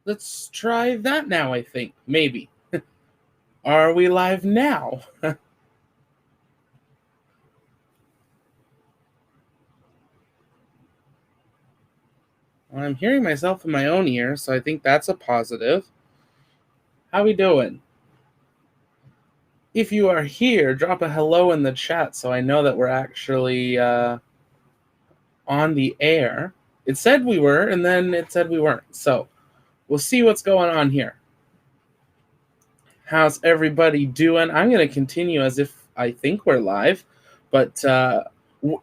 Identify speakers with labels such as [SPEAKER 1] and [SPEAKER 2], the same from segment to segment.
[SPEAKER 1] Let's try that now, I think. Maybe. Are we live now? I'm hearing myself in my own ear, so I think that's a positive. How we doing? If you are here, drop a hello in the chat so I know that we're actually on the air. It said we were, and then it said we weren't. So we'll see what's going on here. How's everybody doing? I'm going to continue as if I think we're live, but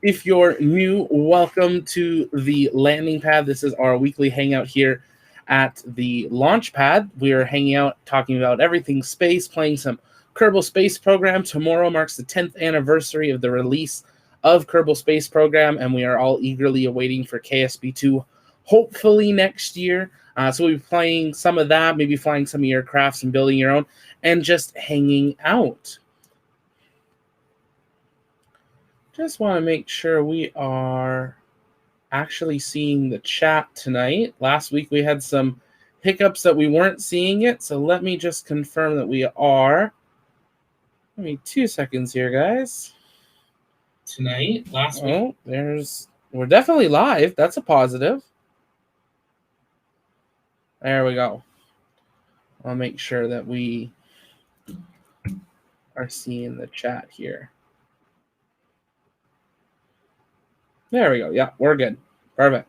[SPEAKER 1] if you're new, welcome to the landing pad. This is our weekly hangout here at the launch pad. We're hanging out, talking about everything space, playing some Kerbal Space Program. Tomorrow marks the 10th anniversary of the release of Kerbal Space Program, and we are all eagerly awaiting for KSP2, hopefully next year. So we'll be playing some of that, maybe flying some of your crafts and building your own, and just hanging out. Just want to make sure we are actually seeing the chat tonight. Last week we had some hiccups that we weren't seeing it, so let me just confirm that we are. Give me 2 seconds here, guys. Tonight, last week. We're definitely live. That's a positive. There we go. I'll make sure that we are seeing the chat here. There we go. Yeah, we're good. Perfect.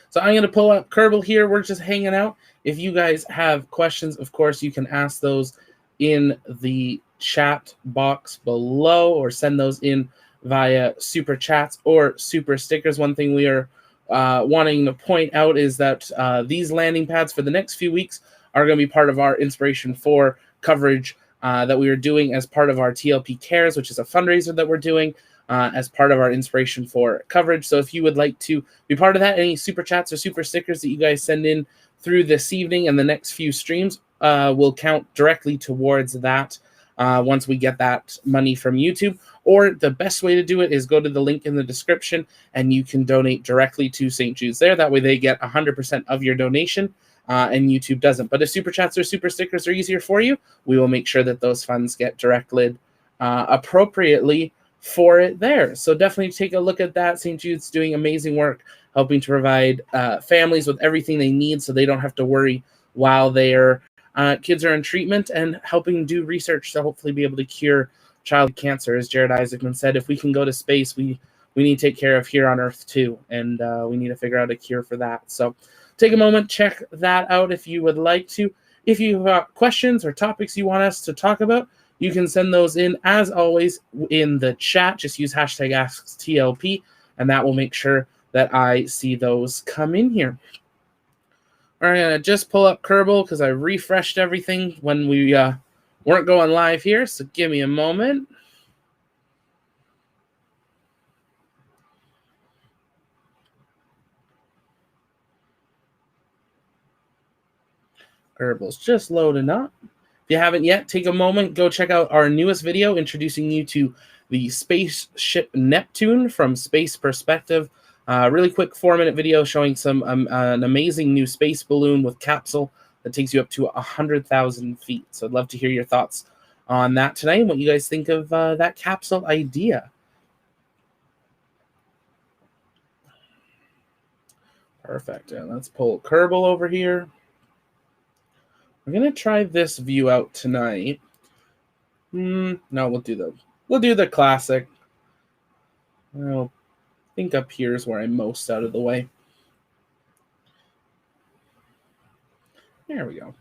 [SPEAKER 1] So I'm going to pull up Kerbal here. We're just hanging out. If you guys have questions, of course, you can ask those in the chat box below or send those in via super chats or super stickers. One thing we are wanting to point out is that these landing pads for the next few weeks are going to be part of our Inspiration 4 coverage that we are doing as part of our TLP Cares, which is a fundraiser that we're doing as part of our Inspiration 4 coverage. So if you would like to be part of that, any super chats or super stickers that you guys send in through this evening and the next few streams will count directly towards that once we get that money from YouTube. Or the best way to do it is go to the link in the description and you can donate directly to St. Jude's there. That way they get 100% of your donation and YouTube doesn't. But if super chats or super stickers are easier for you, we will make sure that those funds get directed appropriately for it there. So definitely take a look at that. St. Jude's doing amazing work helping to provide families with everything they need so they don't have to worry while their kids are in treatment, and helping do research to hopefully be able to cure childhood cancer. As Jared Isaacman said, if we can go to space, we need to take care of here on Earth too, and we need to figure out a cure for that. So take a moment, check that out if you would like to. If you have questions or topics you want us to talk about, you can send those in, as always, in the chat. Just use hashtag AskTLP, and that will make sure that I see those come in here. All right, I'm going to just pull up Kerbal because I refreshed everything when we weren't going live here, so give me a moment. Kerbal's just loading up. If you haven't yet, take a moment, go check out our newest video introducing you to the spaceship Neptune from Space Perspective. Really quick 4-minute video showing some an amazing new space balloon with capsule that takes you up to 100,000 feet. So I'd love to hear your thoughts on that tonight and what you guys think of that capsule idea. Perfect. And let's pull Kerbal over here. We're gonna try this view out tonight. No, we'll do the classic. I think up here is where I'm most out of the way. There we go.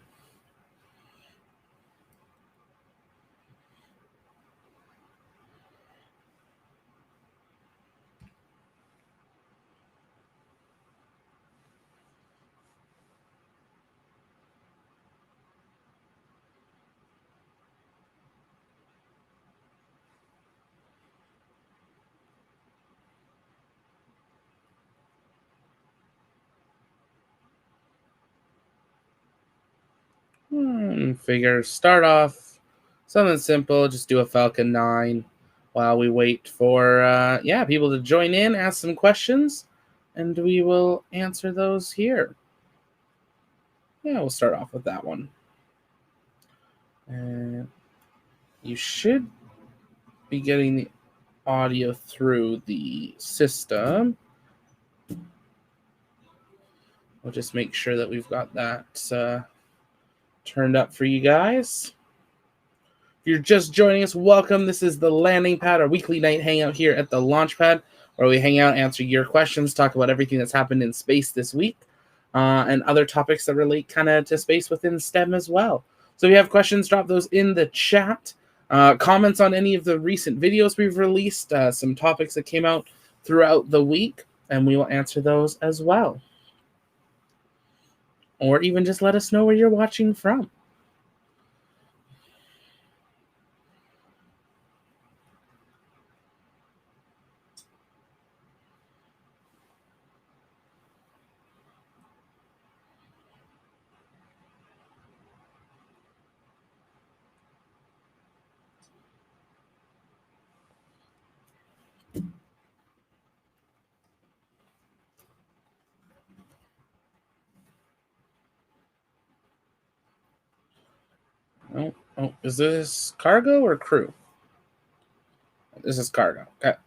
[SPEAKER 1] Figure start off something simple. Just do a Falcon 9 while we wait for people to join in, ask some questions, and we will answer those here. Yeah, we'll start off with that one. And you should be getting the audio through the system. We'll just make sure that we've got that turned up for you guys. If you're just joining us, welcome. This is the Landing Pad, our weekly night hangout here at the Launch Pad, where we hang out, answer your questions, talk about everything that's happened in space this week, and other topics that relate kind of to space within STEM as well. So if you have questions, drop those in the chat. Comments on any of the recent videos we've released, some topics that came out throughout the week, and we will answer those as well. Or even just let us know where you're watching from. Oh, is this cargo or crew? This is cargo. Okay.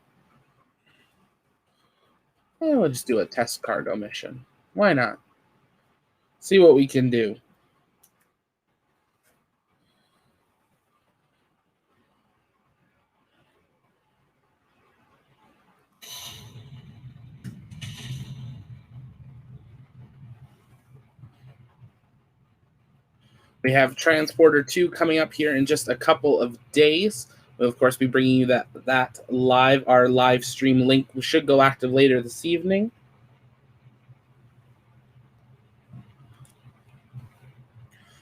[SPEAKER 1] Yeah, we'll just do a test cargo mission. Why not? See what we can do. We have Transporter 2 coming up here in just a couple of days. We'll, of course, be bringing you that live. Our live stream link should go active later this evening.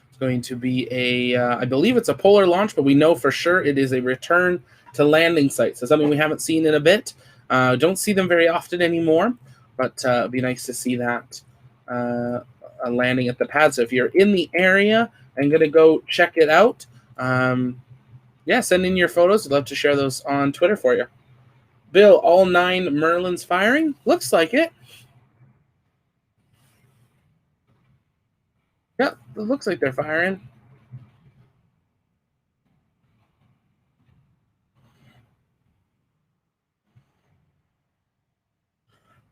[SPEAKER 1] It's going to be I believe it's a polar launch, but we know for sure it is a return to landing site. So something we haven't seen in a bit. Don't see them very often anymore, but it'd be nice to see that landing at the pad. So if you're in the area and going to go check it out, yeah, send in your photos. I'd love to share those on Twitter for you. Bill, all 9 Merlins firing? Looks like it. Yep, it looks like they're firing.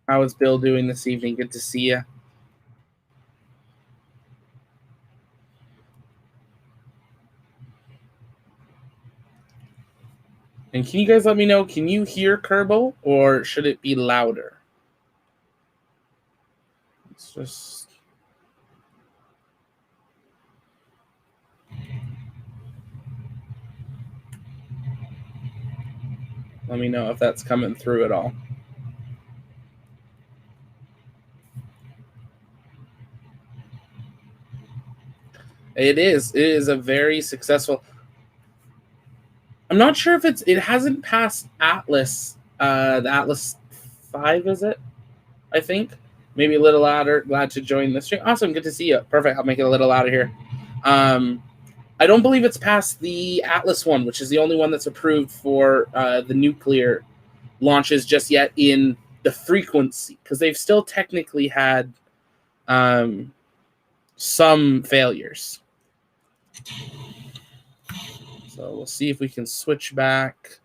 [SPEAKER 1] How is Bill doing this evening? Good to see you. And can you guys let me know, can you hear Kerbal or should it be louder? It's just... Let me know if that's coming through at all. It is. It is a very successful... I'm not sure if it hasn't passed Atlas. The Atlas 5, is it? I think. Maybe a little louder. Glad to join the stream. Awesome. Good to see you. Perfect. I'll make it a little louder here. I don't believe it's past the Atlas one, which is the only one that's approved for the nuclear launches just yet in the frequency, because they've still technically had some failures. So we'll see if we can switch back,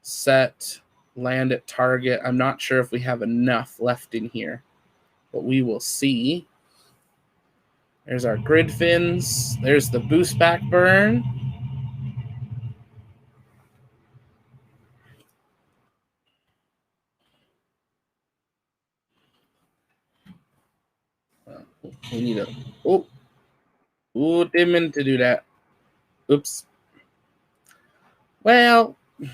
[SPEAKER 1] set, land at target. I'm not sure if we have enough left in here, but we will see. There's our grid fins. There's the boost back burn. We need a... Oh, didn't mean to do that. Oops. Well, the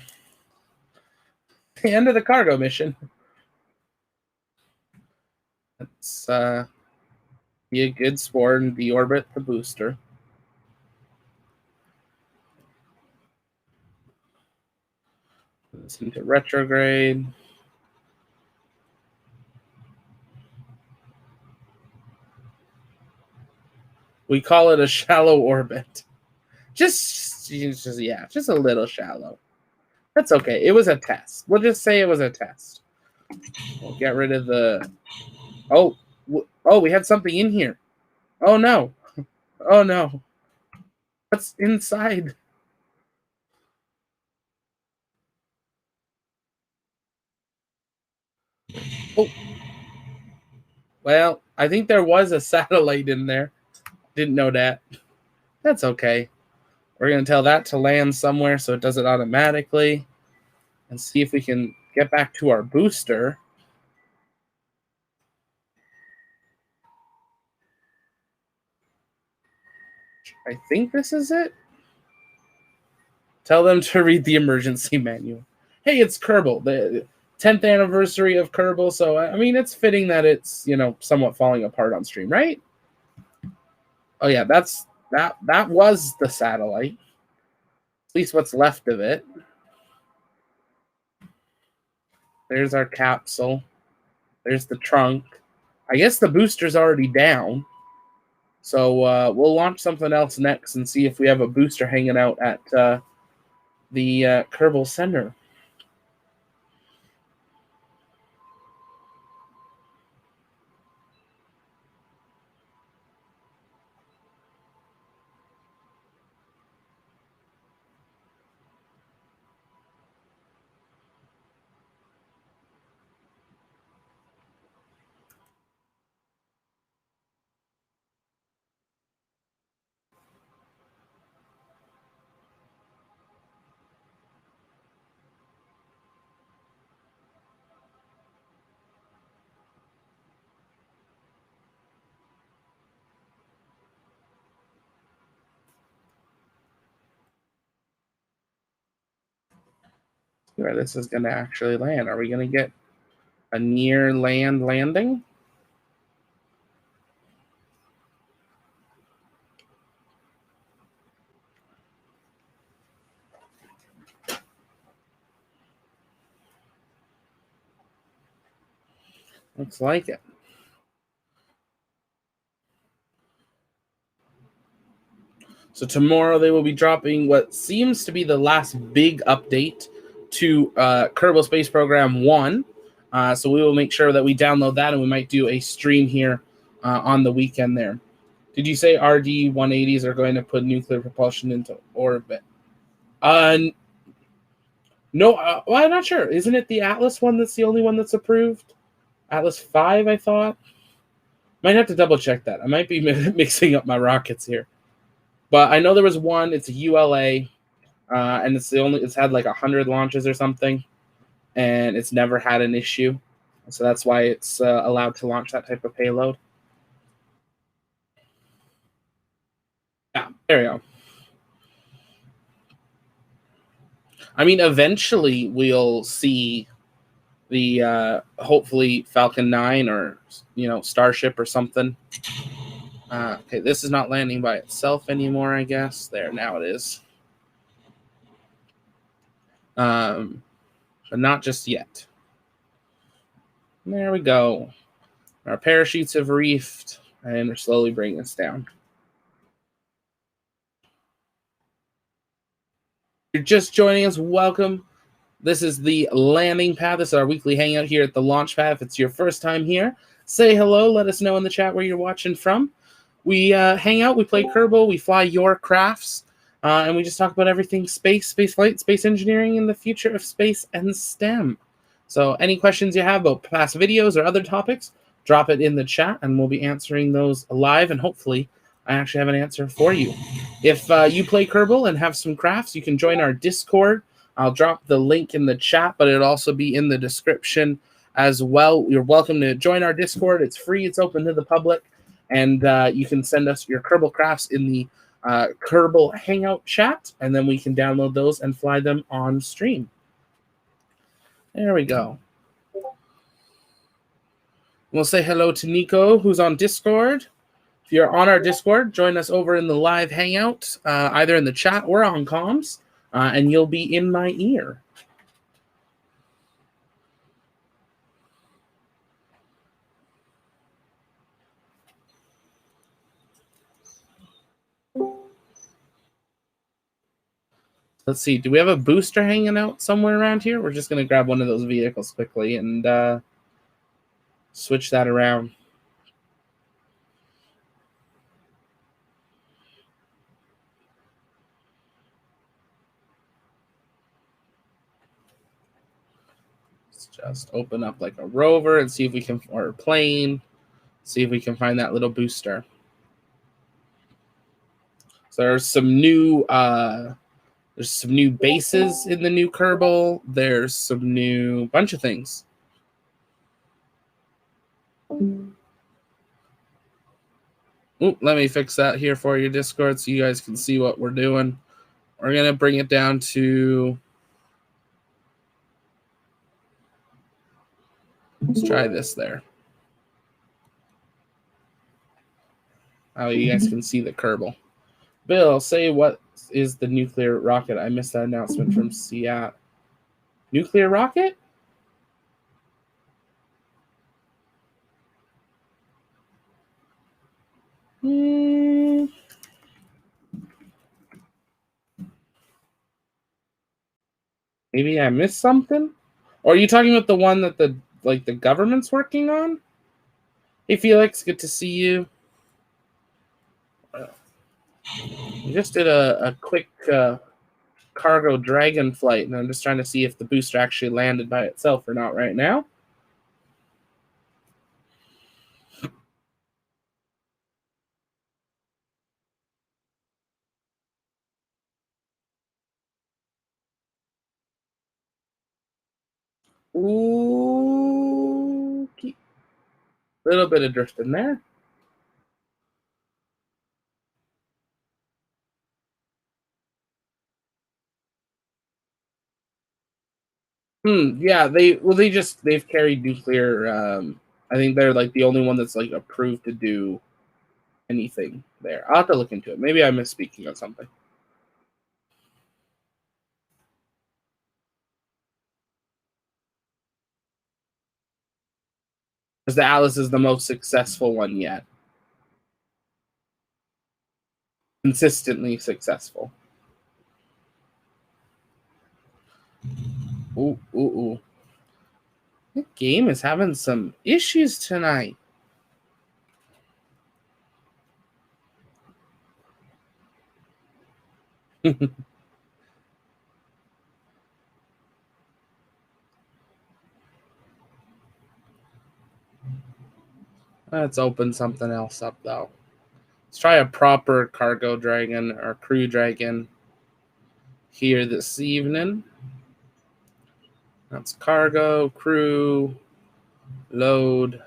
[SPEAKER 1] end of the cargo mission. Let's be a good sport and deorbit the booster. It's into retrograde. We call it a shallow orbit. Just a little shallow. That's okay. It was a test. We'll just say it was a test. We'll get rid of the... Oh, we had something in here. Oh, no. Oh no. What's inside? Oh, well, I think there was a satellite in there. Didn't know that. That's okay. We're going to tell that to land somewhere so it does it automatically. And see if we can get back to our booster. I think this is it. Tell them to read the emergency manual. Hey, it's Kerbal, the 10th anniversary of Kerbal. So, I mean, it's fitting that it's, somewhat falling apart on stream, right? Oh, yeah, that was the satellite. At least what's left of it. There's our capsule. There's the trunk. I guess the booster's already down. So we'll launch something else next and see if we have a booster hanging out at the Kerbal Center. Where this is going to actually land. Are we going to get a near land landing? Looks like it. So tomorrow they will be dropping what seems to be the last big update to Kerbal Space Program 1. So we will make sure that we download that, and we might do a stream here on the weekend there. Did you say RD-180s are going to put nuclear propulsion into orbit? No, well, I'm not sure. Isn't it the Atlas one that's the only one that's approved? Atlas 5, I thought. Might have to double check that. I might be mixing up my rockets here. But I know there was one. It's a ULA, and it's had like 100 launches or something, and it's never had an issue. So that's why it's allowed to launch that type of payload. Yeah, there we go. I mean, eventually we'll see the hopefully Falcon 9 or Starship or something. Okay, this is not landing by itself anymore, I guess. There, now it is. But not just yet. There we go. Our parachutes have reefed, and they're slowly bringing us down. If you're just joining us, welcome. This is the landing pad. This is our weekly hangout here at the launch pad. If it's your first time here, say hello. Let us know in the chat where you're watching from. We hang out, we play Kerbal, we fly your crafts, and we just talk about everything space, space flight, space engineering, and the future of space and STEM. So any questions you have about past videos or other topics, drop it in the chat, and we'll be answering those live, and hopefully I actually have an answer for you. If you play Kerbal and have some crafts, you can join our Discord. I'll drop the link in the chat, but it'll also be in the description as well. You're welcome to join our Discord. It's free. It's open to the public. And you can send us your Kerbal crafts in the Kerbal Hangout chat, and then we can download those and fly them on stream. There we go. We'll say hello to Nico, who's on Discord. If you're on our Discord, join us over in the live Hangout, either in the chat or on comms, and you'll be in my ear. Let's see. Do we have a booster hanging out somewhere around here? We're just going to grab one of those vehicles quickly and switch that around. Let's just open up like a rover and see if we can, or a plane, see if we can find that little booster. So there's some new bases in the new Kerbal. There's some new bunch of things. Ooh, let me fix that here for you, Discord, so you guys can see what we're doing. We're going to bring it down to... Let's try this there. Oh, you guys can see the Kerbal. Bill, say what is the nuclear rocket? I missed that announcement from Seattle. Nuclear rocket? Maybe I missed something? Or are you talking about the one that the government's working on? Hey Felix, good to see you. We just did a quick cargo dragon flight, and I'm just trying to see if the booster actually landed by itself or not right now. Ooh, little bit of drift in there. Yeah, they've carried nuclear. I think they're like the only one that's like approved to do anything there. I'll have to look into it. Maybe I'm misspeaking on something. Because the Alice is the most successful one yet. Consistently successful. Ooh. The game is having some issues tonight. Let's open something else up, though. Let's try a proper cargo dragon or crew dragon here this evening. That's cargo, crew, load.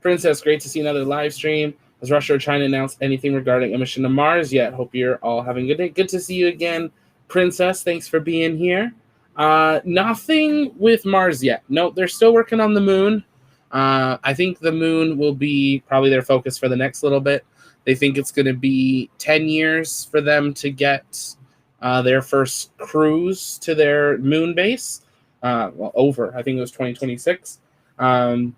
[SPEAKER 1] Princess, great to see another live stream. Has Russia or China announced anything regarding a mission to Mars yet? Hope you're all having a good day. Good to see you again, Princess. Thanks for being here. Nothing with Mars yet. No, they're still working on the moon. I think the moon will be probably their focus for the next little bit. They think it's going to be 10 years for them to get their first cruise to their moon base. I think it was 2026. So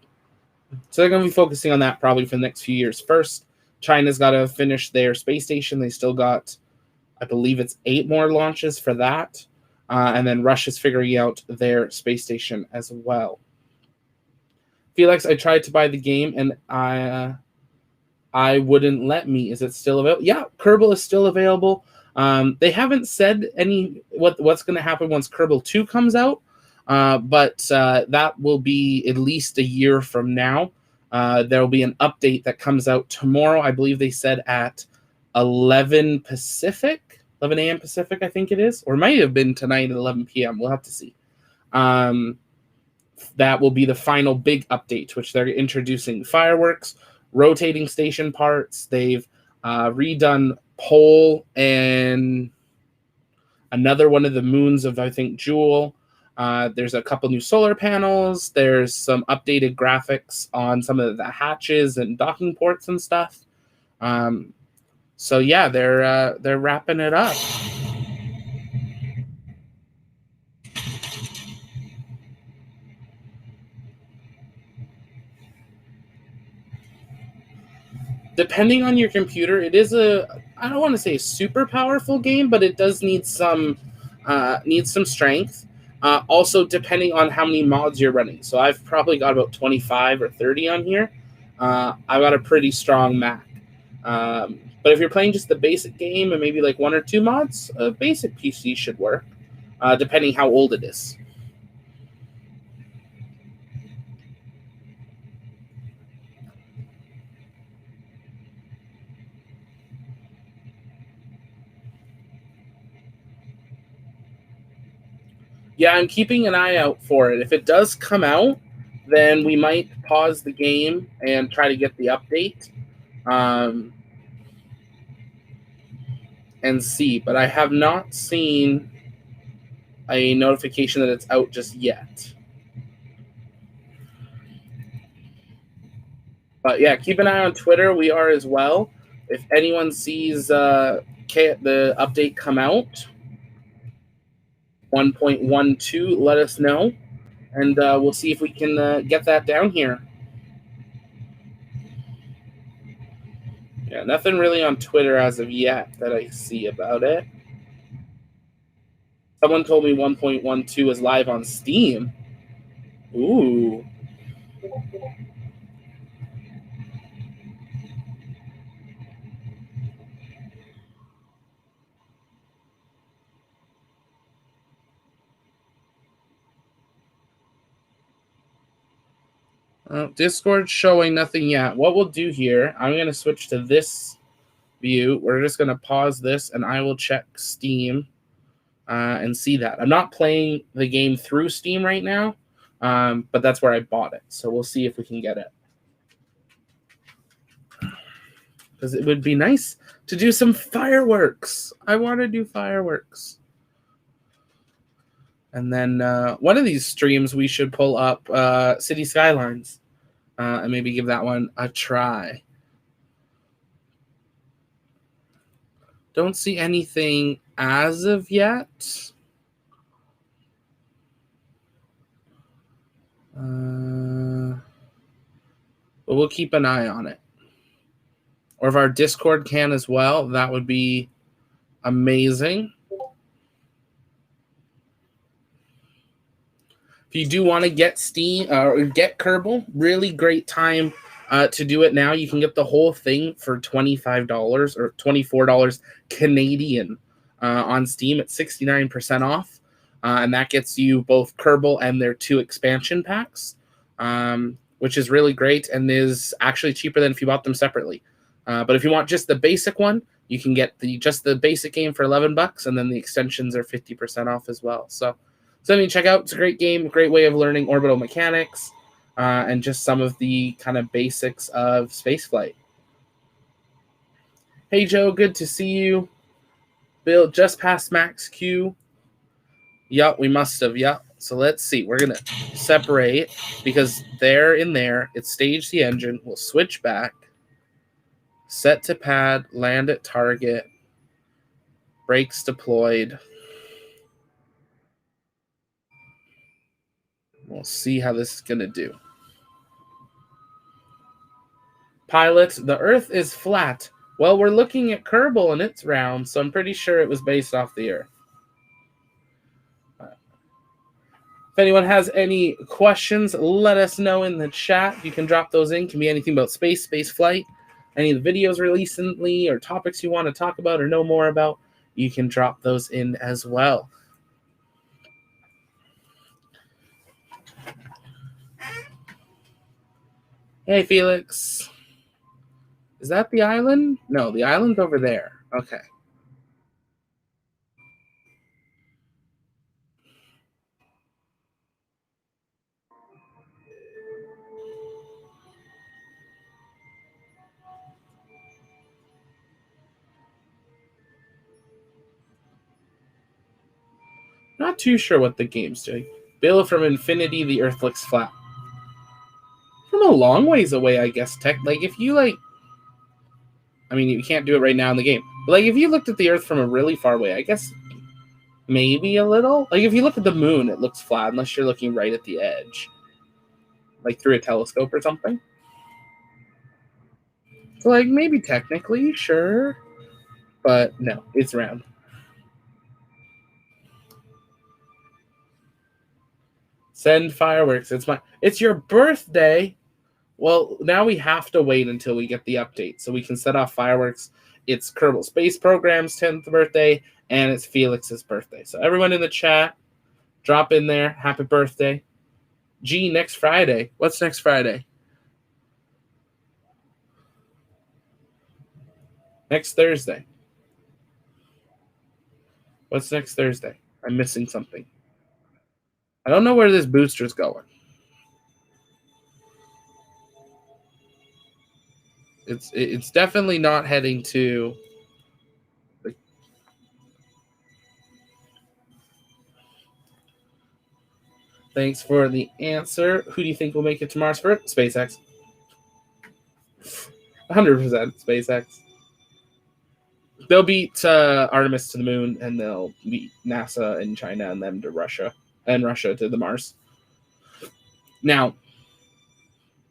[SPEAKER 1] they're going to be focusing on that probably for the next few years. First, China's got to finish their space station. They still got, I believe it's 8 more launches for that. And then Russia's figuring out their space station as well. Felix, I tried to buy the game and I wouldn't let me. Is it still available? Yeah, Kerbal is still available. They haven't said what's going to happen once Kerbal 2 comes out. But that will be at least a year from now. There will be an update that comes out tomorrow. I believe they said at 11 a.m. Pacific, I think it is. Or it might have been tonight at 11 p.m. We'll have to see. That will be the final big update, which they're introducing fireworks, rotating station parts. They've redone Pole and another one of the moons of, I think, Jewel. There's a couple new solar panels. There's some updated graphics on some of the hatches and docking ports and stuff. So yeah, they're wrapping it up. Depending on your computer, it is I don't want to say a super powerful game, but it does need some strength. Also, depending on how many mods you're running. So I've probably got about 25 or 30 on here. I've got a pretty strong Mac. But if you're playing just the basic game and maybe like 1 or 2 mods, a basic PC should work, depending how old it is. Yeah, I'm keeping an eye out for it. If it does come out, then we might pause the game and try to get the update and see. But I have not seen a notification that it's out just yet. But yeah, keep an eye on Twitter. We are as well. If anyone sees the update come out, 1.12, let us know, and we'll see if we can get that down here. Yeah, nothing really on Twitter as of yet that I see about it. Someone told me 1.12 is live on Steam. Ooh. Discord showing nothing yet. What we'll do here, I'm going to switch to this view. We're just going to pause this, and I will check Steam and see that. I'm not playing the game through Steam right now, but that's where I bought it. So we'll see if we can get it. Because it would be nice to do some fireworks. I want to do fireworks. And then one of these streams, we should pull up City Skylines and maybe give that one a try. Don't see anything as of yet. But we'll keep an eye on it. Or if our Discord can as well, that would be amazing. If you do want to get Steam or get Kerbal, really great time to do it now. You can get the whole thing for $25 or $24 Canadian on Steam at 69% off. And that gets you both Kerbal and their 2 expansion packs, which is really great and is actually cheaper than if you bought them separately. But if you want just the basic one, you can get just the basic game for $11, and then the extensions are 50% off as well. So something to check out. It's a great game, great way of learning orbital mechanics, and just some of the kind of basics of spaceflight. Hey, Joe, good to see you. Bill, just past Max Q. Yup, we must have. Yup. So let's see. We're going to separate because they're in there. It's stage the engine. We'll switch back. Set to pad. Land at target. Brakes deployed. We'll see how this is going to do. Pilot, the Earth is flat. Well, we're looking at Kerbal and it's round, so I'm pretty sure it was based off the Earth. If anyone has any questions, let us know in the chat. You can drop those in. It can be anything about space, space flight, any of the videos released recently, or topics you want to talk about or know more about. You can drop those in as well. Hey, Felix. Is that the island? No, the island's over there. Okay. Not too sure what the game's doing. Bill, from Infinity, the Earth looks flat. From a long ways away, I guess, tech. Like, if you, like... I mean, you can't do it right now in the game. But, like, if you looked at the Earth from a really far away, I guess maybe a little. Like, if you look at the moon, it looks flat unless you're looking right at the edge. Like, through a telescope or something. So, like, maybe technically, sure. But, no, it's round. Send fireworks. It's your birthday. Well, now we have to wait until we get the update so we can set off fireworks. It's Kerbal Space Program's 10th birthday, and it's Felix's birthday. So everyone in the chat, drop in there. Happy birthday. Gee, next Friday. What's next Friday? Next Thursday. What's next Thursday? I'm missing something. I don't know where this booster's going. It's definitely not heading to... Thanks for the answer. Who do you think will make it to Mars first? SpaceX. 100% SpaceX. They'll beat Artemis to the moon, and they'll beat NASA and China and them to Russia, and Russia to the Mars. Now,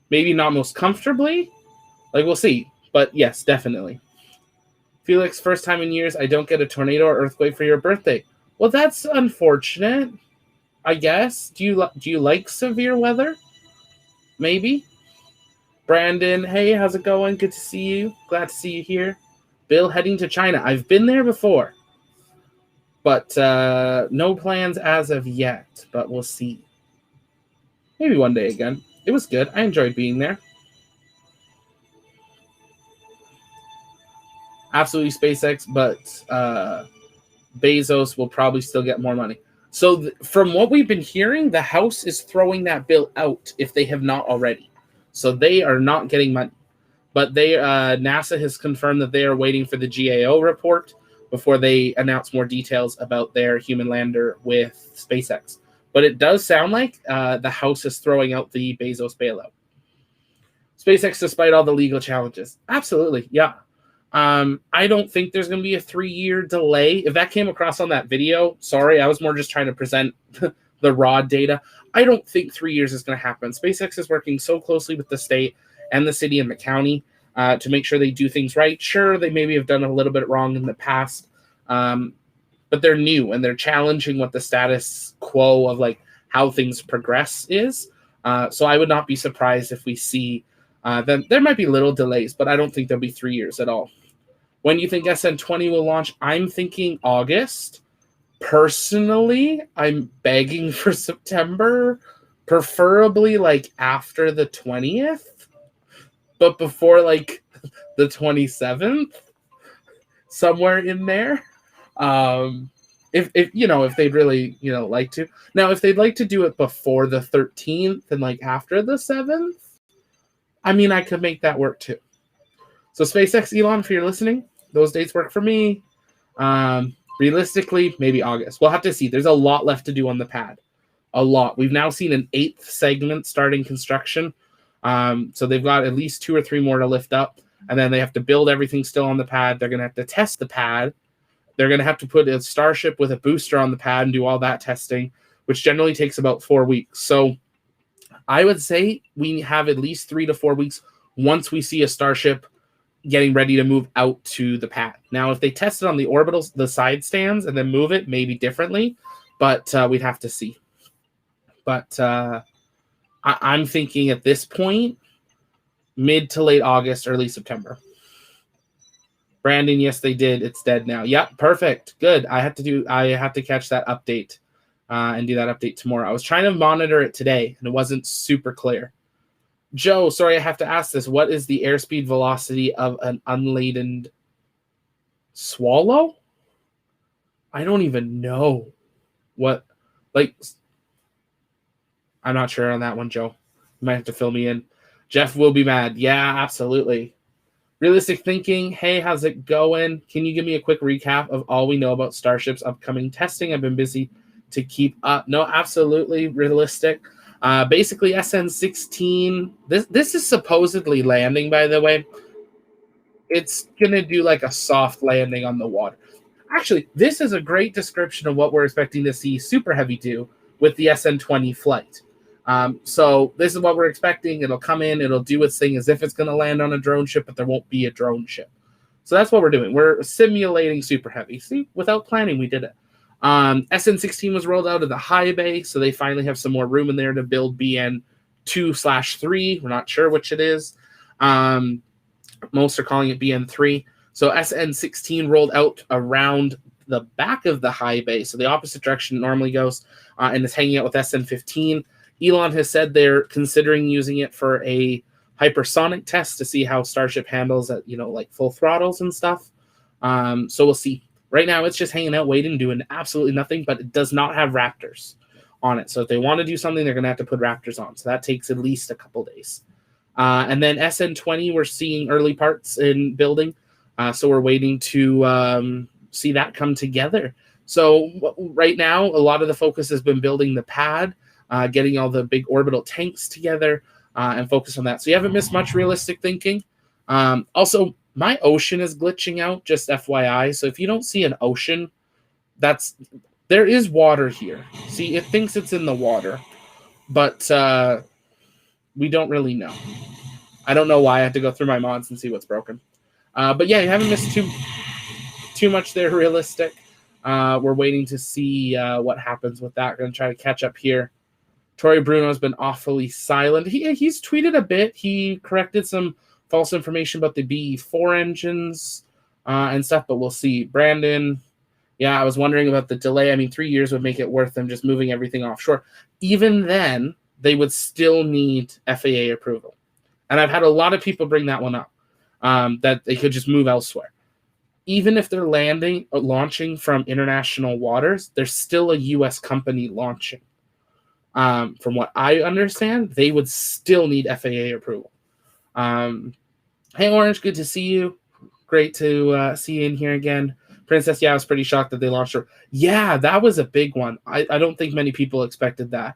[SPEAKER 1] maybe not most comfortably. Like, we'll see. But yes, definitely. Felix, first time in years I don't get a tornado or earthquake for your birthday. Well, that's unfortunate, I guess. Do you like severe weather? Maybe. Brandon, hey, how's it going? Good to see you. Glad to see you here. Bill, heading to China. I've been there before. But no plans as of yet. But we'll see. Maybe one day again. It was good. I enjoyed being there. Absolutely SpaceX, but Bezos will probably still get more money. So from what we've been hearing, the House is throwing that bill out if they have not already. So they are not getting money. But NASA has confirmed that they are waiting for the GAO report before they announce more details about their human lander with SpaceX. But it does sound like the House is throwing out the Bezos bailout. SpaceX, despite all the legal challenges. Absolutely, yeah. I don't think there's going to be a 3-year delay. If that came across on that video, sorry, I was more just trying to present the raw data. I don't think 3 years is going to happen. SpaceX is working so closely with the state and the city and the county to make sure they do things right. Sure, they maybe have done a little bit wrong in the past, but they're new and they're challenging what the status quo of like how things progress is. So I would not be surprised if we see then there might be little delays, but I don't think there'll be 3 years at all. When do you think SN20 will launch? I'm thinking August. Personally, I'm begging for September, preferably like after the 20th, but before like the 27th, somewhere in there. If they'd really, like to. Now, if they'd like to do it before the 13th and like after the 7th, I mean, I could make that work too. So SpaceX, Elon, if you're listening, those dates work for me. Realistically, maybe August. We'll have to see. There's a lot left to do on the pad. A lot. We've now seen an 8th segment starting construction. So they've got at least 2 or 3 more to lift up. And then they have to build everything still on the pad. They're going to have to test the pad. They're going to have to put a Starship with a booster on the pad and do all that testing, which generally takes about 4 weeks. So I would say we have at least 3 to 4 weeks once we see a Starship getting ready to move out to the pad. Now, if they test it on the orbitals, the side stands, and then move it maybe differently, but we'd have to see. But I'm thinking at this point, mid to late August, early September. Brandon, yes, they did. It's dead now. Yep, perfect. Good. I have to catch that update and do that update tomorrow. I was trying to monitor it today, and it wasn't super clear. Joe, sorry, I have to ask this. What is the airspeed velocity of an unladen swallow? I don't even know what, I'm not sure on that one, Joe. You might have to fill me in. Jeff will be mad. Yeah, absolutely. Realistic thinking. Hey, how's it going? Can you give me a quick recap of all we know about Starship's upcoming testing? I've been busy to keep up. No, absolutely realistic. Basically, SN16. This is supposedly landing, by the way. It's gonna do like a soft landing on the water. Actually, this is a great description of what we're expecting to see Super Heavy do with the SN20 flight. So this is what we're expecting. It'll come in, it'll do its thing as if it's going to land on a drone ship, but there won't be a drone ship. So that's what we're doing. We're simulating Super Heavy. See, without planning, we did it. SN16 was rolled out of the high bay, so they finally have some more room in there to build BN2/3. We're not sure which it is. Most are calling it BN3. So SN16 rolled out around the back of the high bay, so the opposite direction it normally goes, and is hanging out with SN15. Elon has said they're considering using it for a hypersonic test to see how Starship handles at, like full throttles and stuff. So we'll see. Right now, it's just hanging out, waiting, doing absolutely nothing, but it does not have Raptors. on it. So if they want to do something, they're going to have to put Raptors on. So that takes at least a couple days. And then SN20, we're seeing early parts in building. So we're waiting to see that come together. So right now, a lot of the focus has been building the pad, getting all the big orbital tanks together, and focus on that. So you haven't missed much realistic thinking. Also, my ocean is glitching out, just FYI. So if you don't see an ocean, there is water here. See, it thinks it's in the water, but we don't really know. I don't know why. I have to go through my mods and see what's broken. But yeah, you haven't missed too much there realistic. We're waiting to see what happens with that. Going to try to catch up here. Tori Bruno's been awfully silent. He's tweeted a bit. He corrected some false information about the BE4 engines and stuff, but we'll see. Brandon, yeah, I was wondering about the delay. I mean, 3 years would make it worth them just moving everything offshore. Even then, they would still need FAA approval. And I've had a lot of people bring that one up, that they could just move elsewhere. Even if they're launching from international waters, there's still a U.S. company launching. From what I understand, they would still need FAA approval. Hey, Orange, good to see you. Great to see you in here again. Princess, yeah, I was pretty shocked that they launched her. Yeah, that was a big one. I don't think many people expected that.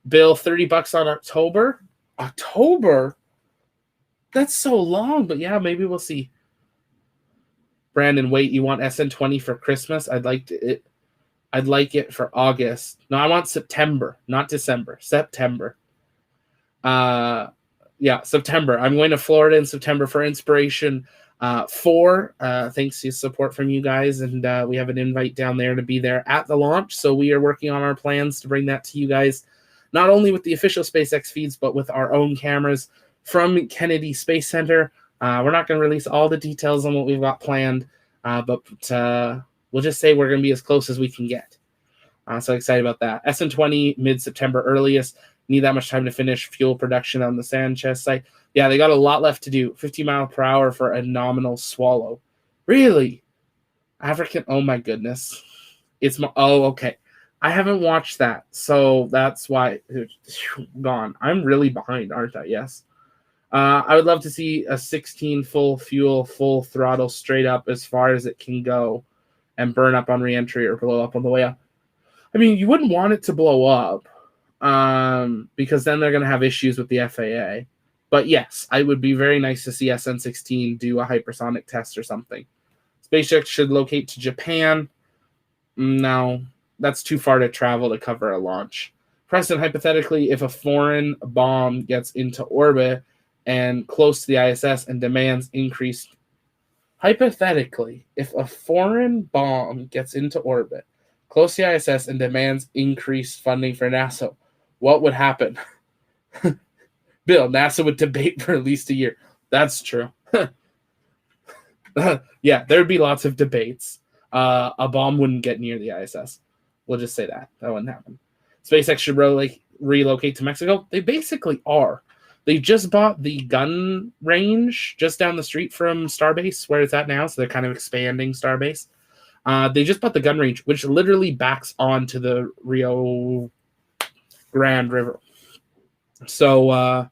[SPEAKER 1] Bill, $30 on October? October? That's so long, but yeah, maybe we'll see. Brandon, wait, you want SN20 for Christmas? I'd like it for August. No, I want September, not December. September. Yeah, September. I'm going to Florida in September for Inspiration 4. Thanks to support from you guys, and we have an invite down there to be there at the launch. So we are working on our plans to bring that to you guys, not only with the official SpaceX feeds, but with our own cameras from Kennedy Space Center. We're not going to release all the details on what we've got planned, but we'll just say we're going to be as close as we can get. So excited about that. SN20 mid-September earliest. Need that much time to finish fuel production on the Sanchez site. Yeah, they got a lot left to do. 50 miles per hour for a nominal swallow. Really? African? Oh my goodness. Oh, okay. I haven't watched that, so that's why it's gone. I'm really behind, aren't I? Yes. I would love to see a 16 full fuel, full throttle, straight up as far as it can go, and burn up on reentry or blow up on the way up. I mean, you wouldn't want it to blow up, because then they're going to have issues with the FAA. But yes, it would be very nice to see SN16 do a hypersonic test or something. SpaceX should locate to Japan. No, that's too far to travel to cover a launch. Preston, hypothetically, if a foreign bomb gets into orbit and close to the ISS and demands increased... Hypothetically, if a foreign bomb gets into orbit, close to the ISS, and demands increased funding for NASA, what would happen? Bill, NASA would debate for at least a year. That's true. Yeah, there would be lots of debates. A bomb wouldn't get near the ISS. We'll just say that. That wouldn't happen. SpaceX should relocate to Mexico. They basically are. They just bought the gun range just down the street from Starbase, where it's at now, so they're kind of expanding Starbase. They just bought the gun range, which literally backs onto the Rio Grande River. So,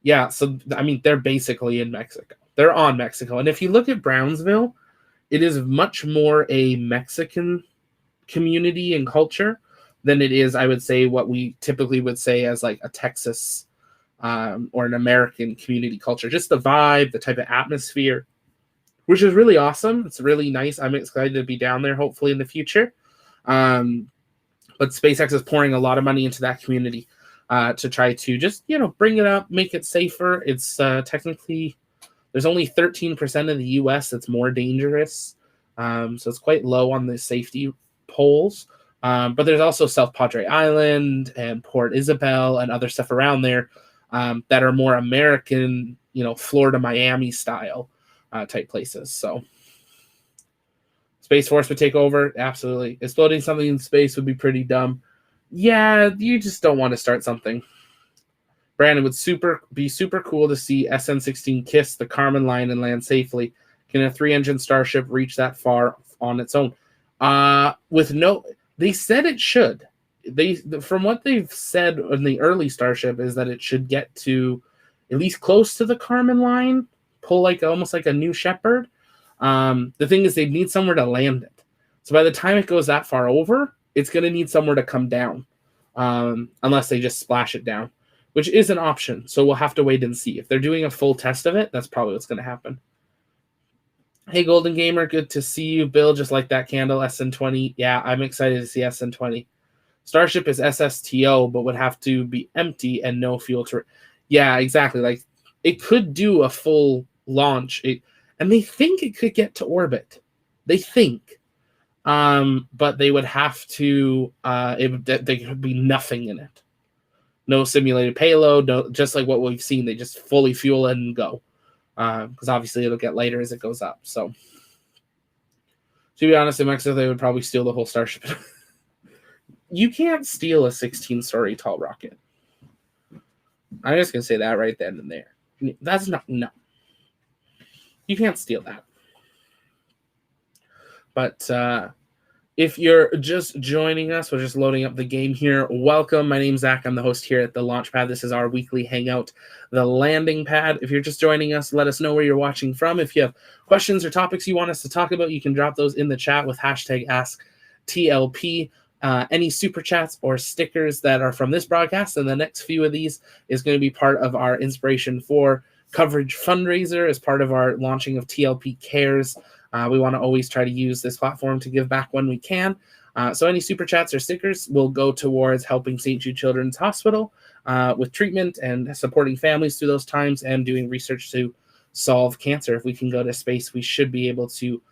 [SPEAKER 1] yeah, so, I mean, they're basically in Mexico. They're on Mexico. And if you look at Brownsville, it is much more a Mexican community and culture than it is, I would say, what we typically would say as like a Texas or an American community culture. Just the vibe, the type of atmosphere, which is really awesome. It's really nice. I'm excited to be down there, hopefully, in the future. But SpaceX is pouring a lot of money into that community to try to just, bring it up, make it safer. It's technically, there's only 13% of the U.S. that's more dangerous. So it's quite low on the safety polls. But there's also South Padre Island and Port Isabel and other stuff around there that are more American, Florida, Miami style type places. So Space Force would take over. Absolutely. Exploding something in space would be pretty dumb. Yeah, you just don't want to start something. Brandon, would be super cool to see SN16 kiss the Kármán line and land safely. Can a 3-engine Starship reach that far on its own? They said it should. from what they've said in the early Starship is that it should get to at least close to the Kármán line, pull like almost like a New Shepard. The thing is, they need somewhere to land it. So by the time it goes that far over, it's going to need somewhere to come down, unless they just splash it down, which is an option. So we'll have to wait and see. If they're doing a full test of it, that's probably what's going to happen. Hey, Golden Gamer, good to see you. Bill, just like that candle, SN20. Yeah, I'm excited to see SN20. Starship is SSTO, but would have to be empty and no fuel to... Yeah, exactly. Like, it could do a full launch. And they think it could get to orbit. They think. But they would have to... there could be nothing in it. No simulated payload, no, just like what we've seen. They just fully fuel it and go. Because obviously it'll get lighter as it goes up. So, to be honest, in Mexico, they would probably steal the whole Starship. You can't steal a 16-story tall rocket. I'm just going to say that right then and there. That's not... No. You can't steal that. But if you're just joining us, we're just loading up the game here. Welcome. My name's Zach. I'm the host here at the Launchpad. This is our weekly hangout, the landing pad. If you're just joining us, let us know where you're watching from. If you have questions or topics you want us to talk about, you can drop those in the chat with hashtag AskTLP. Any super chats or stickers that are from this broadcast, and the next few of these is going to be part of our Inspiration for Coverage fundraiser as part of our launching of TLP Cares. We want to always try to use this platform to give back when we can. So any super chats or stickers will go towards helping St. Jude Children's Hospital with treatment and supporting families through those times and doing research to solve cancer. If we can go to space, we should be able to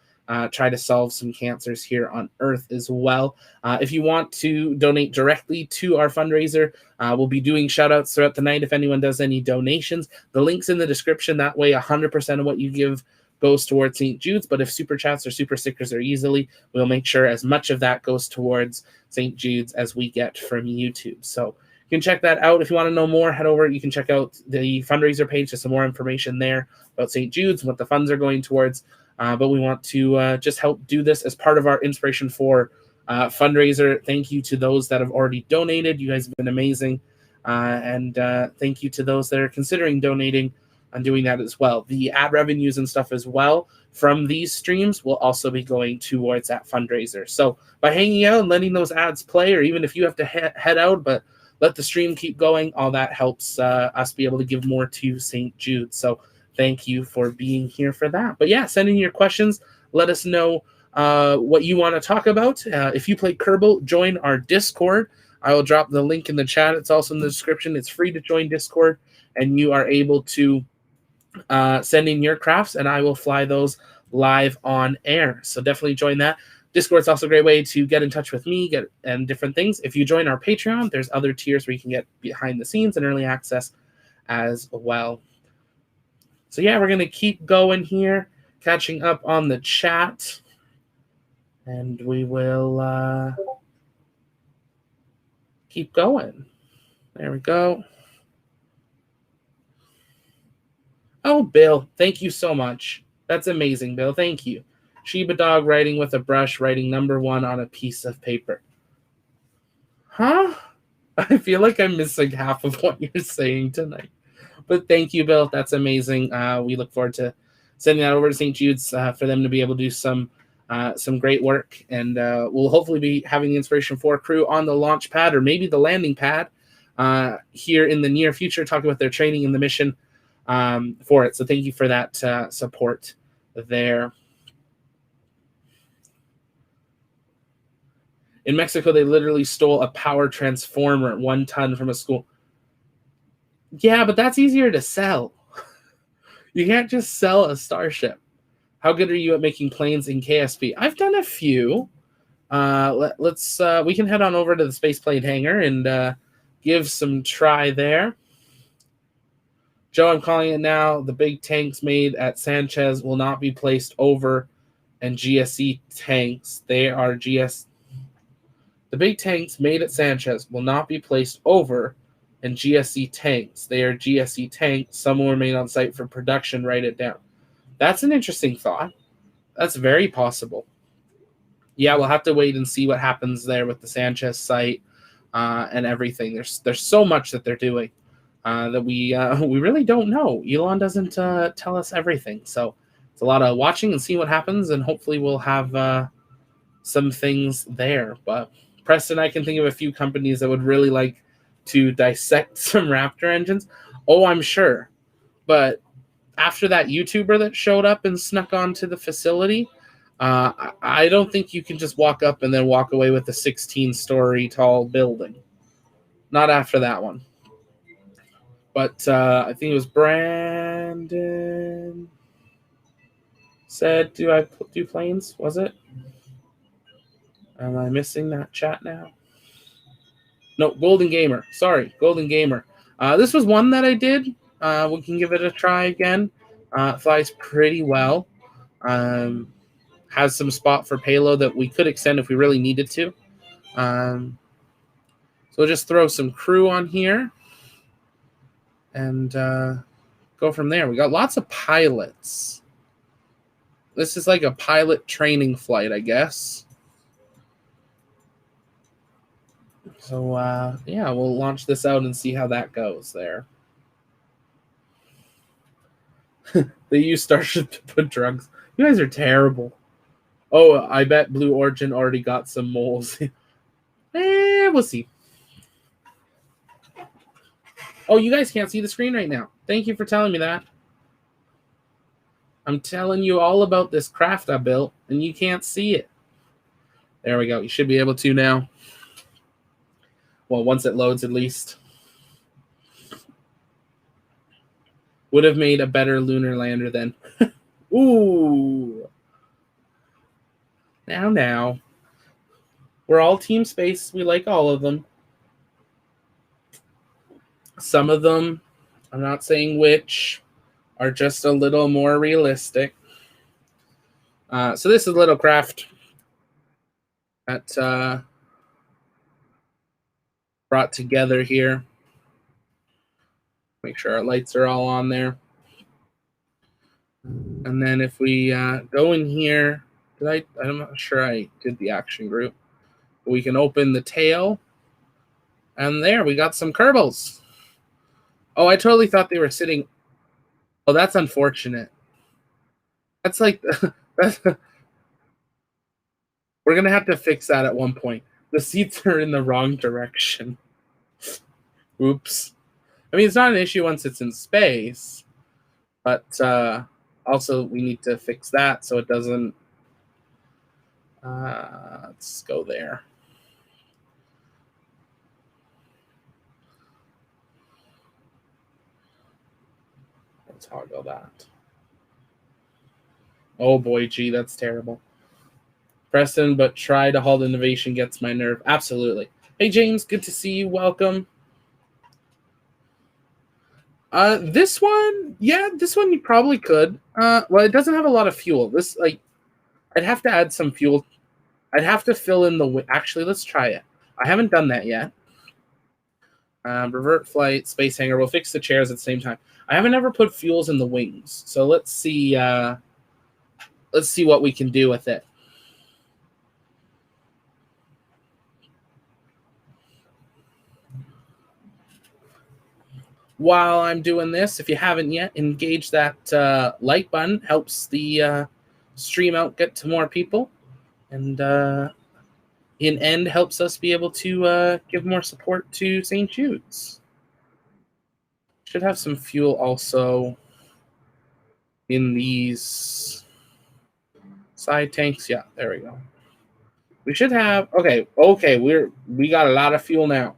[SPEAKER 1] try to solve some cancers here on Earth as well. If you want to donate directly to our fundraiser, we'll be doing shout outs throughout the night if anyone does any donations. The link's in the description. That way 100% of what you give goes towards St. Jude's, but if super chats or super stickers are easily, we'll make sure as much of that goes towards St. Jude's as we get from YouTube. So you can check that out. If you want to know more, head over. You can check out the fundraiser page. There's some more information there about St. Jude's and what the funds are going towards. But we want to just help do this as part of our Inspiration for fundraiser. Thank you to those that have already donated. You guys have been amazing. And thank you to those that are considering donating and doing that as well. The ad revenues and stuff as well from these streams will also be going towards that fundraiser. So by hanging out and letting those ads play, or even if you have to head out, but let the stream keep going, all that helps us be able to give more to St. Jude. So thank you for being here for that. But yeah, send in your questions. Let us know what you want to talk about. If you play Kerbal, join our Discord. I will drop the link in the chat. It's also in the description. It's free to join Discord, and you are able to send in your crafts, and I will fly those live on air. So definitely join that. Discord's also a great way to get in touch with me and different things. If you join our Patreon, there's other tiers where you can get behind the scenes and early access as well. So yeah, we're going to keep going here, catching up on the chat, and we will keep going. There we go. Oh, Bill, thank you so much. That's amazing, Bill. Thank you. Shiba dog writing with a brush, writing number 1 on a piece of paper. Huh? I feel like I'm missing half of what you're saying tonight. But thank you, Bill. That's amazing. We look forward to sending that over to St. Jude's for them to be able to do some great work. And we'll hopefully be having the Inspiration 4 crew on the launch pad or maybe the landing pad here in the near future, talking about their training and the mission for it. So thank you for that support there. In Mexico, they literally stole a power transformer 1 ton from a school. Yeah, but that's easier to sell. You can't just sell a Starship. How good are you at making planes in KSP? I've done a few. Let's we can head on over to the space plane hangar and give some try there. Joe, I'm calling it now. The big tanks made at Sanchez will not be placed over and GSE tanks. They are GS. The big tanks made at Sanchez will not be placed over and GSE tanks. They are GSE tanks. Some will remain on site for production. Write it down. That's an interesting thought. That's very possible. Yeah, we'll have to wait and see what happens there with the Sanchez site. and everything. There's so much that they're doing that we really don't know. Elon doesn't tell us everything, so it's a lot of watching and seeing what happens, and hopefully we'll have some things there. But Preston, I can think of a few companies that would really like to dissect some Raptor engines. Oh, I'm sure. But after that YouTuber that showed up and snuck onto the facility, I don't think you can just walk up and then walk away with a 16-story tall building. Not after that one. But I think it was Brandon said, do I do planes? Was it? Am I missing that chat now? No, Golden Gamer. Sorry, Golden Gamer. This was one that I did. We can give it a try again. Flies pretty well. Has some spot for payload that we could extend if we really needed to. So we'll just throw some crew on here and go from there. We got lots of pilots. This is like a pilot training flight, I guess. So, yeah, we'll launch this out and see how that goes there. They use Starship to put drugs. You guys are terrible. Oh, I bet Blue Origin already got some moles. We'll see. Oh, you guys can't see the screen right now. Thank you for telling me that. I'm telling you all about this craft I built, and you can't see it. There we go. You should be able to now. Well, once it loads, at least. Would have made a better lunar lander then. Ooh. Now. We're all Team Space. We like all of them. Some of them, I'm not saying which, are just a little more realistic. So this is a little craft that brought together here. Make sure our lights are all on there. And then if we go in here, I'm not sure I did the action group. We can open the tail. And there, we got some Kerbals. Oh, I totally thought they were sitting. Oh, that's unfortunate. That's like, we're going to have to fix that at one point. The seats are in the wrong direction. Oops. I mean, it's not an issue once it's in space, but also we need to fix that so it doesn't. Let's go there. Let's toggle that. Oh boy, gee, that's terrible. Preston, but try to halt innovation gets my nerve. Absolutely. Hey, James, good to see you. Welcome. This one you probably could. Well, it doesn't have a lot of fuel. This, like, I'd have to add some fuel. I'd have to fill in the. Actually, let's try it. I haven't done that yet. Revert flight, space hangar. We'll fix the chairs at the same time. I haven't ever put fuels in the wings, so let's see. Let's see what we can do with it. While I'm doing this, if you haven't yet, engage that like button. Helps the stream out get to more people. And in end, helps us be able to give more support to St. Jude's. Should have some fuel also in these side tanks. Yeah, there we go. We should have, okay, we got a lot of fuel now.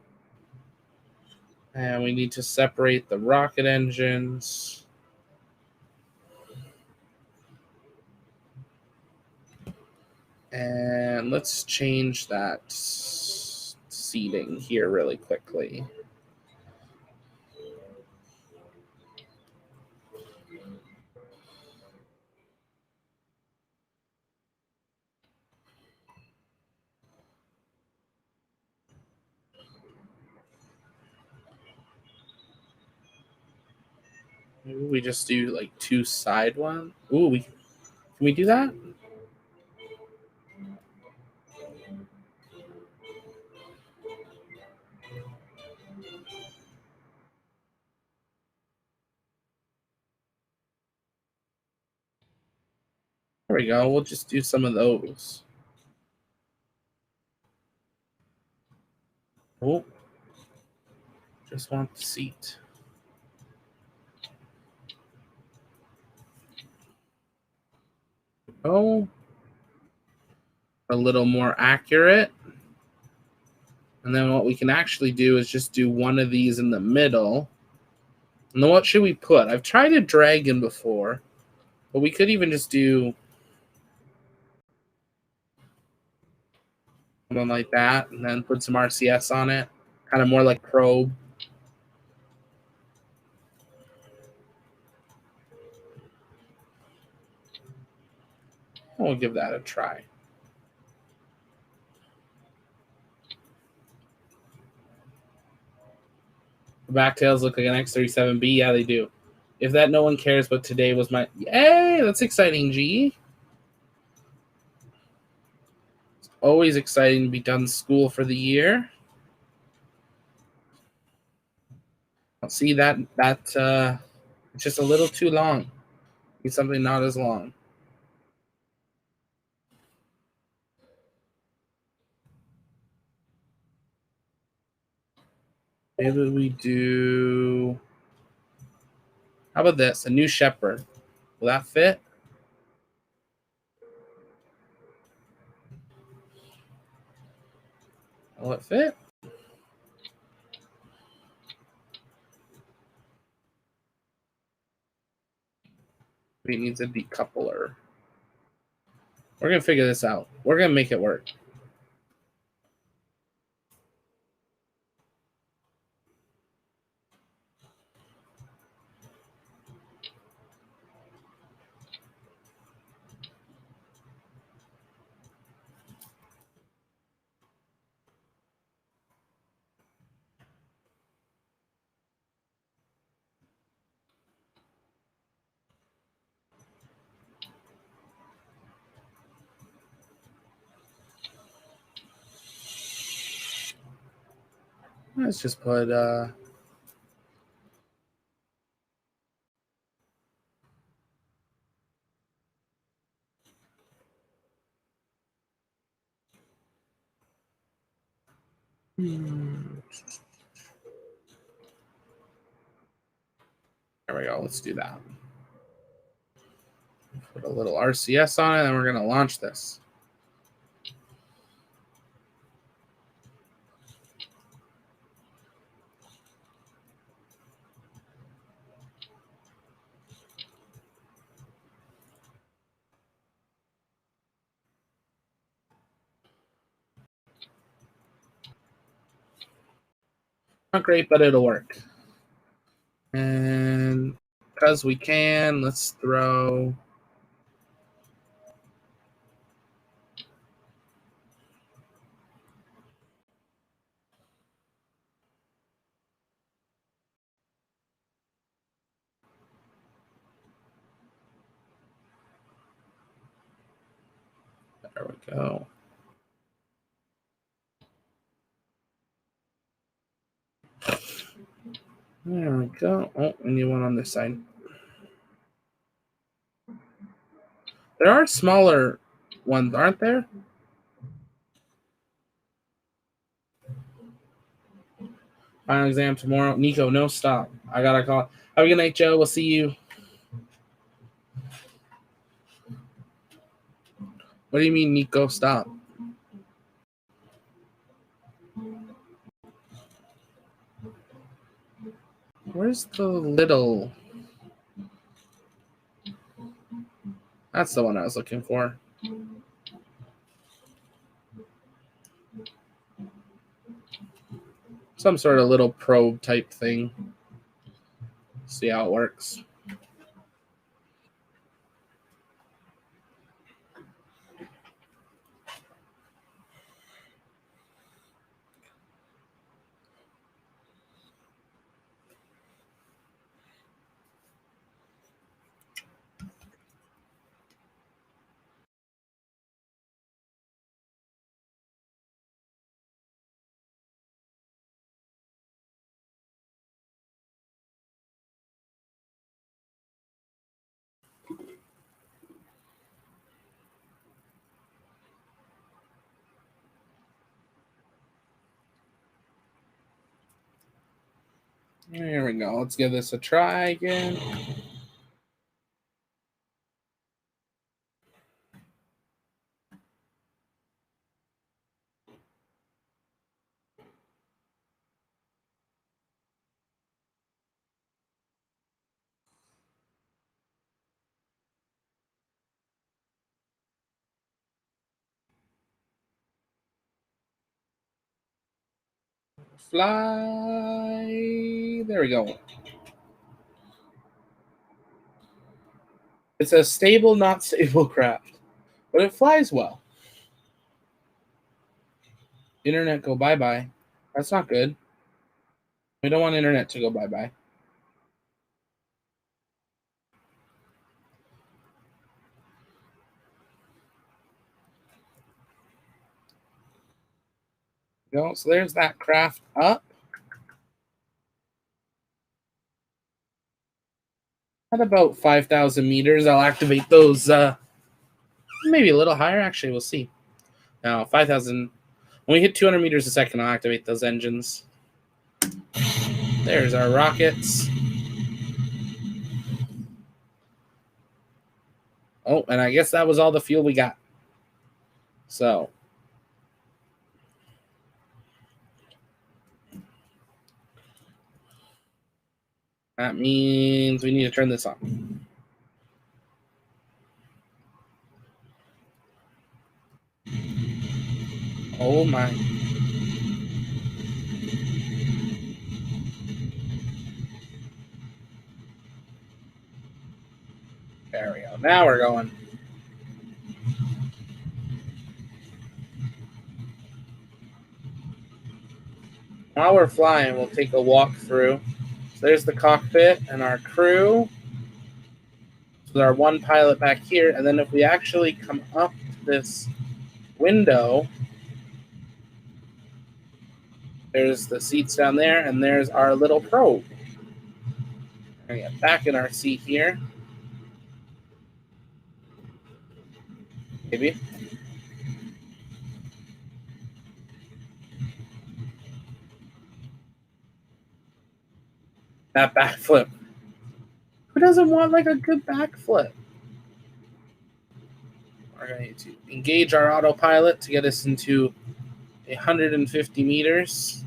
[SPEAKER 1] And we need to separate the rocket engines. And let's change that seating here really quickly. Maybe we just do like two side ones. Ooh, can we do that? There we go. We'll just do some of those. Oh, just want the seat. Oh, a little more accurate. And then what we can actually do is just do one of these in the middle. And then what should we put? I've tried a dragon before, but we could even just do something like that and then put some RCS on it. Kind of more like probe. We'll give that a try. The backtails look like an X-37B. Yeah, they do. If that no one cares, but today was my... Yay! That's exciting, G. It's always exciting to be done school for the year. I'll see that it's just a little too long. Need something not as long. Maybe we do... How about this? A new shepherd. Will that fit? Will it fit? It needs a decoupler. We're going to figure this out. We're going to make it work. Let's just put... There we go. Let's do that. Put a little RCS on it, and we're going to launch this. Not great, but it'll work. And because we can, let's throw... There we go. There we go. Oh, and you went on this side. There are smaller ones, aren't there? Final exam tomorrow. Nico, no stop. I got to call. Have a good night, Joe. We'll see you. What do you mean, Nico, stop? Where's the little... That's the one I was looking for. Some sort of little probe type thing. See how it works. There we go. Let's give this a try again. Fly. There we go. It's a stable, not stable craft, but it flies well. Internet go bye-bye. That's not good. We don't want internet to go bye-bye. Go. So there's that craft up. At about 5,000 meters, I'll activate those. Maybe a little higher. Actually, we'll see. Now, 5,000. When we hit 200 meters a second, I'll activate those engines. There's our rockets. Oh, and I guess that was all the fuel we got. So that means we need to turn this on. Oh my. There we go. Now we're going. While we're flying, we'll take a walk through. So there's the cockpit and our crew. So there's our one pilot back here. And then if we actually come up this window, there's the seats down there, and there's our little probe. We're going to get back in our seat here. Maybe. That backflip. Who doesn't want like a good backflip? We're going to engage our autopilot to get us into 150 meters.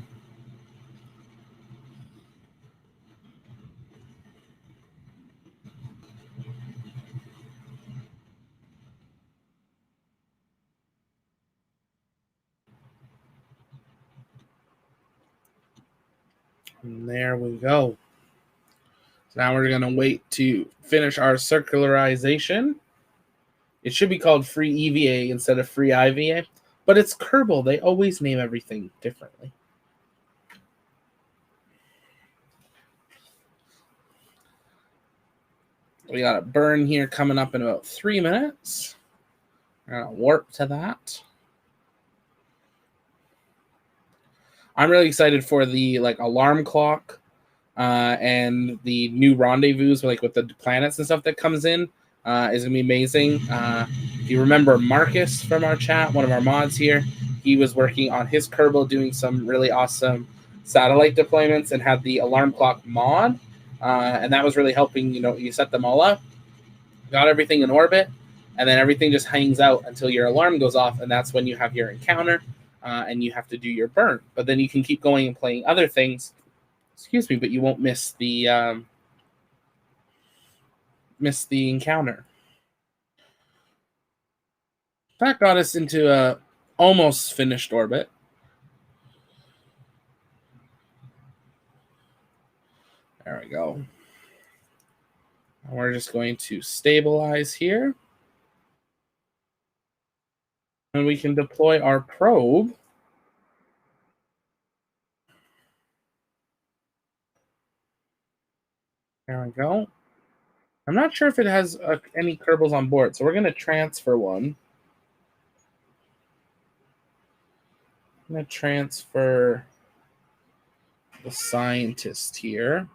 [SPEAKER 1] And there we go. So now we're going to wait to finish our circularization. It should be called free EVA instead of free IVA, but it's Kerbal. They always name everything differently. We got a burn here coming up in about 3 minutes. We're going to warp to that. I'm really excited for the alarm clock and the new rendezvous with the planets and stuff that comes in. Is going to be amazing. If you remember Marcus from our chat, one of our mods here, he was working on his Kerbal doing some really awesome satellite deployments and had the alarm clock mod. And that was really helping, you set them all up, got everything in orbit, and then everything just hangs out until your alarm goes off, and that's when you have your encounter, and you have to do your burn. But then you can keep going and playing other things, but you won't miss the encounter. That got us into a almost finished orbit. There we go. And we're just going to stabilize here. And we can deploy our probe. There we go. I'm not sure if it has any Kerbals on board, so we're going to transfer one. I'm going to transfer the scientist here.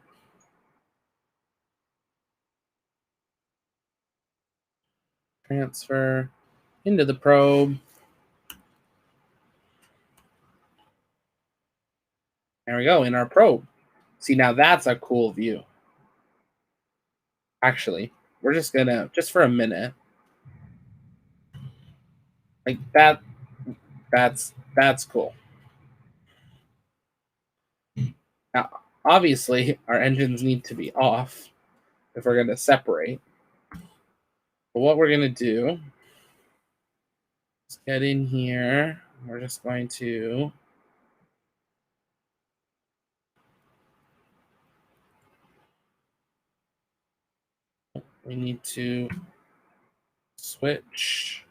[SPEAKER 1] Transfer into the probe. There we go, in our probe. See, now that's a cool view. Actually, we're just gonna, just for a minute, like that. That's cool. Now, obviously, our engines need to be off if we're gonna separate. But what we're gonna do is get in here. We're just going to we need to switch.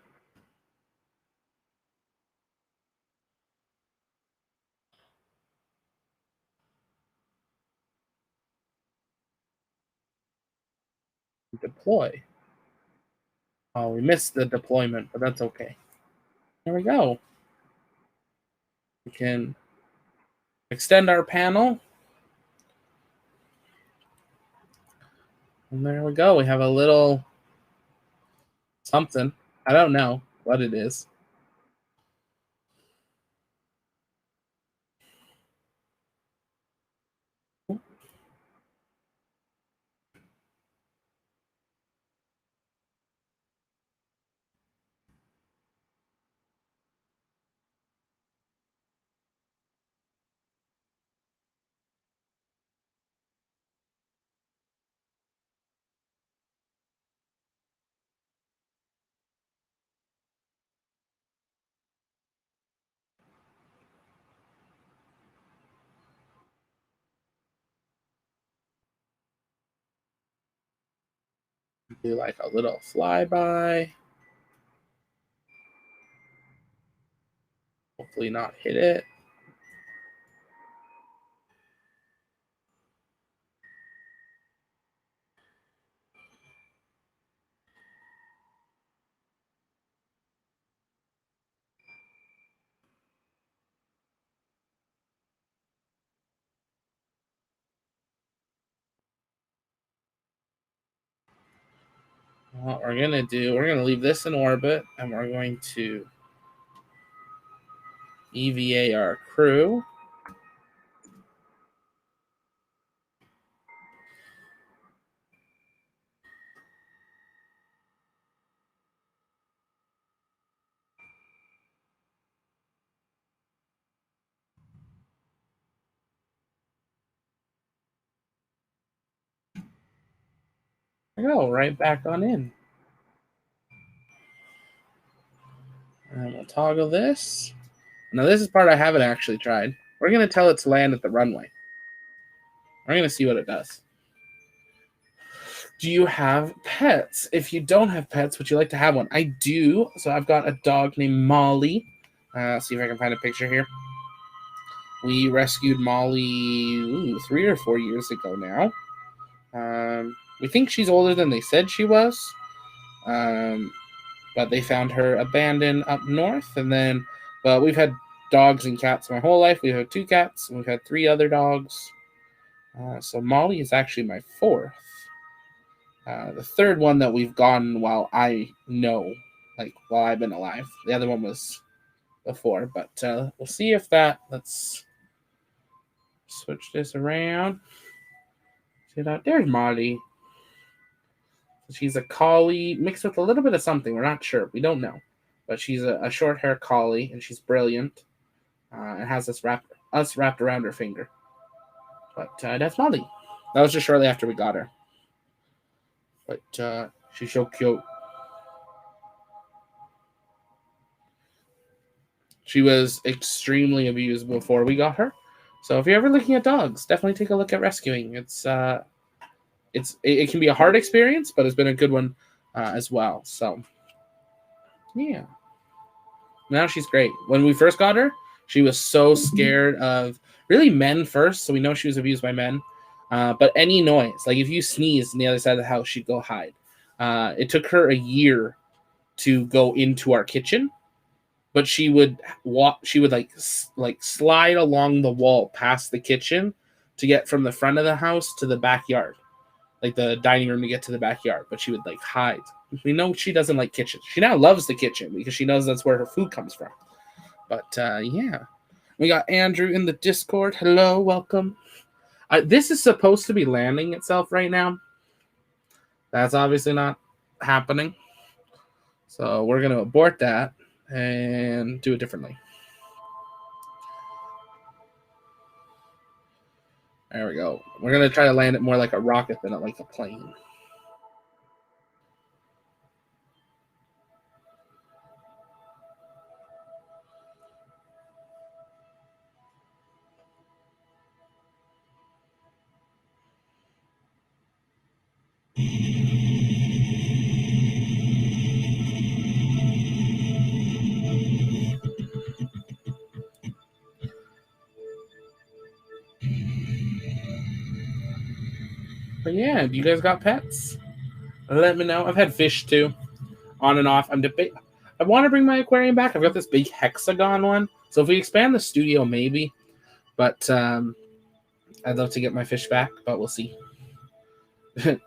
[SPEAKER 1] Deploy. Oh, we missed the deployment, but that's okay. There we go. We can extend our panel. And there we go. We have a little something. I don't know what it is. Do like a little flyby. Hopefully not hit it. What we're going to do, we're going to leave this in orbit, and we're going to EVA our crew. Go right back on in. And we'll toggle this. Now, this is part I haven't actually tried. We're going to tell it to land at the runway. We're going to see what it does. Do you have pets? If you don't have pets, would you like to have one? I do. So I've got a dog named Molly. See if I can find a picture here. We rescued Molly 3 or 4 years ago now. We think she's older than they said she was. But they found her abandoned up north. And then, but we've had dogs and cats my whole life. We've had 2 cats, and we've had 3 other dogs. So Molly is actually my 4th. The 3rd one that we've gotten while I know, like while I've been alive. The other one was before, but we'll see if that. Let's switch this around. See that? There's Molly. She's a collie mixed with a little bit of something. We're not sure. We don't know, but she's a short hair collie, and she's brilliant. And has us wrapped around her finger. But that's Molly. That was just shortly after we got her. But she's so cute. She was extremely abused before we got her. So if you're ever looking at dogs, definitely take a look at rescuing. It can be a hard experience, but it's been a good one as well. So yeah. Now she's great. When we first got her, she was so scared of really men first. So we know she was abused by men. But any noise, like if you sneezed on the other side of the house, she'd go hide. It took her a year to go into our kitchen, but she would walk. She would like slide along the wall past the kitchen to get from the front of the house to the backyard, like the dining room to get to the backyard. But she would like hide. We know she doesn't like kitchens. She now loves the kitchen because she knows that's where her food comes from. But yeah, we got Andrew in the Discord. Hello, welcome. This is supposed to be landing itself right now. That's obviously not happening. So we're going to abort that and do it differently. There we go. We're going to try to land it more like a rocket than like a plane. But yeah, do you guys got pets? Let me know. I've had fish too, on and off. I want to bring my aquarium back. I've got this big hexagon one. So if we expand the studio, maybe. But I'd love to get my fish back, but we'll see.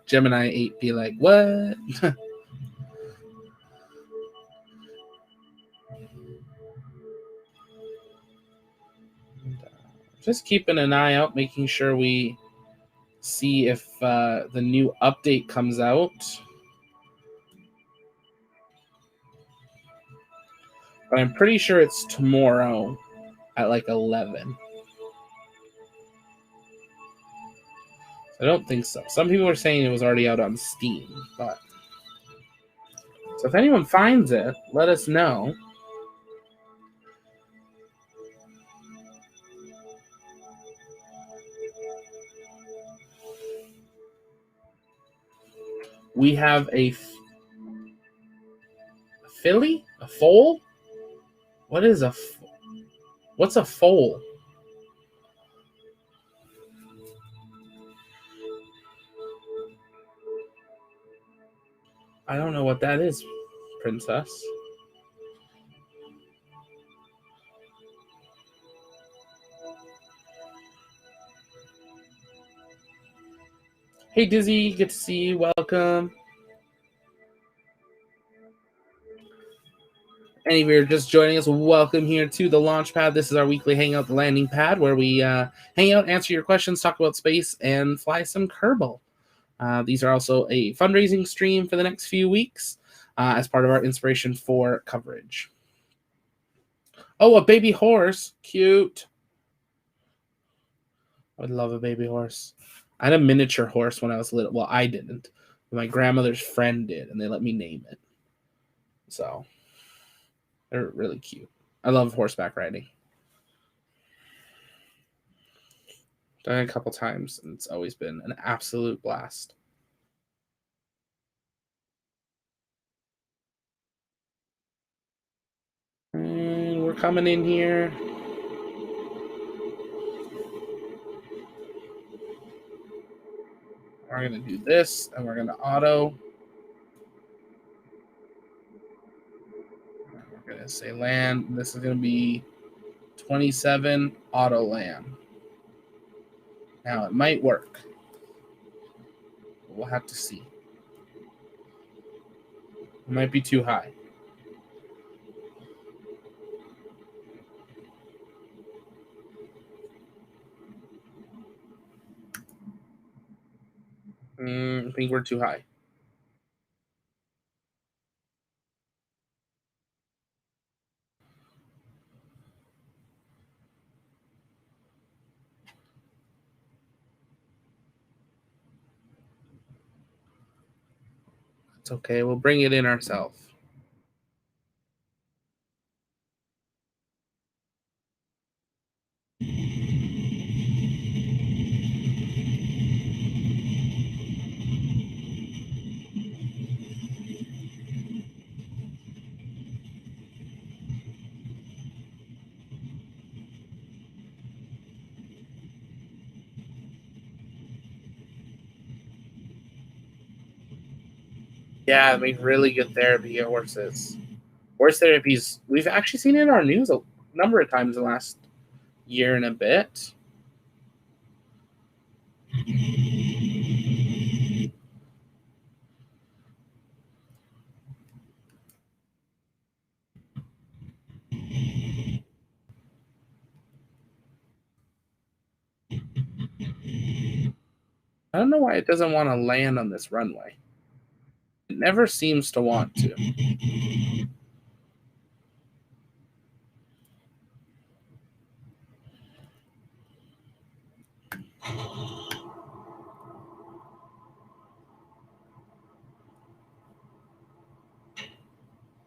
[SPEAKER 1] Gemini 8 be like, what? Just keeping an eye out, making sure we see if the new update comes out. But I'm pretty sure it's tomorrow at like 11. I don't think so. Some people are saying it was already out on Steam, but so if anyone finds it, let us know. We have a filly? A foal? What is what's a foal? I don't know what that is, princess. Hey Dizzy, good to see you. Welcome. And if you're just joining us, welcome here to the launch pad. This is our weekly Hangout, the landing pad, where we hang out, answer your questions, talk about space, and fly some Kerbal. These are also a fundraising stream for the next few weeks as part of our Inspiration 4 coverage. Oh, a baby horse. Cute. I would love a baby horse. I had a miniature horse when I was little. Well, I didn't. My grandmother's friend did, and they let me name it. So they're really cute. I love horseback riding. Done it a couple times, and it's always been an absolute blast. And we're coming in here. We're going to do this, and we're going to auto. We're going to say land. This is going to be 27 auto land. Now, it might work. We'll have to see. It might be too high. I think we're too high. It's okay. We'll bring it in ourselves. Yeah, make really good therapy at horses. Horse therapies, we've actually seen it in our news a number of times in the last year and a bit. I don't know why it doesn't want to land on this runway. It never seems to want to.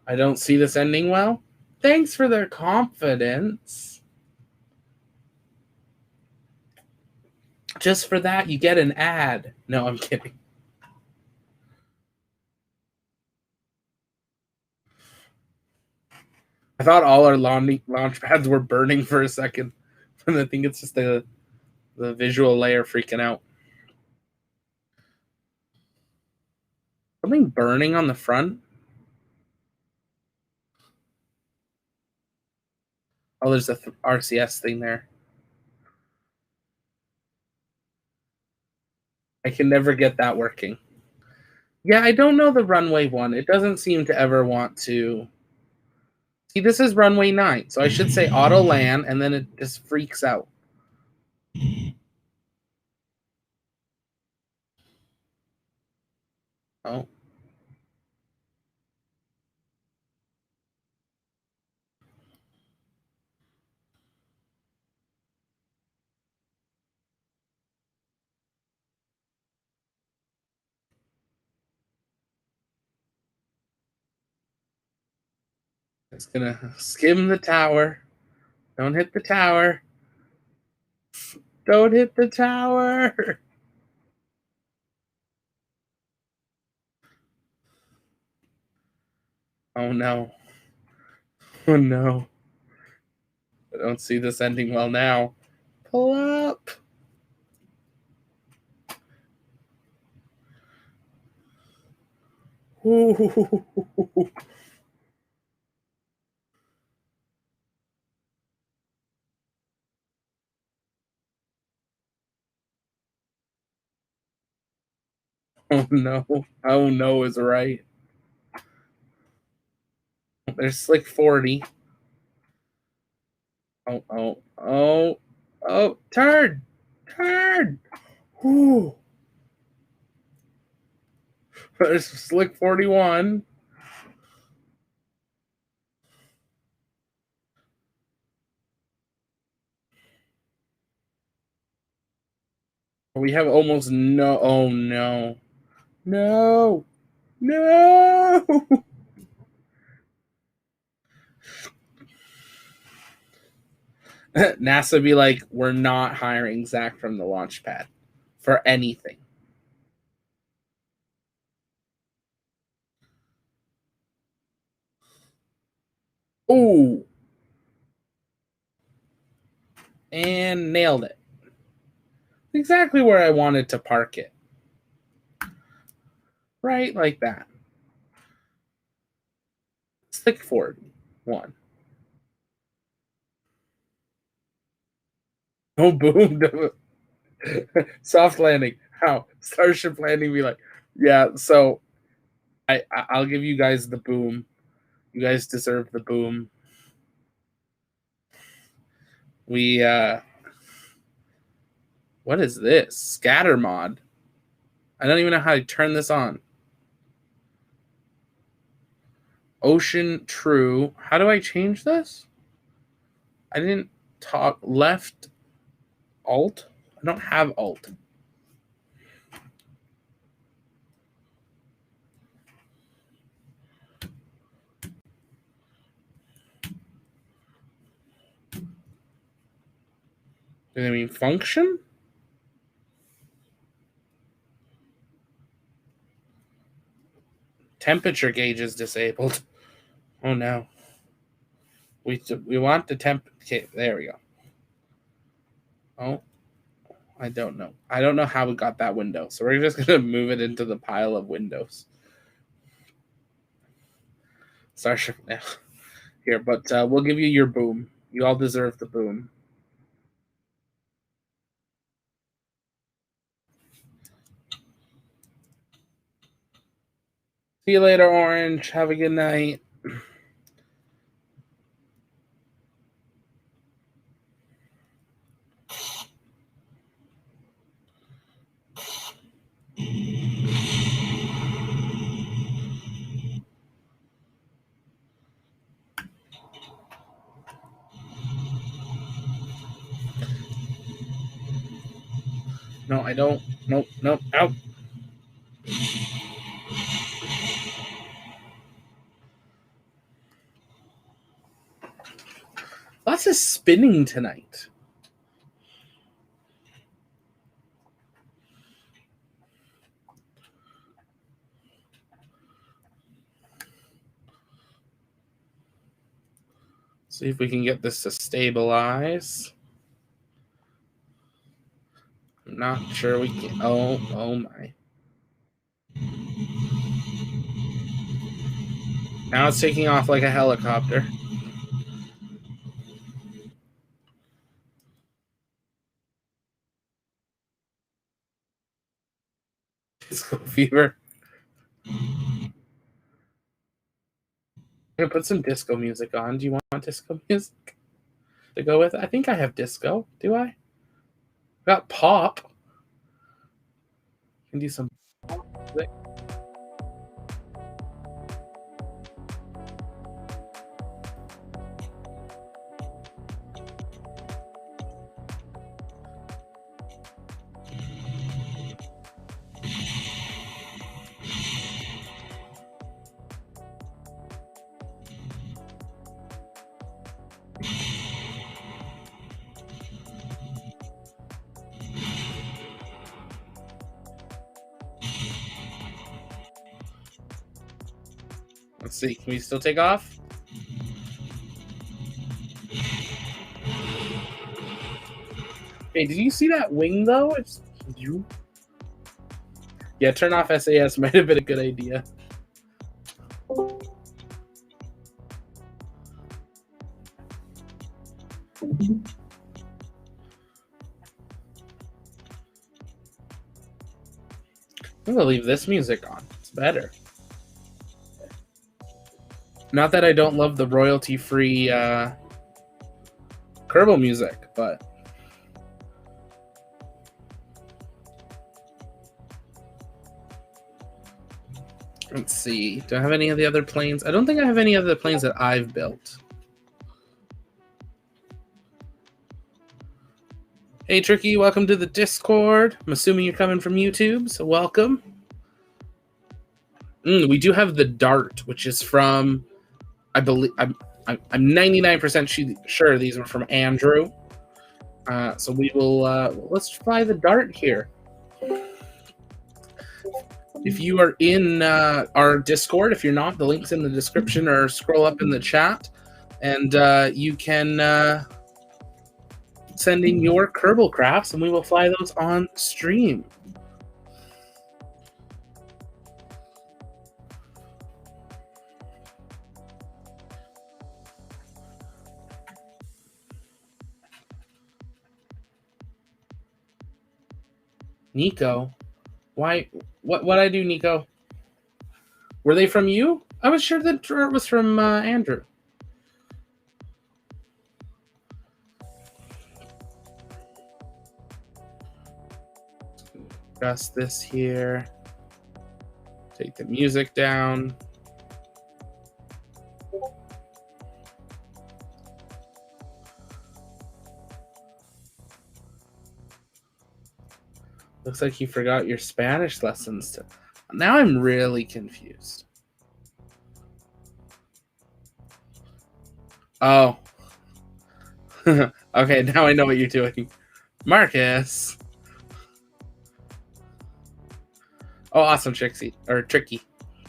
[SPEAKER 1] I don't see this ending well. Thanks for their confidence. Just for that, you get an ad. No, I'm kidding. I thought all our launch pads were burning for a second. And I think it's just the visual layer freaking out. Something burning on the front? Oh, there's a RCS thing there. I can never get that working. Yeah, I don't know the runway one. It doesn't seem to ever want to. See, this is runway 9, so I should say auto land, and then it just freaks out. Oh. It's gonna skim the tower. Don't hit the tower. Don't hit the tower. Oh no. Oh no. I don't see this ending well now. Pull up. Ooh. Oh no. Oh no is right. There's Slick 40. Oh, turn! Turn! Ooh. There's Slick 41. We have almost no. Oh no. No! No! NASA be like, we're not hiring Zach from the launch pad for anything. Ooh. And nailed it. Exactly where I wanted to park it. Right like that. Stick 41. Oh, boom. Soft landing. How? Starship landing be like, yeah, so I'll give you guys the boom. You guys deserve the boom. We what is this? Scatter mod. I don't even know how to turn this on. Ocean true. How do I change this? I didn't talk left alt. I don't have alt. Do I mean function? Temperature gauge is disabled. Oh no. We want the temp. Okay, there we go. Oh, I don't know. I don't know how we got that window. So we're just gonna move it into the pile of windows. Starship now. Here, but we'll give you your boom. You all deserve the boom. See you later, Orange. Have a good night. No, I don't. Nope, nope, out. Lots of spinning tonight. See if we can get this to stabilize. I'm not sure we can. Oh my. Now it's taking off like a helicopter. Disco fever. I'm gonna put some disco music on. Do you want disco music to go with it? I think I have disco. Do I? Got pop. Can do some music. Let's see. Can we still take off? Hey, did you see that wing though? It's you. Yeah, turn off SAS might have been a good idea. I'm gonna leave this music on. It's better. Not that I don't love the royalty-free Kerbal music, but let's see. Do I have any of the other planes? I don't think I have any of the planes that I've built. Hey, Tricky, welcome to the Discord. I'm assuming you're coming from YouTube, so welcome. We do have the Dart, which is from, I believe, I'm 99% sure these are from Andrew. So we will, let's try the Dart here. If you are in our Discord, if you're not, the link's in the description or scroll up in the chat, and you can send in your Kerbal crafts, and we will fly those on stream. Nico, why? What I do, Nico? Were they from you? I was sure that it was from Andrew. Adjust this here. Take the music down. Looks like you forgot your Spanish lessons too. Now I'm really confused. Oh. Okay, now I know what you're doing. Marcus. Oh, awesome, Trixie. Or Tricky.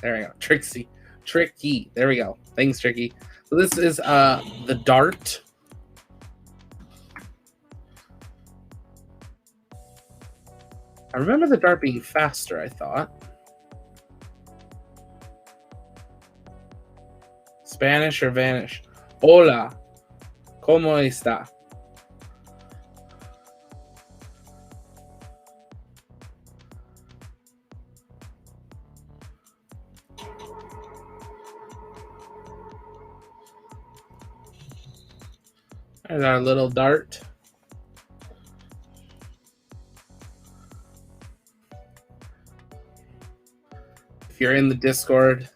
[SPEAKER 1] There we go. Trixie. Tricky. There we go. Thanks, Tricky. So this is the Dart. I remember the Dart being faster, I thought. Spanish or vanish? Hola. ¿Cómo está? There's our little Dart. If you're in the Discord,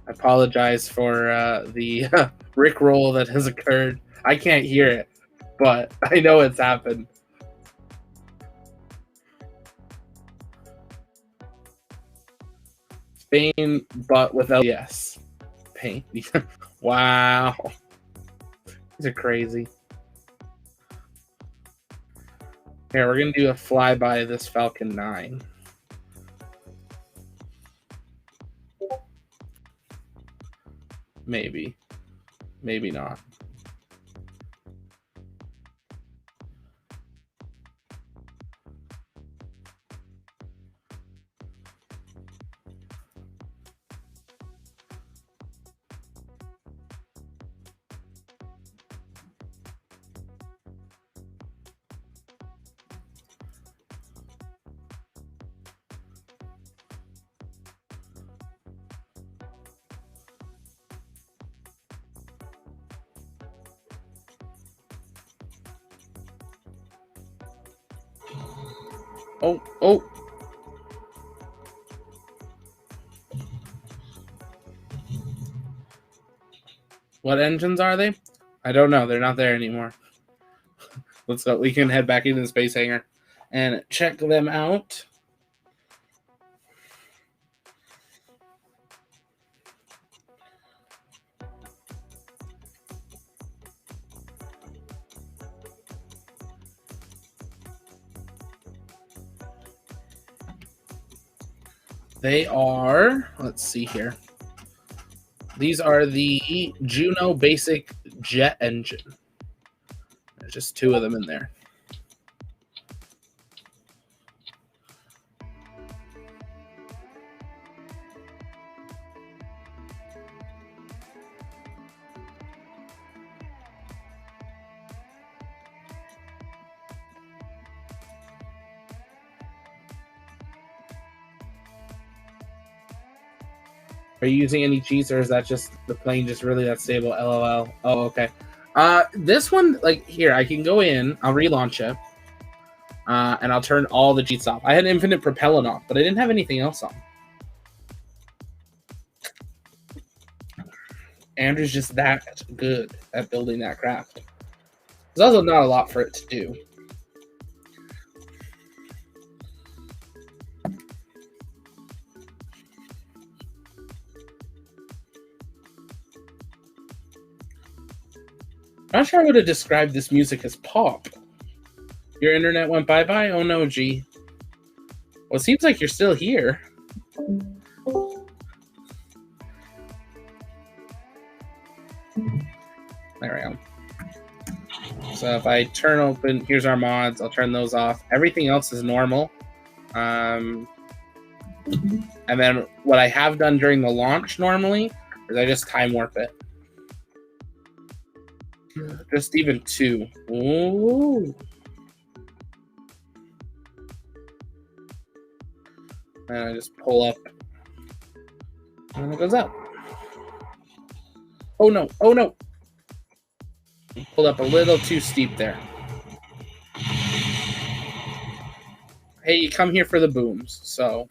[SPEAKER 1] I apologize for the rickroll that has occurred. I can't hear it, but I know it's happened. Spain, but without yes. Pain. Wow. These are crazy. Here, we're going to do a flyby of this Falcon 9. Maybe. Maybe not. Oh. What engines are they? I don't know. They're not there anymore. Let's go. We can head back into the space hangar and check them out. They are, let's see here. These are the Juno Basic Jet Engine. There's just 2 of them in there. Are you using any cheats, or is that just the plane just really that stable? LOL. Oh, okay. This one, like, here, I can go in, I'll relaunch it, and I'll turn all the cheats off. I had infinite propellant off, but I didn't have anything else on. Andrew's just that good at building that craft. There's also not a lot for it to do. I'm not sure I would have described this music as pop. Your internet went bye-bye? Oh no, G. Well, it seems like you're still here. There we go. So if I turn open, here's our mods. I'll turn those off. Everything else is normal. And then what I have done during the launch normally is I just time warp it. Just even 2. Ooh. And I just pull up. And it goes up. Oh no. Oh no. Pulled up a little too steep there. Hey, you come here for the booms. So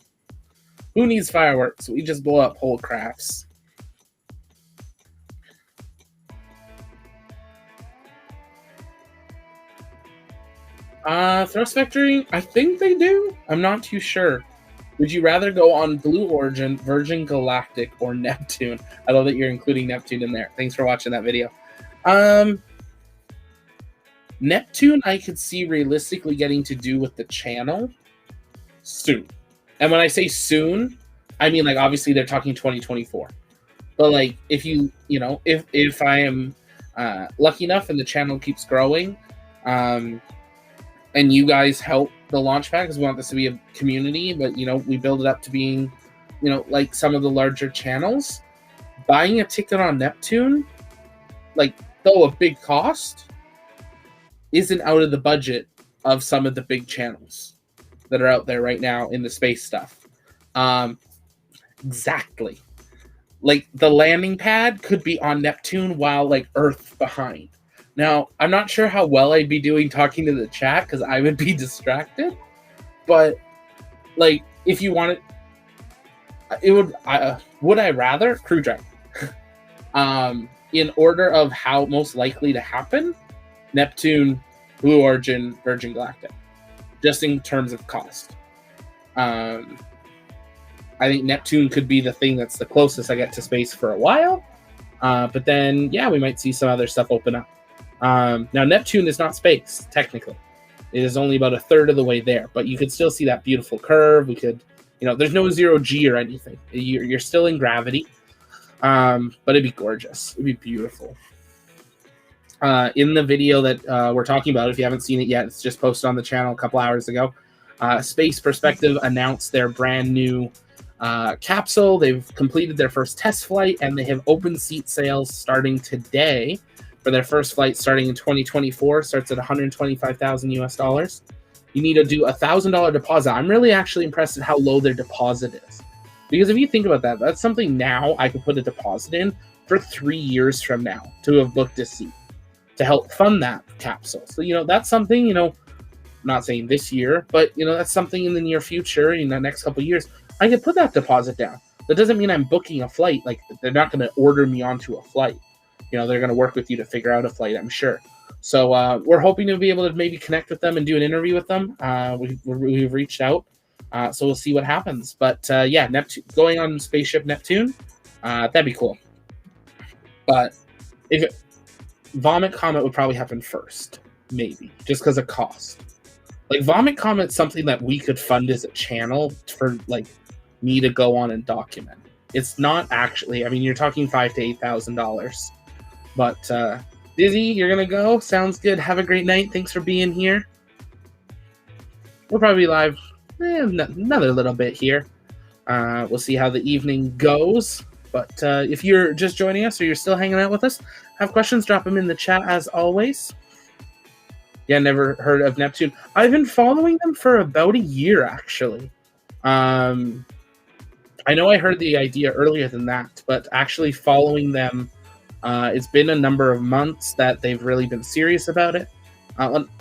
[SPEAKER 1] who needs fireworks? We just blow up whole crafts. Thrust vectoring? I think they do. I'm not too sure. Would you rather go on Blue Origin, Virgin Galactic, or Neptune? I love that you're including Neptune in there. Thanks for watching that video. Neptune, I could see realistically getting to do with the channel soon. And when I say soon, I mean, like, obviously they're talking 2024. But, like, if if I am lucky enough and the channel keeps growing, and you guys help the launch pad, because we want this to be a community, but, we build it up to being, like some of the larger channels. Buying a ticket on Neptune, like, though a big cost, isn't out of the budget of some of the big channels that are out there right now in the space stuff. Exactly. Like, the landing pad could be on Neptune while, like, Earth behind. Now, I'm not sure how well I'd be doing talking to the chat because I would be distracted. But, like, if you want it, Would I rather Crew Dragon? In order of how most likely to happen, Neptune, Blue Origin, Virgin Galactic, just in terms of cost. I think Neptune could be the thing that's the closest I get to space for a while. But then, yeah, we might see some other stuff open up. Now, Neptune is not space, technically. It is only about a third of the way there. But you could still see that beautiful curve. We could, there's no 0G or anything. You're still in gravity. But it'd be gorgeous. It'd be beautiful. In the video that we're talking about, if you haven't seen it yet, it's just posted on the channel a couple hours ago. Space Perspective announced their brand new capsule. They've completed their first test flight, and they have open seat sales starting today for their first flight starting in 2024. Starts at $125,000 US. You need to do $1,000 deposit. I'm really actually impressed at how low their deposit is. Because if you think about that, that's something now I could put a deposit in for 3 years from now to have booked a seat to help fund that capsule. So, that's something, I'm not saying this year, but, that's something in the near future, in the next couple of years, I could put that deposit down. That doesn't mean I'm booking a flight. Like, they're not going to order me onto a flight. They're going to work with you to figure out a flight, I'm sure. So we're hoping to be able to maybe connect with them and do an interview with them. We've reached out. So we'll see what happens. But yeah, Neptune, going on Spaceship Neptune, that'd be cool. But Vomit Comet would probably happen first, maybe, just because of cost. Like, Vomit Comet's something that we could fund as a channel for, like, me to go on and document. It's not actually, you're talking $5,000 to $8,000. But Dizzy, you're going to go? Sounds good. Have a great night. Thanks for being here. We'll probably be live another little bit here. We'll see how the evening goes. But if you're just joining us or you're still hanging out with us, have questions, drop them in the chat as always. Yeah, never heard of Neptune. I've been following them for about a year, actually. I know I heard the idea earlier than that, but actually following them, it's been a number of months that they've really been serious about it.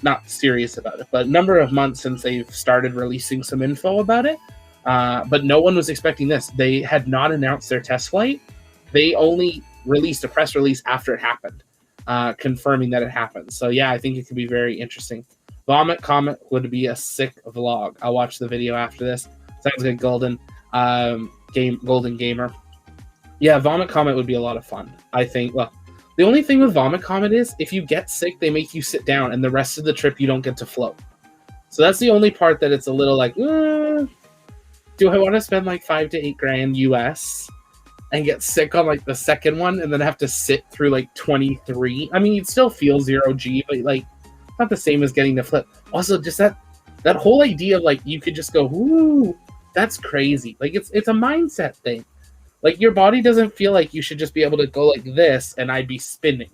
[SPEAKER 1] Not serious about it, but a number of months since they've started releasing some info about it. But no one was expecting this. They had not announced their test flight. They only released a press release after it happened, confirming that it happened. So yeah, I think it could be very interesting. Vomit Comet would be a sick vlog. I'll watch the video after this. Sounds good, Golden Gamer. Yeah, Vomit Comet would be a lot of fun. I think. Well, the only thing with Vomit Comet is if you get sick, they make you sit down, and the rest of the trip you don't get to float. So that's the only part that it's a little like, do I want to spend like $5,000 to $8,000 US and get sick on like the second one and then have to sit through like 23? You'd still feel 0G, but like not the same as getting the flip. Also, just that whole idea of like you could just go, ooh, that's crazy. Like it's a mindset thing. Like your body doesn't feel like you should just be able to go like this and I'd be spinning.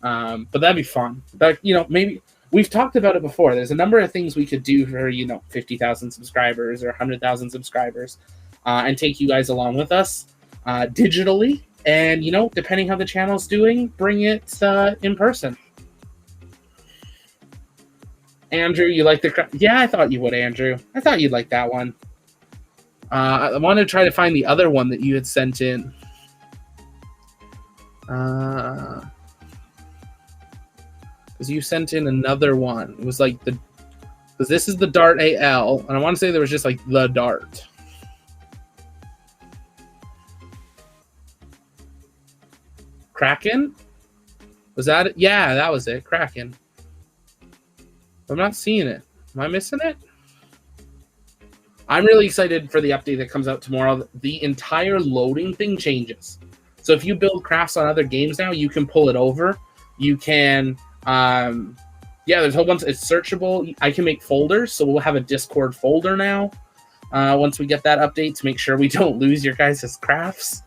[SPEAKER 1] But that'd be fun. But maybe we've talked about it before. There's a number of things we could do for 50,000 subscribers or 100,000 subscribers, and take you guys along with us digitally. And depending how the channel's doing, bring it in person. Andrew, you like the? Yeah, I thought you would, Andrew. I thought you'd like that one. I want to try to find the other one that you had sent in. Because you sent in another one. It was like because this is the Dart AL, and I want to say there was just like the Dart. Kraken? Was that it? Yeah, that was it. Kraken. I'm not seeing it. Am I missing it? I'm really excited for the update that comes out tomorrow. The entire loading thing changes. So if you build crafts on other games now, you can pull it over. You can, there's a whole bunch. It's searchable. I can make folders, so we'll have a Discord folder now. Once we get that update to make sure we don't lose your guys' crafts.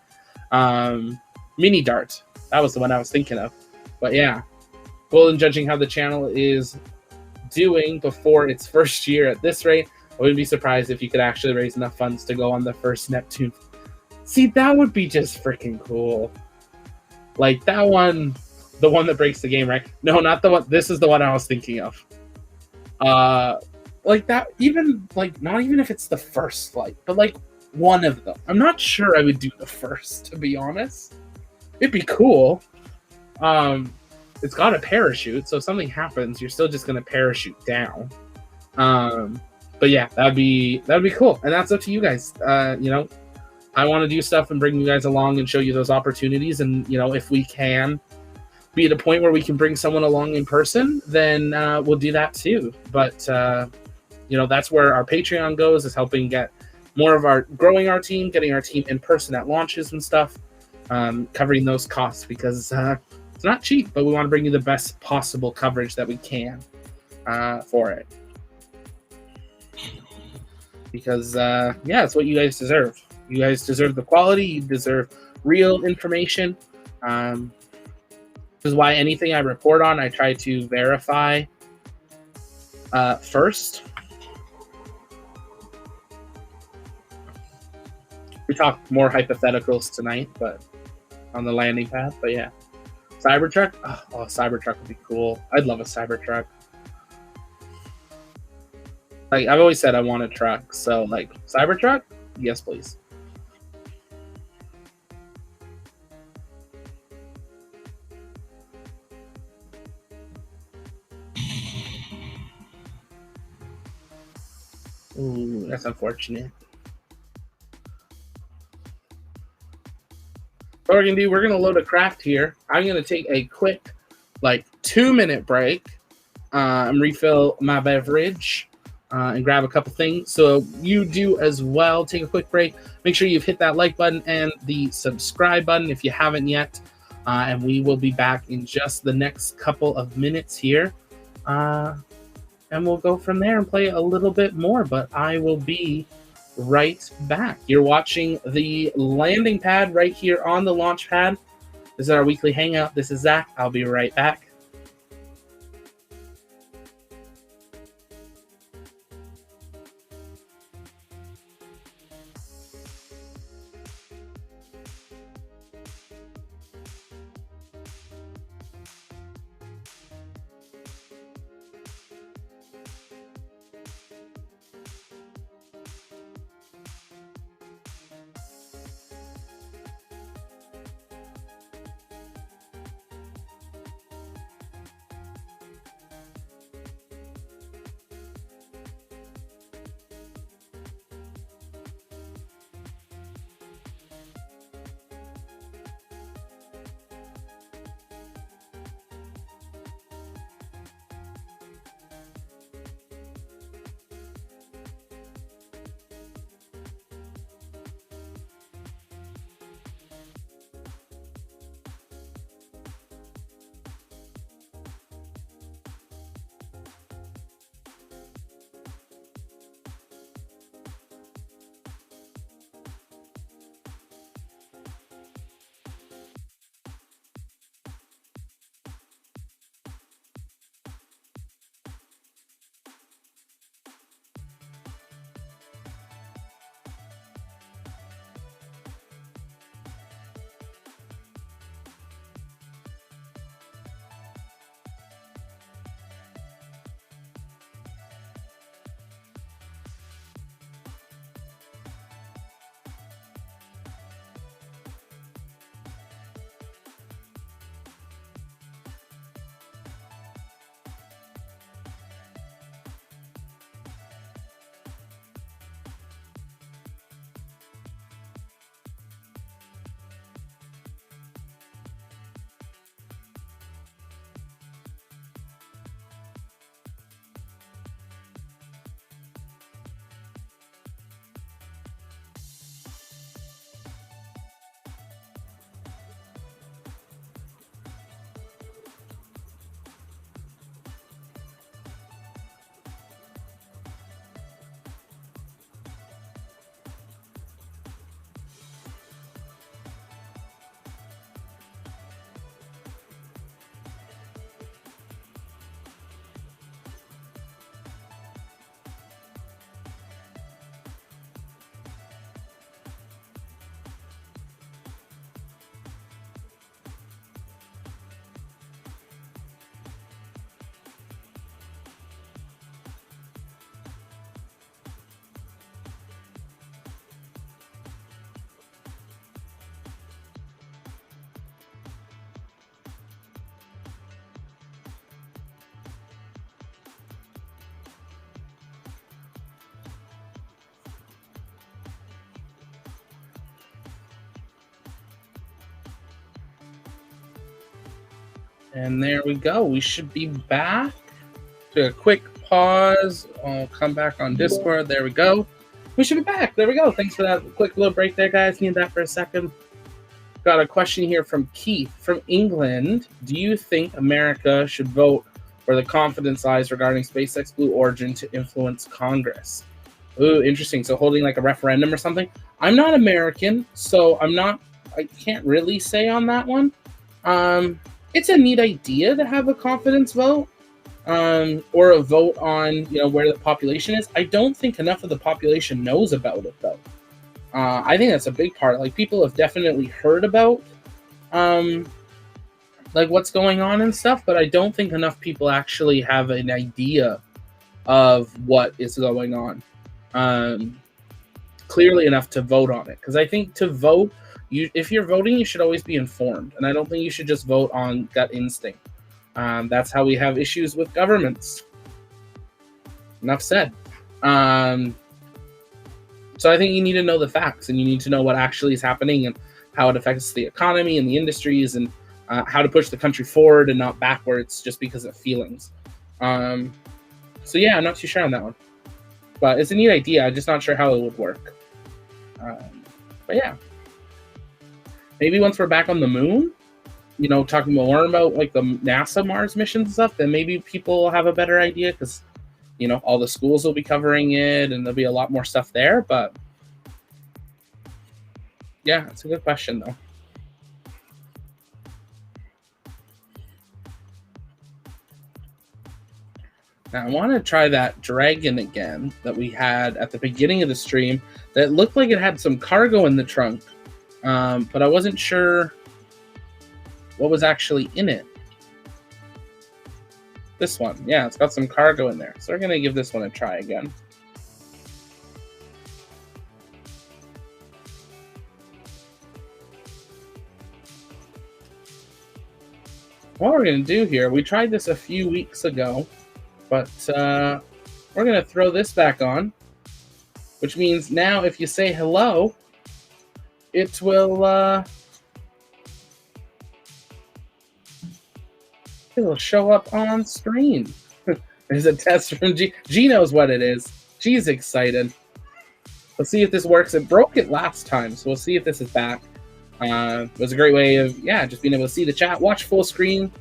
[SPEAKER 1] Mini Dart. That was the one I was thinking of. But yeah, Golden, judging how the channel is doing before its first year at this rate, I wouldn't be surprised if you could actually raise enough funds to go on the first Neptune. See, that would be just freaking cool. Like that one, the one that breaks the game, right? No, not the one. This is the one I was thinking of. Like that, even like not even if it's the first flight, but like one of them. I'm not sure I would do the first, to be honest. It'd be cool. It's got a parachute, so if something happens, you're still just gonna parachute down. But yeah, that'd be cool, and that's up to you guys. You know, I want to do stuff and bring you guys along and show you those opportunities, and you know, if we can be at a point where we can bring someone along in person, then we'll do that too. But you know, that's where our Patreon goes, is helping get more of our growing our team, getting our team in person at launches and stuff, covering those costs, because it's not cheap, but we want to bring you the best possible coverage that we can for it. Because yeah, it's what you guys deserve. You guys deserve the quality. You deserve real information. This is why anything I report on, I try to verify first. We talk more hypotheticals tonight, but on the landing pad. But yeah, Cybertruck. Oh, Cybertruck would be cool. I'd love a Cybertruck. Like, I've always said I want a truck, so like Cybertruck, yes please. Ooh, that's unfortunate. What we're gonna do, we're gonna load a craft here. I'm gonna take a quick, like, 2-minute break, and refill my beverage. And grab a couple things. So you do as well. Take a quick break. Make sure you've hit that like button and the subscribe button if you haven't yet. And we will be back in just the next couple of minutes here. And we'll go from there and play a little bit more. But I will be right back. You're watching the landing pad right here on the launch pad. This is our weekly hangout. This is Zach. I'll be right back. And there we go. We should be back. Do a quick pause. I'll come back on Discord. There we go. We should be back. There we go. Thanks for that quick little break there, guys. Need that for a second. Got a question here from Keith from England. Do you think America should vote where the confidence lies regarding SpaceX Blue Origin to influence Congress? Ooh, interesting. So holding like a referendum or something. I'm not American, so I can't really say on that one. It's a neat idea to have a confidence vote, or a vote on, where the population is. I don't think enough of the population knows about it, though. I think that's a big part. Like, people have definitely heard about, like, what's going on and stuff, but I don't think enough people actually have an idea of what is going on, clearly enough to vote on it. Because I think to vote, if you're voting, you should always be informed, and I don't think you should just vote on gut instinct. That's how we have issues with governments. Enough said. So I think you need to know the facts, and you need to know what actually is happening and how it affects the economy and the industries, and how to push the country forward and not backwards just because of feelings. So yeah, I'm not too sure on that one. But it's a neat idea. I'm just not sure how it would work. But yeah. Maybe once we're back on the moon, talking more about like the NASA Mars missions and stuff, then maybe people will have a better idea, because all the schools will be covering it and there'll be a lot more stuff there. But yeah, it's a good question though. Now I want to try that dragon again that we had at the beginning of the stream that looked like it had some cargo in the trunk, but I wasn't sure what was actually in it. This one, yeah, it's got some cargo in there. So we're going to give this one a try again. What we're going to do here, we tried this a few weeks ago, but we're going to throw this back on, which means now if you say hello, it will it'll show up on screen. There's a test from G. G knows what it is. G's excited. Let's see if this works. It broke it last time, so we'll see if this is back. It was a great way of, just being able to see the chat, watch full screen,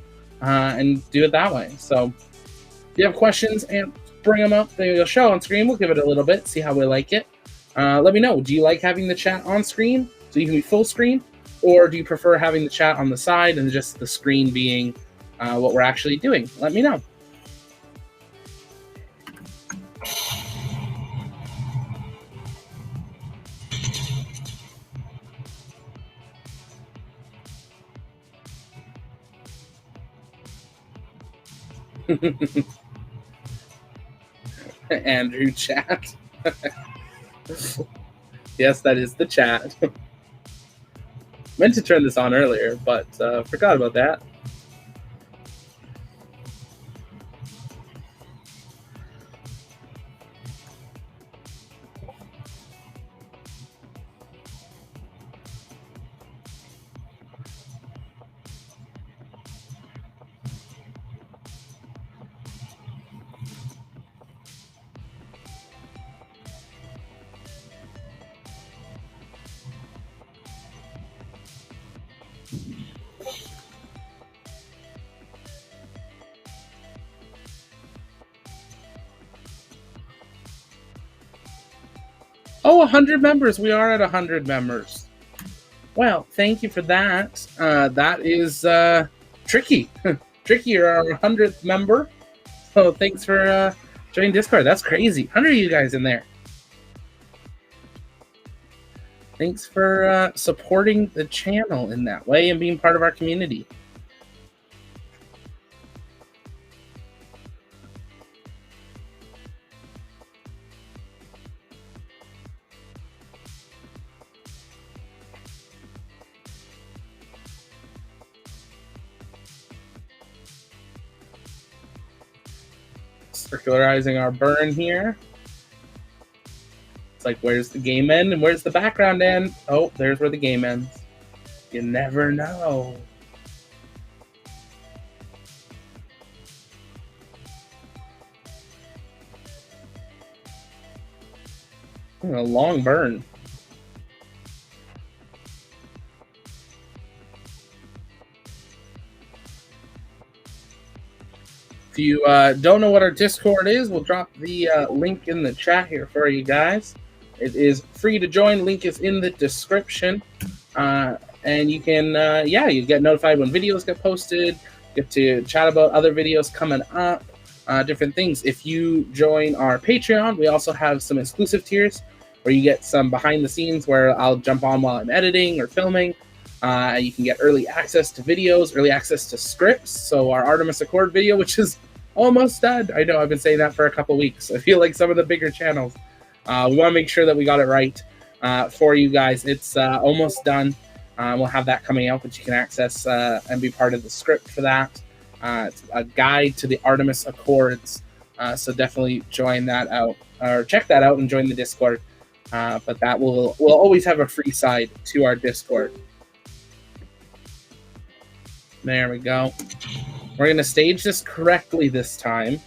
[SPEAKER 1] and do it that way. So if you have questions, and bring them up. They'll show on screen. We'll give it a little bit, see how we like it. Let me know. Do you like having the chat on screen so you can be full screen? Or do you prefer having the chat on the side and just the screen being what we're actually doing? Let me know. Andrew chat. Yes, that is the chat. Meant to turn this on earlier, but forgot about that. Oh, 100 members. We are at 100 members. Well, thank you for that. That is Tricky. Tricky, you're our 100th member. So thanks for joining Discord. That's crazy. 100 of you guys in there. Thanks for supporting the channel in that way and being part of our community. Circularizing our burn here. It's like, where's the game end and where's the background end? Oh, there's where the game ends. You never know. A long burn. If you don't know what our Discord is, we'll drop the link in the chat here for you guys. It is free to join. Link is in the description. And you can, you get notified when videos get posted, get to chat about other videos coming up, different things. If you join our Patreon, we also have some exclusive tiers where you get some behind the scenes where I'll jump on while I'm editing or filming. You can get early access to videos, early access to scripts. So our Artemis Accord video, which is almost done. I know I've been saying that for a couple weeks. I feel like some of the bigger channels. We want to make sure that we got it right for you guys. It's almost done. We'll have that coming out, which you can access and be part of the script for that. It's a guide to the Artemis Accords. So definitely join that out or check that out and join the Discord. But that we'll always have a free side to our Discord. There we go. We're going to stage this correctly this time.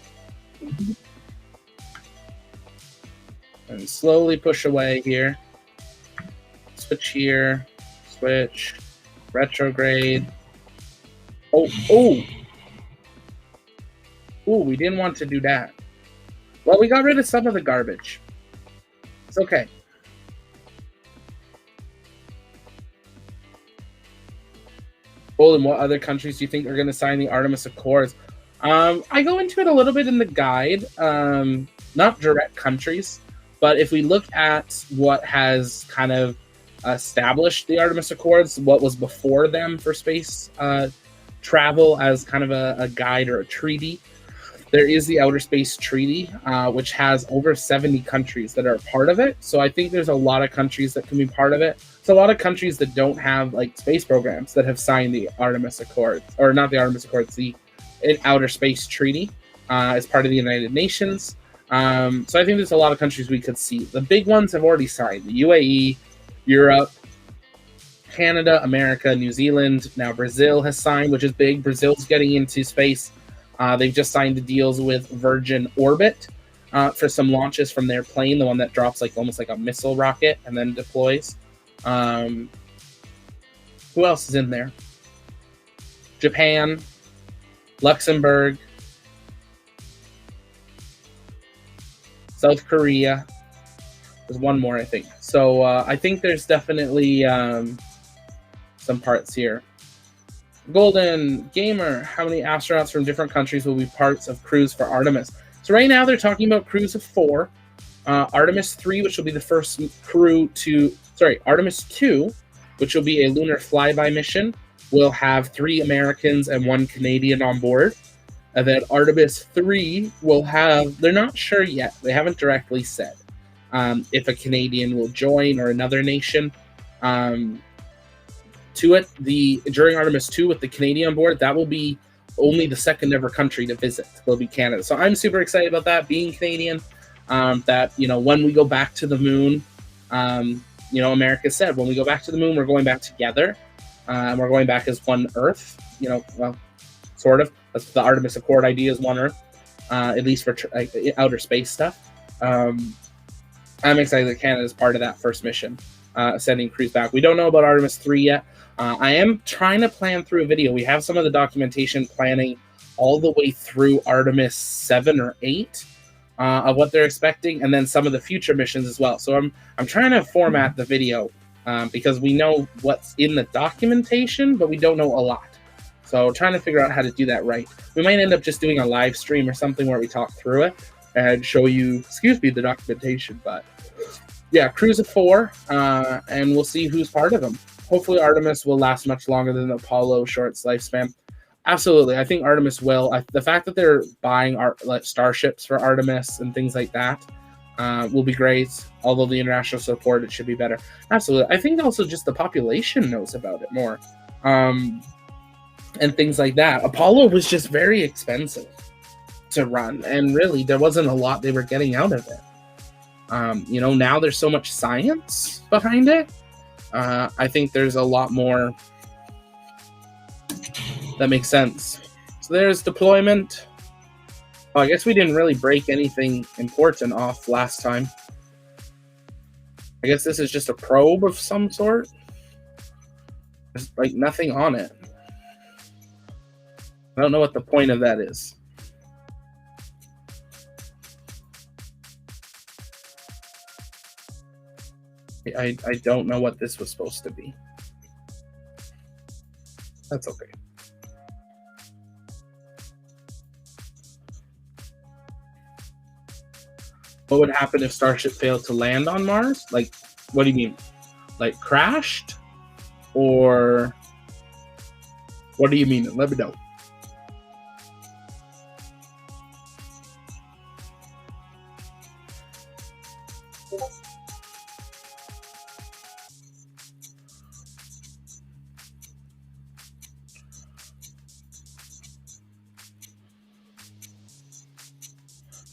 [SPEAKER 1] And slowly push away here. Switch here. Switch. Retrograde. Oh. Ooh, we didn't want to do that. Well, we got rid of some of the garbage. It's okay. And what other countries do you think are going to sign the Artemis Accords? I go into it a little bit in the guide, not direct countries, but if we look at what has kind of established the Artemis Accords, what was before them for space travel as kind of a guide or a treaty, there is the Outer Space Treaty, which has over 70 countries that are part of it. So I think there's a lot of countries that can be part of it. It's a lot of countries that don't have like space programs that have signed the Artemis Accords, or not the Artemis Accords, the Outer Space Treaty as part of the United Nations. So I think there's a lot of countries we could see. The big ones have already signed: the UAE, Europe, Canada, America, New Zealand. Now Brazil has signed, which is big. Brazil's getting into space. They've just signed the deals with Virgin Orbit for some launches from their plane, the one that drops like almost like a missile rocket and then deploys. Who else is in there? Japan, Luxembourg, South Korea. There's one more, I think. So I think there's definitely some parts here. Golden Gamer, how many astronauts from different countries will be parts of crews for Artemis? So right now they're talking about crews of 4. Artemis 3, which will be the first crew to... Sorry, Artemis 2, which will be a lunar flyby mission, will have 3 Americans and 1 Canadian on board. And then Artemis 3 will have... They're not sure yet. They haven't directly said if a Canadian will join or another nation. To it, during Artemis 2 with the Canadian on board, that will be only the second ever country to visit. Will be Canada. So I'm super excited about that, being Canadian. That, you know, when we go back to the moon, you know, America said, when we go back to the moon, we're going back together. And we're going back as one Earth, you know, well, sort of. That's the Artemis Accord idea, is one Earth, at least for outer space stuff. I'm excited that Canada is part of that first mission, sending crews back. We don't know about Artemis 3 yet. I am trying to plan through a video. We have some of the documentation planning all the way through Artemis 7 or 8 of what they're expecting, and then some of the future missions as well. So I'm trying to format the video because we know what's in the documentation, but we don't know a lot. So trying to figure out how to do that right. We might end up just doing a live stream or something where we talk through it and show you, the documentation. But yeah, crews of 4, and we'll see who's part of them. Hopefully Artemis will last much longer than the Apollo short lifespan. Absolutely. I think Artemis will. The fact that they're buying starships for Artemis and things like that will be great. Although the international support, it should be better. Absolutely. I think also just the population knows about it more. And things like that. Apollo was just very expensive to run. And really, there wasn't a lot they were getting out of it. You know, now there's so much science behind it. I think there's a lot more that makes sense. So there's deployment. Oh, I guess we didn't really break anything important off last time. I guess this is just a probe of some sort. There's like nothing on it. I don't know what the point of that is. I don't know what this was supposed to be. That's okay. What would happen if Starship failed to land on Mars? Like, what do you mean? Like crashed? Or what do you mean? Let me know.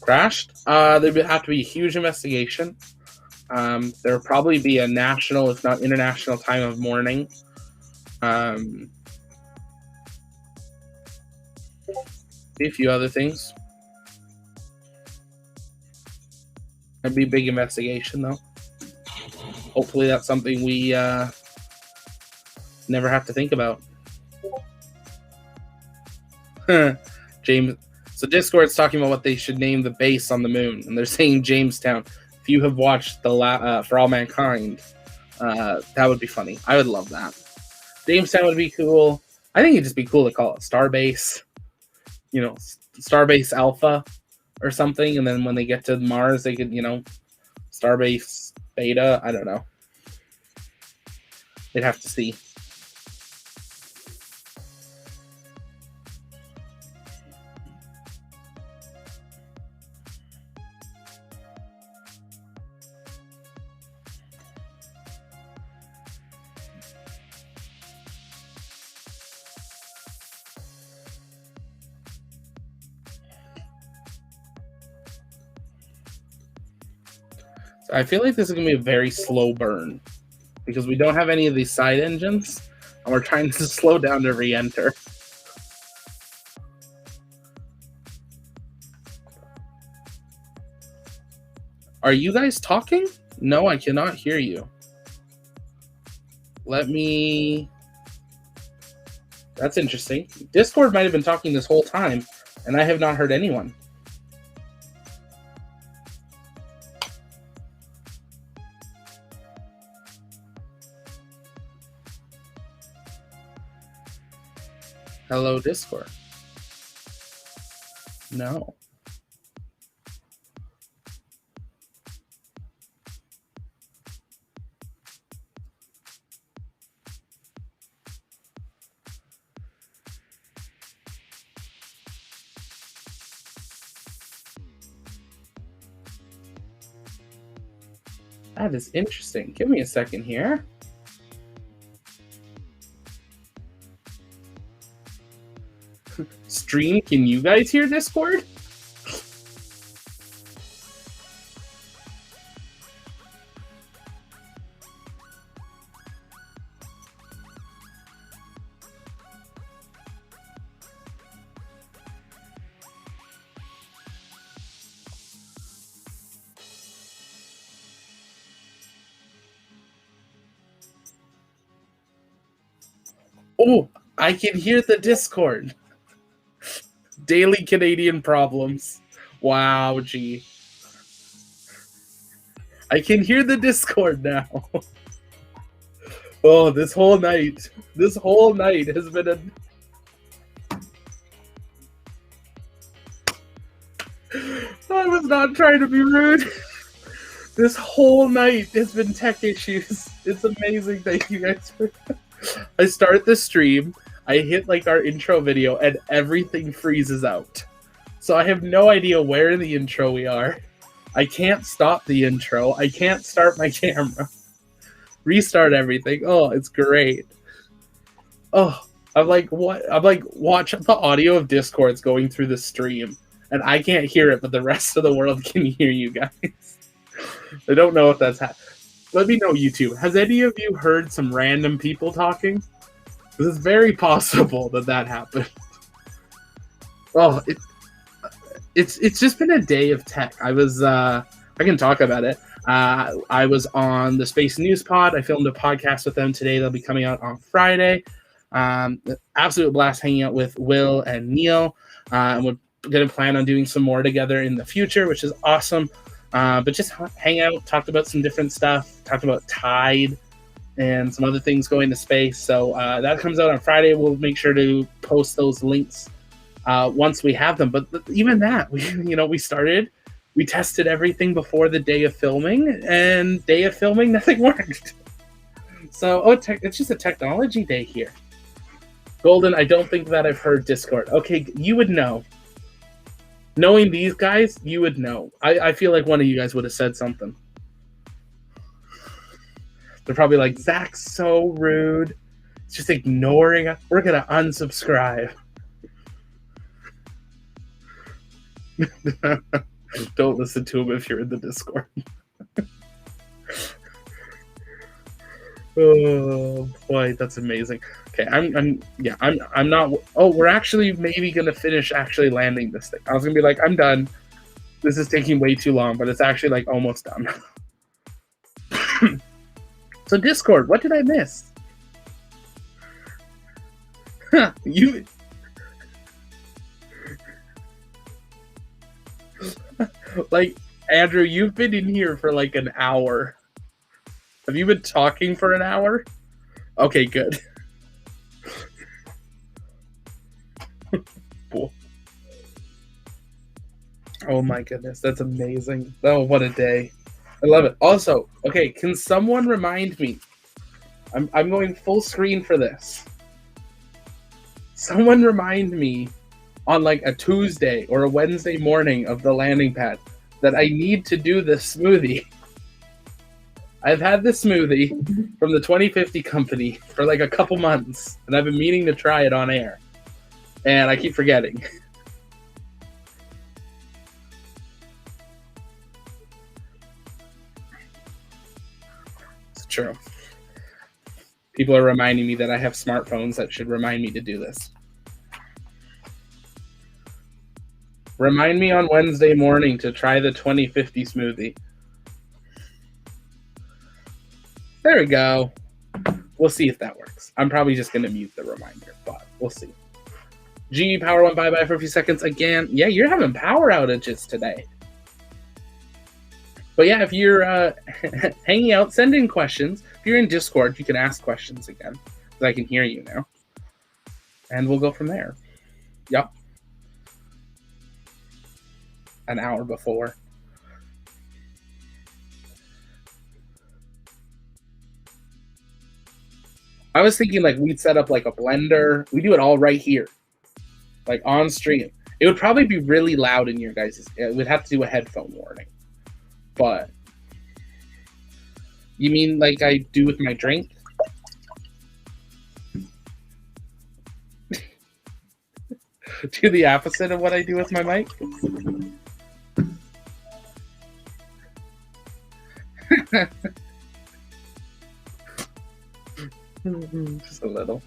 [SPEAKER 1] Crashed. There would have to be a huge investigation. There would probably be a national, if not international, time of mourning. A few other things. That'd be a big investigation, though. Hopefully, that's something we never have to think about. James. So Discord's talking about what they should name the base on the moon, and they're saying Jamestown. If you have watched the For All Mankind, that would be funny. I would love that. Jamestown would be cool. I think it'd just be cool to call it Starbase. You know, Starbase Alpha or something, and then when they get to Mars, they could, you know, Starbase Beta. I don't know. They'd have to see. I feel like this is going to be a very slow burn because we don't have any of these side engines and we're trying to slow down to re-enter. Are you guys talking? No, I cannot hear you. Let me... That's interesting. Discord might have been talking this whole time and I have not heard anyone. Hello, Discord. No. That is interesting. Give me a second here. Stream, can you guys hear Discord? Oh, I can hear the Discord. Daily Canadian problems. Wow, gee. I can hear the Discord now. Oh, this whole night has been a... I was not trying to be rude. This whole night has been tech issues. It's amazing. Thank you guys for... I start the stream, I hit like our intro video, and everything freezes out. So I have no idea where in the intro we are. I can't stop the intro. I can't start my camera. Restart everything. Oh, it's great. Oh, I'm like, what? I'm like, watch the audio of Discord's going through the stream, and I can't hear it, but the rest of the world can hear you guys. I don't know if that's happening. Let me know, YouTube. Has any of you heard some random people talking? It's very possible that happened. Oh, it's just been a day of tech. I can talk about it. I was on the Space News Pod. I filmed a podcast with them today. They'll be coming out on Friday. Absolute blast hanging out with Will and Neil. And we're going to plan on doing some more together in the future, which is awesome. But just hang out, talked about some different stuff, talked about Tide and some other things going to space. So that comes out on Friday. We'll make sure to post those links once we have them. But even that, we tested everything before the day of filming, and day of filming, nothing worked. So, it's just a technology day here. Golden, I don't think that I've heard Discord. Okay, you would know. Knowing these guys, you would know. I feel like one of you guys would have said something. They're probably like, Zach's so rude. It's just ignoring us. We're going to unsubscribe. Don't listen to him if you're in the Discord. Oh boy, that's amazing. Okay, I'm not. Oh, we're actually maybe gonna finish actually landing this thing. I was gonna be like, I'm done. This is taking way too long, but it's actually like almost done. So Discord, what did I miss? You. Like, Andrew, you've been in here for like an hour. Have you been talking for an hour? Okay, good. Cool. Oh my goodness, that's amazing. Oh, what a day. I love it. Also, okay, can someone remind me? I'm going full screen for this. Someone remind me on like a Tuesday or a Wednesday morning of the landing pad that I need to do this smoothie. I've had this smoothie from the 2050 company for like a couple months, and I've been meaning to try it on air, and I keep forgetting. It's true. People are reminding me that I have smartphones that should remind me to do this. Remind me on Wednesday morning to try the 2050 smoothie. There we go. We'll see if that works. I'm probably just going to mute the reminder, but we'll see. G Power went bye-bye for a few seconds again. Yeah, you're having power outages today. But yeah, if you're hanging out, send in questions. If you're in Discord, you can ask questions again, because I can hear you now. And we'll go from there. Yep. An hour before. I was thinking like we'd set up like a blender. We do it all right here, like on stream. It would probably be really loud in your guys'. It would have to do a headphone warning. But you mean like I do with my drink? Do the opposite of what I do with my mic? Just a little.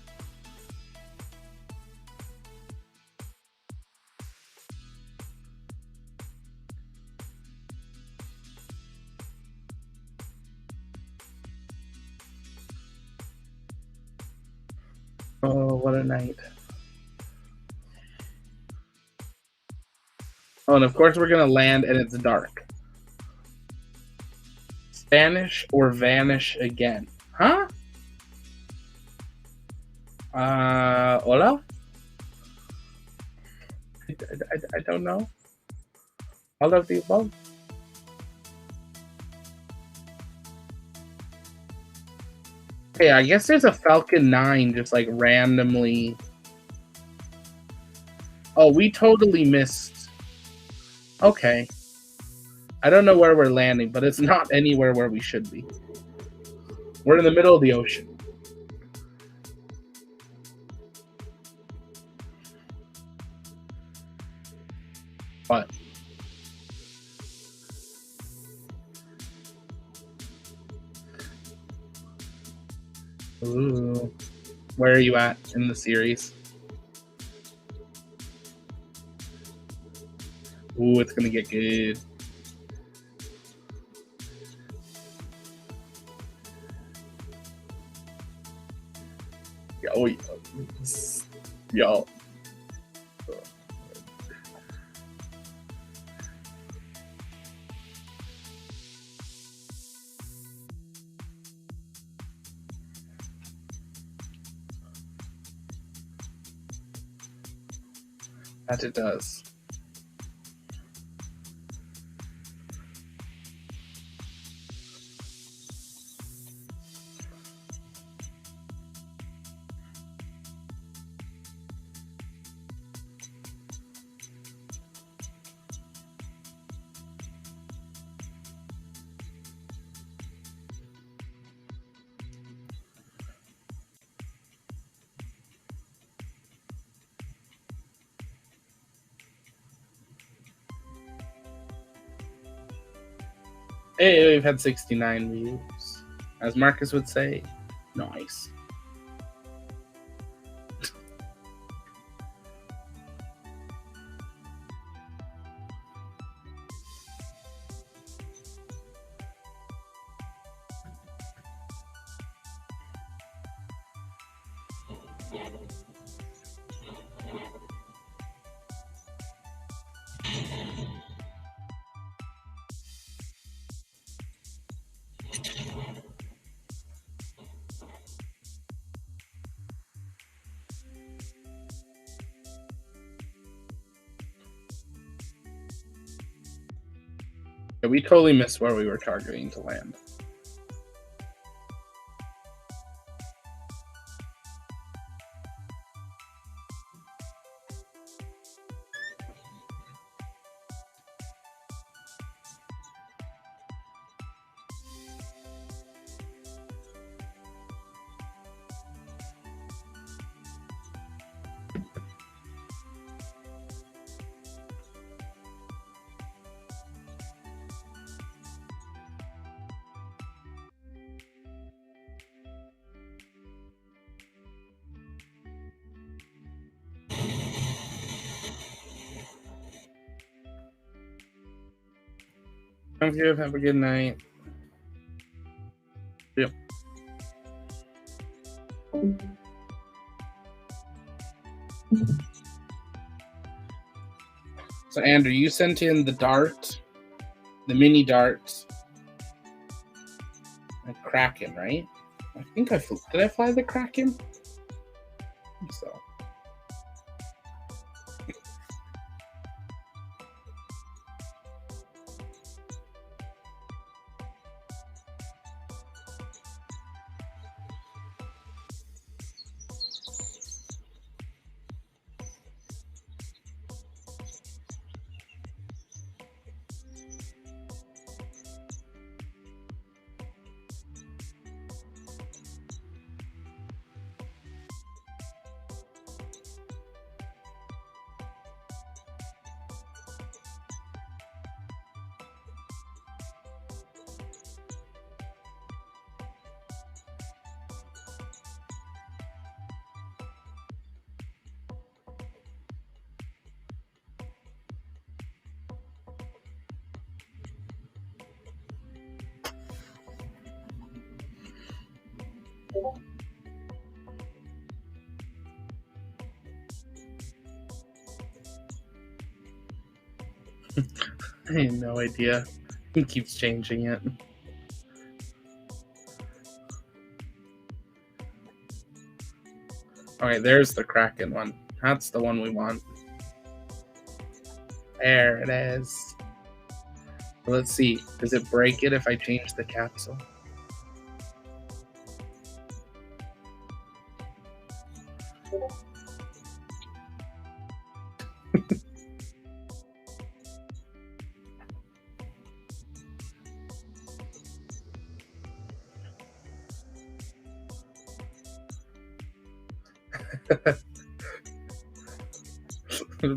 [SPEAKER 1] Oh, what a night. Oh, and of course we're going to land and it's dark. Spanish or vanish again? Huh? Hola? I don't know. All of the above. Okay, I guess there's a Falcon 9 just like randomly. Oh, we totally missed. Okay. I don't know where we're landing, but it's not anywhere where we should be. We're in the middle of the ocean. What? Ooh. Where are you at in the series? Ooh, it's gonna get good. Oh, y'all. That it does. Hey, we've had 69 views. As Marcus would say, nice. Yeah, we totally missed where we were targeting to land. Sounds good. Have a good night. Yep. So, Andrew, you sent in the dart, the mini dart, and Kraken, right? I think did I fly the Kraken? I think so. I have no idea. He keeps changing it. Alright, there's the Kraken one. That's the one we want. There it is. Let's see. Does it break it if I change the capsule?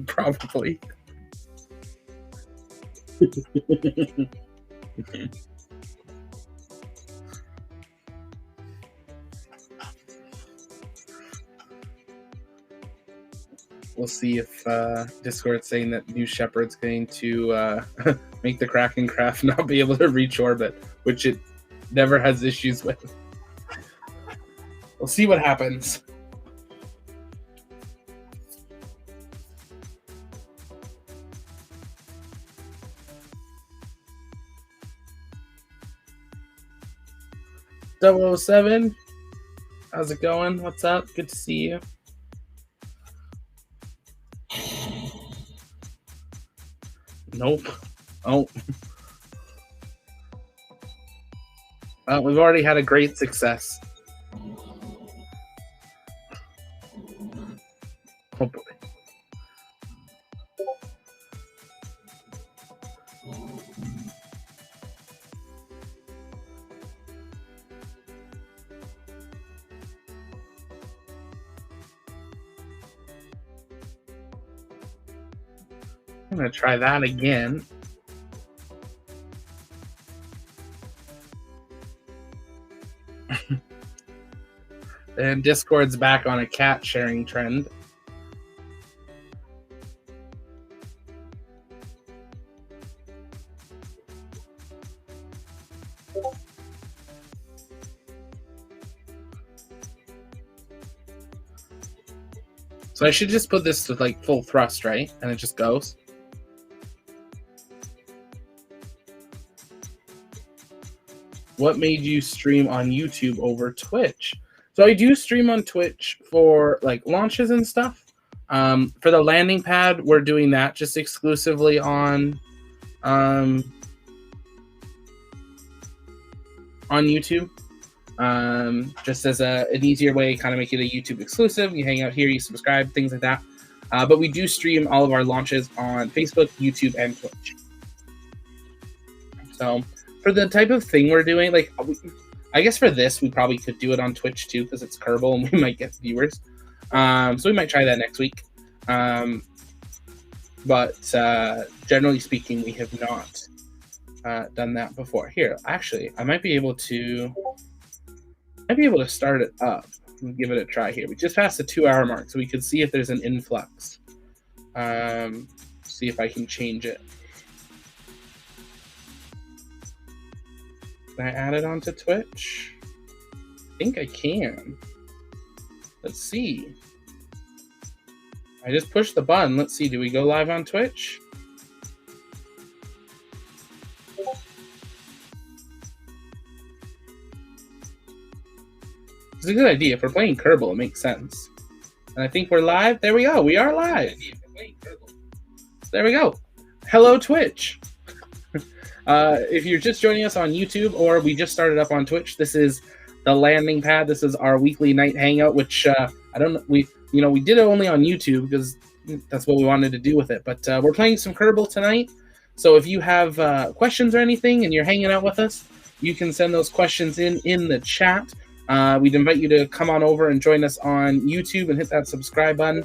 [SPEAKER 1] Probably. We'll see if Discord's saying that New Shepard's going to make the Kraken craft not be able to reach orbit, which it never has issues with. We'll see what happens. 007. How's it going? What's up? Good to see you. Nope. Oh. We've already had a great success. Oh boy. I'm going to try that again. And Discord's back on a cat sharing trend. So I should just put this to like full thrust, right? And it just goes. What made you stream on YouTube over Twitch? So I do stream on Twitch for like launches and stuff. For the landing pad, we're doing that just exclusively on YouTube. Just as an easier way, kind of make it a YouTube exclusive. You hang out here, you subscribe, things like that. But we do stream all of our launches on Facebook, YouTube, and Twitch. So for the type of thing we're doing, like I guess for this, we probably could do it on Twitch too, because it's Kerbal and we might get viewers. So we might try that next week. But generally speaking, we have not done that before. Here, actually, I might be able to start it up and give it a try here. We just passed the 2-hour mark, so we could see if there's an influx. See if I can change it. Can I add it onto Twitch? I think I can. Let's see. I just pushed the button. Let's see. Do we go live on Twitch? It's a good idea. If we're playing Kerbal, it makes sense. And I think we're live. There we go. We are live. There we go. Hello, Twitch. If you're just joining us on YouTube or we just started up on Twitch, this is the landing pad. This is our weekly night hangout, which I don't know. We did it only on YouTube because that's what we wanted to do with it. But we're playing some Kerbal tonight. So if you have questions or anything and you're hanging out with us, you can send those questions in the chat. We'd invite you to come on over and join us on YouTube and hit that subscribe button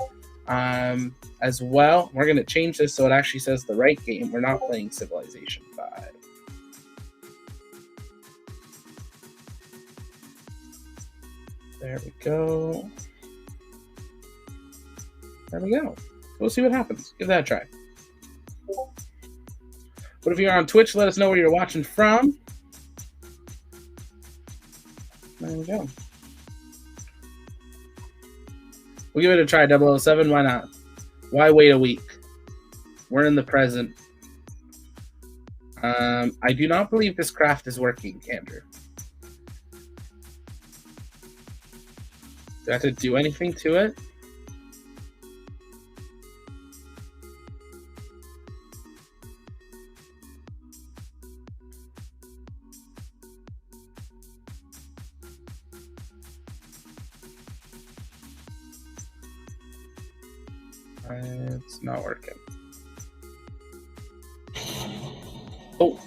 [SPEAKER 1] as well. We're going to change this so it actually says the right game. We're not playing Civilization 5. There we go. There we go. We'll see what happens. Give that a try. But if you're on Twitch, let us know where you're watching from. There we go. We'll give it a try, 007. Why not? Why wait a week? We're in the present. I do not believe this craft is working, Andrew. Do I have to do anything to it? It's not working. Oh.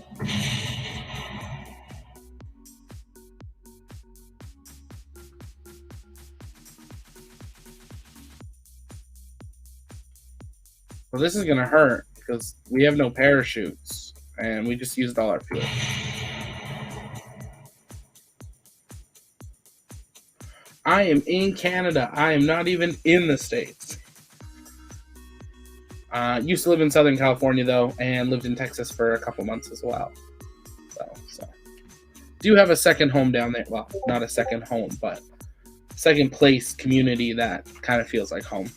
[SPEAKER 1] Well, this is going to hurt because we have no parachutes and we just used all our fuel. I am in Canada. I am not even in the States. Used to live in Southern California, though, and lived in Texas for a couple months as well. So do have a second home down there. Well, not a second home, but second place community that kind of feels like home.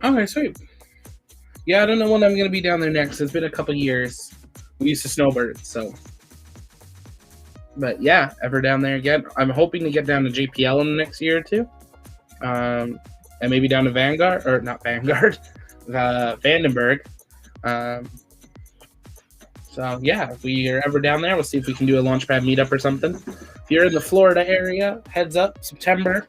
[SPEAKER 1] Okay, sweet. Yeah, I don't know when I'm gonna be down there next. It's been a couple years. We used to snowbird, so. But yeah, ever down there again? I'm hoping to get down to JPL in the next year or two, and maybe down to Vanguard or not Vanguard, Vandenberg. Um, so yeah, if we are ever down there, we'll see if we can do a launchpad meetup or something. If you're in the Florida area, heads up, September.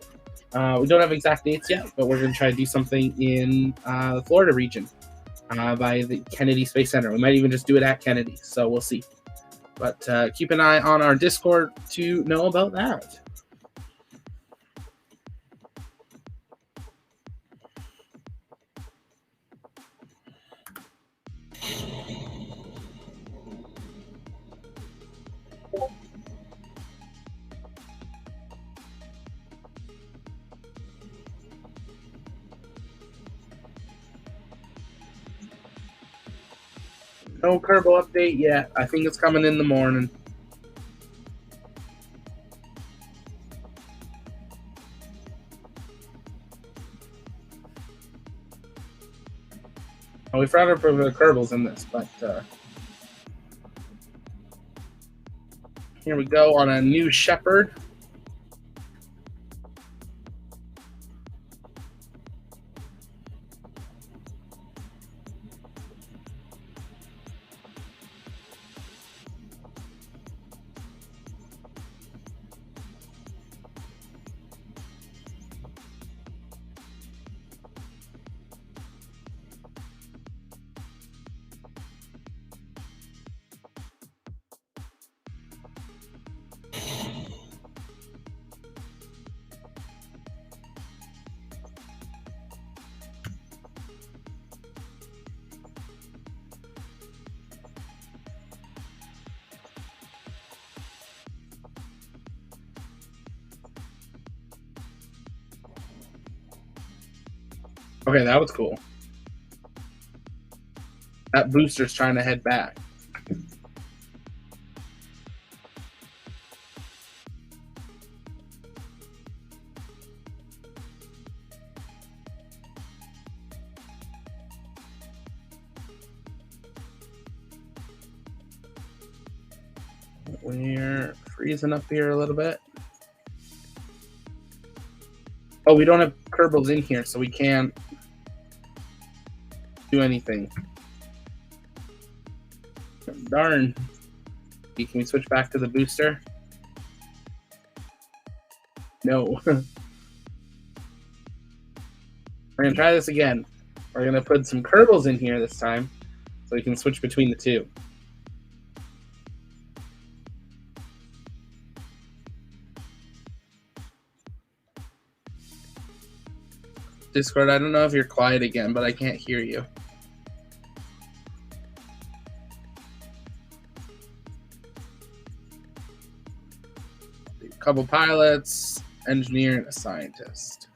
[SPEAKER 1] We don't have exact dates yet, but we're going to try to do something in the Florida region by the Kennedy Space Center. We might even just do it at Kennedy, so we'll see. But keep an eye on our Discord to know about that. No Kerbal update yet. I think it's coming in the morning. We forgot to put the Kerbals in this, but here we go on a new Shepherd. Okay, that was cool. That booster's trying to head back. We're freezing up here a little bit. Oh, we don't have Kerbals in here, so we can't do anything. Darn. Can we switch back to the booster? No. We're going to try this again. We're going to put some Kerbals in here this time so we can switch between the two. Discord, I don't know if you're quiet again, but I can't hear you. A couple pilots, engineer, and a scientist.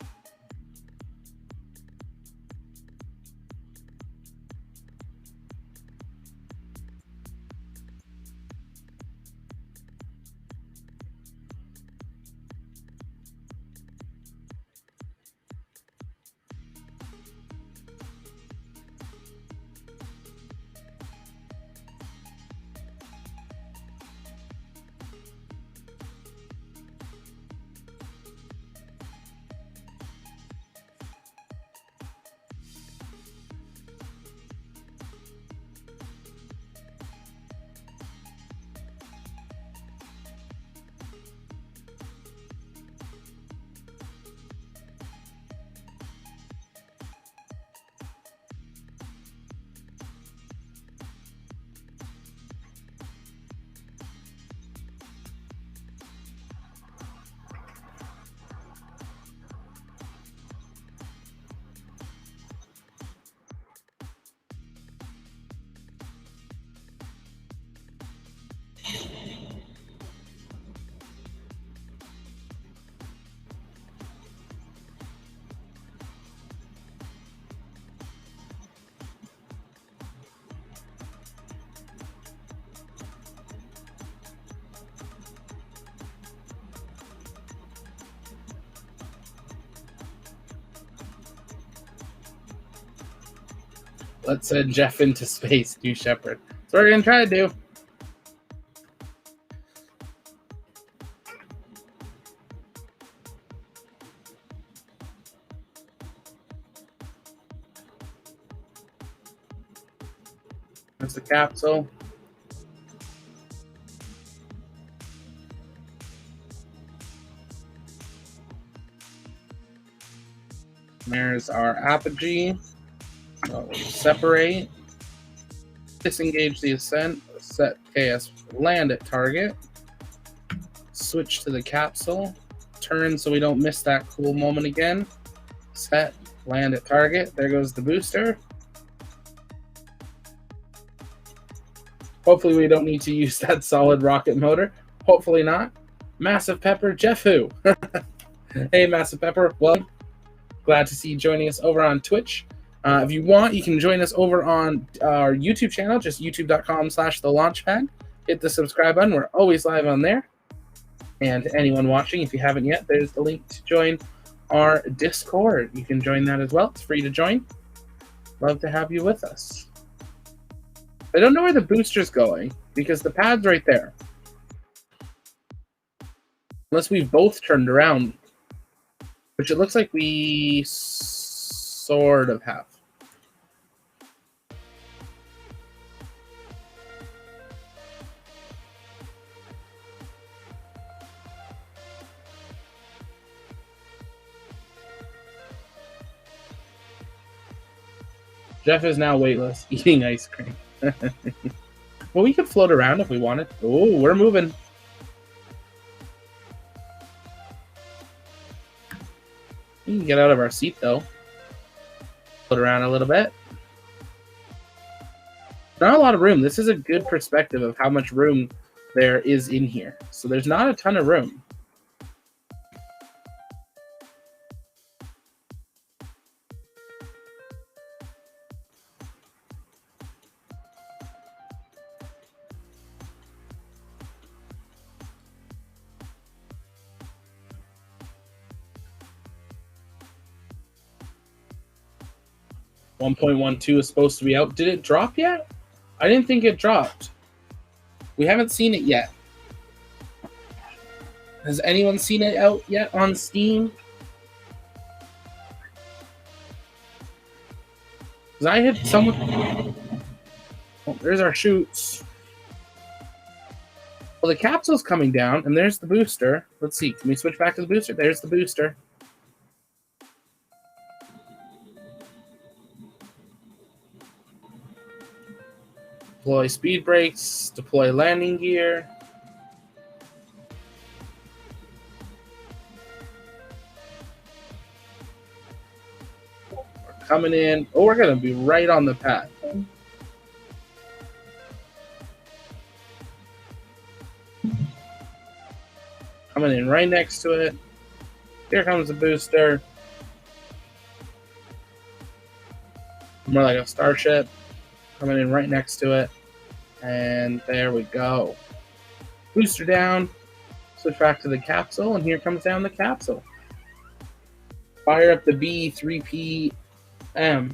[SPEAKER 1] Let's send Jeff into space, New Shepard. That's what we're going to try to do. That's the capsule. There's our apogee. So we'll separate. Disengage the ascent. Set KS land at target. Switch to the capsule. Turn so we don't miss that cool moment again. Set. Land at target. There goes the booster. Hopefully we don't need to use that solid rocket motor. Hopefully not. Massive Pepper, Jeff who? Hey, Massive Pepper, welcome. Glad to see you joining us over on Twitch. If you want, you can join us over on our YouTube channel, just youtube.com/thelaunchpad. Hit the subscribe button. We're always live on there. And anyone watching, if you haven't yet, there's the link to join our Discord. You can join that as well. It's free to join. Love to have you with us. I don't know where the booster's going because the pad's right there. Unless we've both turned around, which it looks like we sort of have. Jeff is now weightless, eating ice cream. Well, we could float around if we wanted. Oh, we're moving. We can get out of our seat, though. Float around a little bit. Not a lot of room. This is a good perspective of how much room there is in here. So there's not a ton of room. .12 is supposed to be out. Did it drop yet? I didn't think it dropped. We haven't seen it yet. Has anyone seen it out yet on Steam? Because I had someone... Oh, there's our chutes. Well, the capsule's coming down, and there's the booster. Let's see. Can we switch back to the booster? There's the booster. Deploy speed brakes, deploy landing gear. We're coming in. Oh, we're going to be right on the pad. Coming in right next to it. Here comes the booster. More like a starship. Coming in right next to it. And there we go. Booster down. Switch back to the capsule. And here comes down the capsule. Fire up the B3PM. We're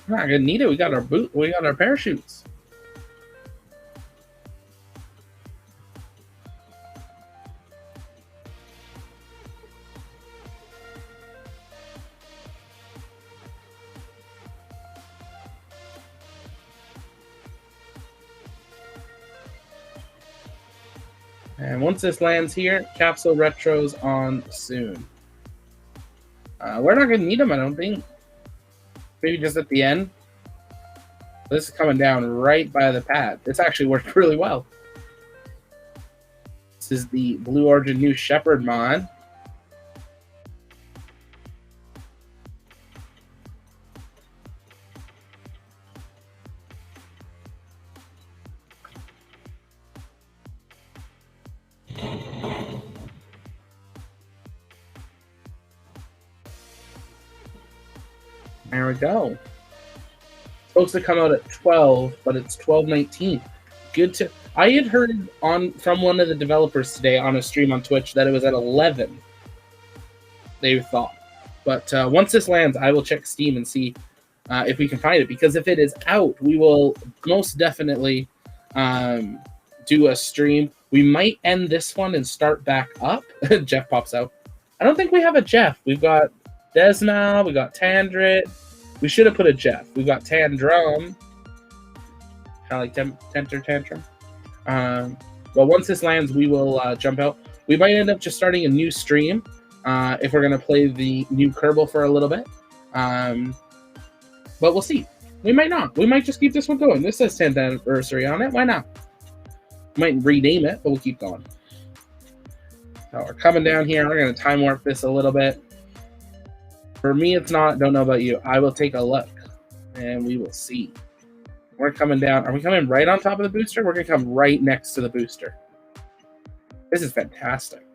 [SPEAKER 1] not gonna need it. We got our parachutes. And once this lands here, capsule retro's on soon. We're not going to need them, I don't think. Maybe just at the end. This is coming down right by the pad. This actually worked really well. This is the Blue Origin New Shepard mod. There we go. It's supposed to come out at 12, but it's 12:19. Good to. I had heard from one of the developers today on a stream on Twitch that it was at 11. They thought, but once this lands, I will check Steam and see if we can find it, because if it is out, we will most definitely do a stream. We might end this one and start back up. Jeff pops out. I don't think we have a Jeff. We've got Desna, we got Tandrit. We should have put a Jeff. We've got Tandrum. Kind of like Tenter Tantrum. But once this lands, we will jump out. We might end up just starting a new stream if we're going to play the new Kerbal for a little bit. But we'll see. We might not. We might just keep this one going. This says 10th anniversary on it. Why not? Might rename it, but we'll keep going. So we're coming down here. We're going to time warp this a little bit. For me, it's not. Don't know about you. I will take a look, and we will see. We're coming down. Are we coming right on top of the booster? We're going to come right next to the booster. This is fantastic.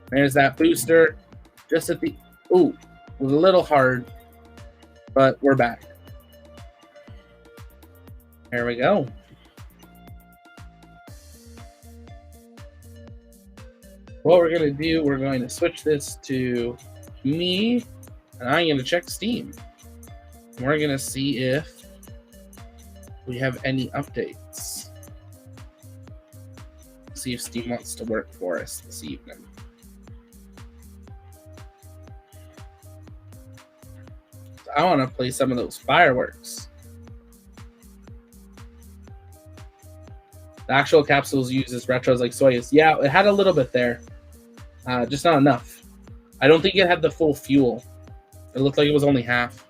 [SPEAKER 1] There's that booster. Just at the... Ooh, it was a little hard, but we're back. There we go. What we're going to do, we're going to switch this to me, and I'm going to check Steam. We're going to see if we have any updates. See if Steam wants to work for us this evening. I want to play some of those fireworks. The actual capsules uses retros like Soyuz. Yeah, it had a little bit there. Just not enough. I don't think it had the full fuel. It looked like it was only half.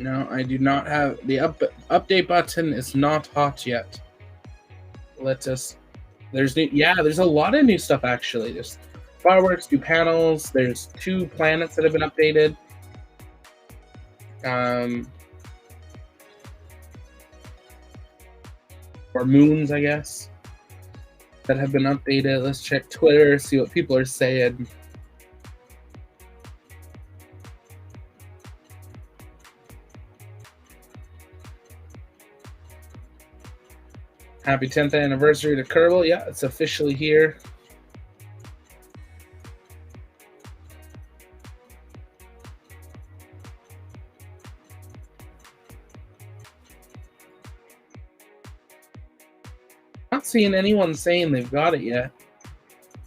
[SPEAKER 1] No, I do not have the update button is not hot yet. Let us. There's new. Yeah, there's a lot of new stuff actually. There's fireworks, new panels. There's 2 planets that have been updated. Or moons, I guess, that have been updated. Let's check Twitter, see what people are saying. Happy 10th anniversary to Kerbal. Yeah, it's officially here. Not seeing anyone saying they've got it yet,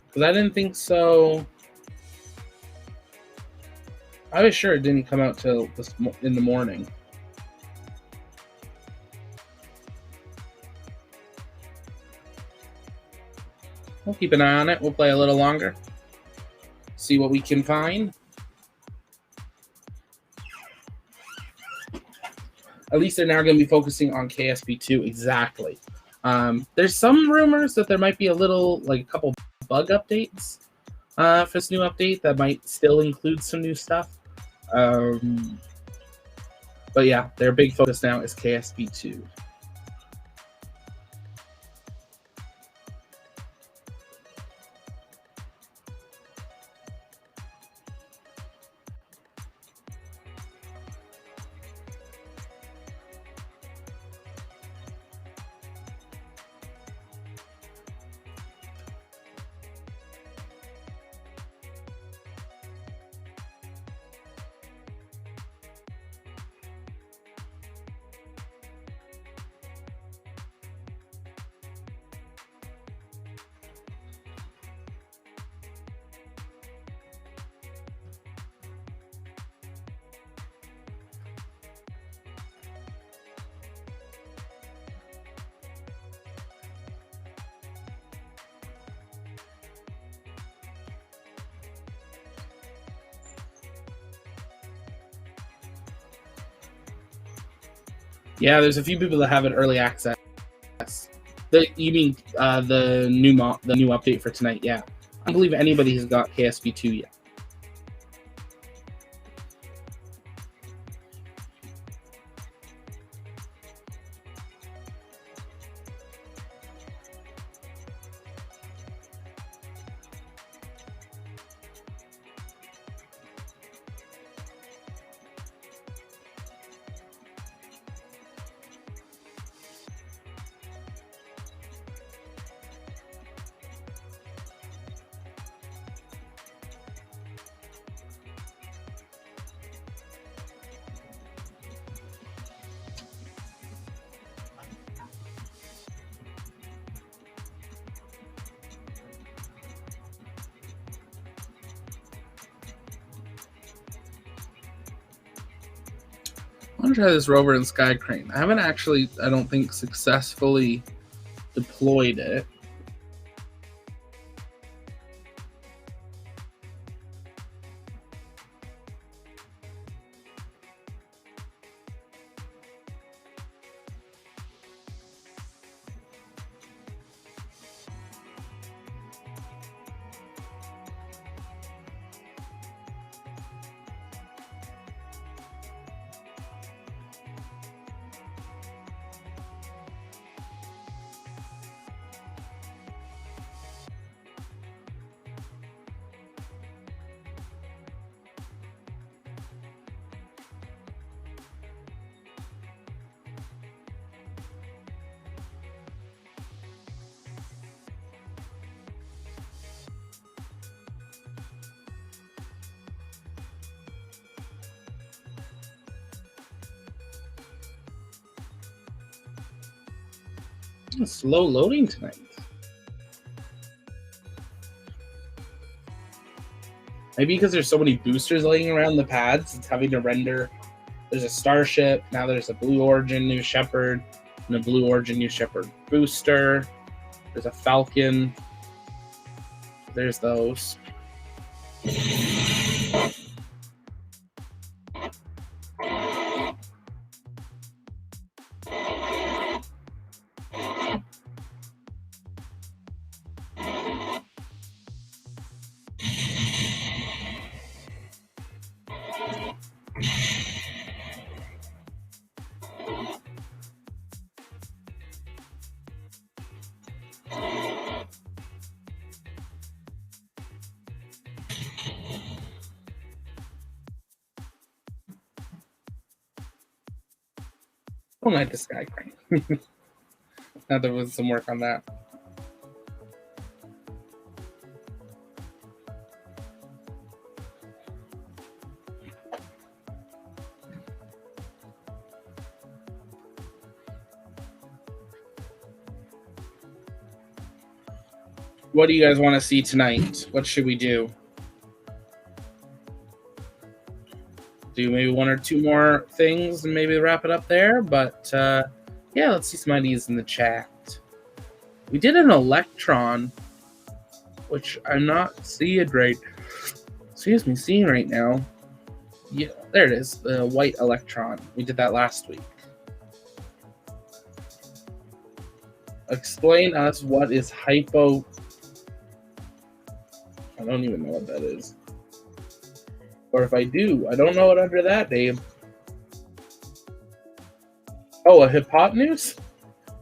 [SPEAKER 1] because I didn't think so. I was sure it didn't come out till in the morning. We'll keep an eye on it. We'll play a little longer. See what we can find. At least they're now going to be focusing on KSP2. Exactly. There's some rumors that there might be a couple bug updates for this new update that might still include some new stuff. But yeah, their big focus now is KSP2. Yeah, there's a few people that have it early access. You mean the new update for tonight? Yeah, I don't believe anybody has got KSP2 yet. I want to try this rover and sky crane. I haven't actually, I don't think, successfully deployed it. It's slow loading tonight. Maybe because there's so many boosters laying around the pads, it's having to render. There's a Starship, now there's a Blue Origin New Shepard, and a Blue Origin New Shepard booster. There's a Falcon. There's those. Don't like the sky crane. Now there was some work on that. What do you guys want to see tonight? What should we do? Do maybe one or two more things and maybe wrap it up there. But yeah, let's see some ideas in the chat. We did an Electron, which I'm not seeing right now. Yeah, there it is, the white Electron. We did that last week. Explain us what is hypo. I don't even know what that is. Or if I do, I don't know it under that name. Oh, a hypotenuse?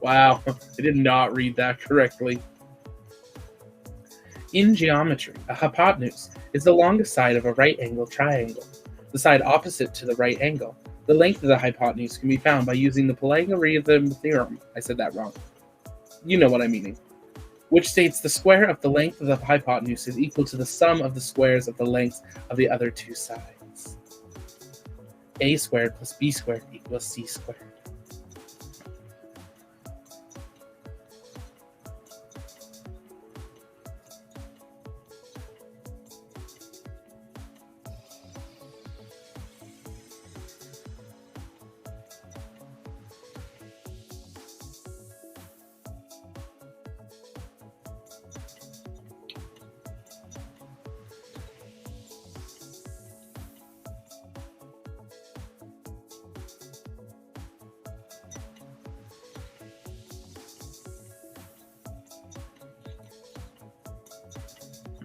[SPEAKER 1] Wow, I did not read that correctly. In geometry, a hypotenuse is the longest side of a right-angle triangle, the side opposite to the right angle. The length of the hypotenuse can be found by using the Pythagorean theorem. I said that wrong. You know what I'm meaning. Which states the square of the length of the hypotenuse is equal to the sum of the squares of the lengths of the other two sides. A squared plus B squared equals C squared.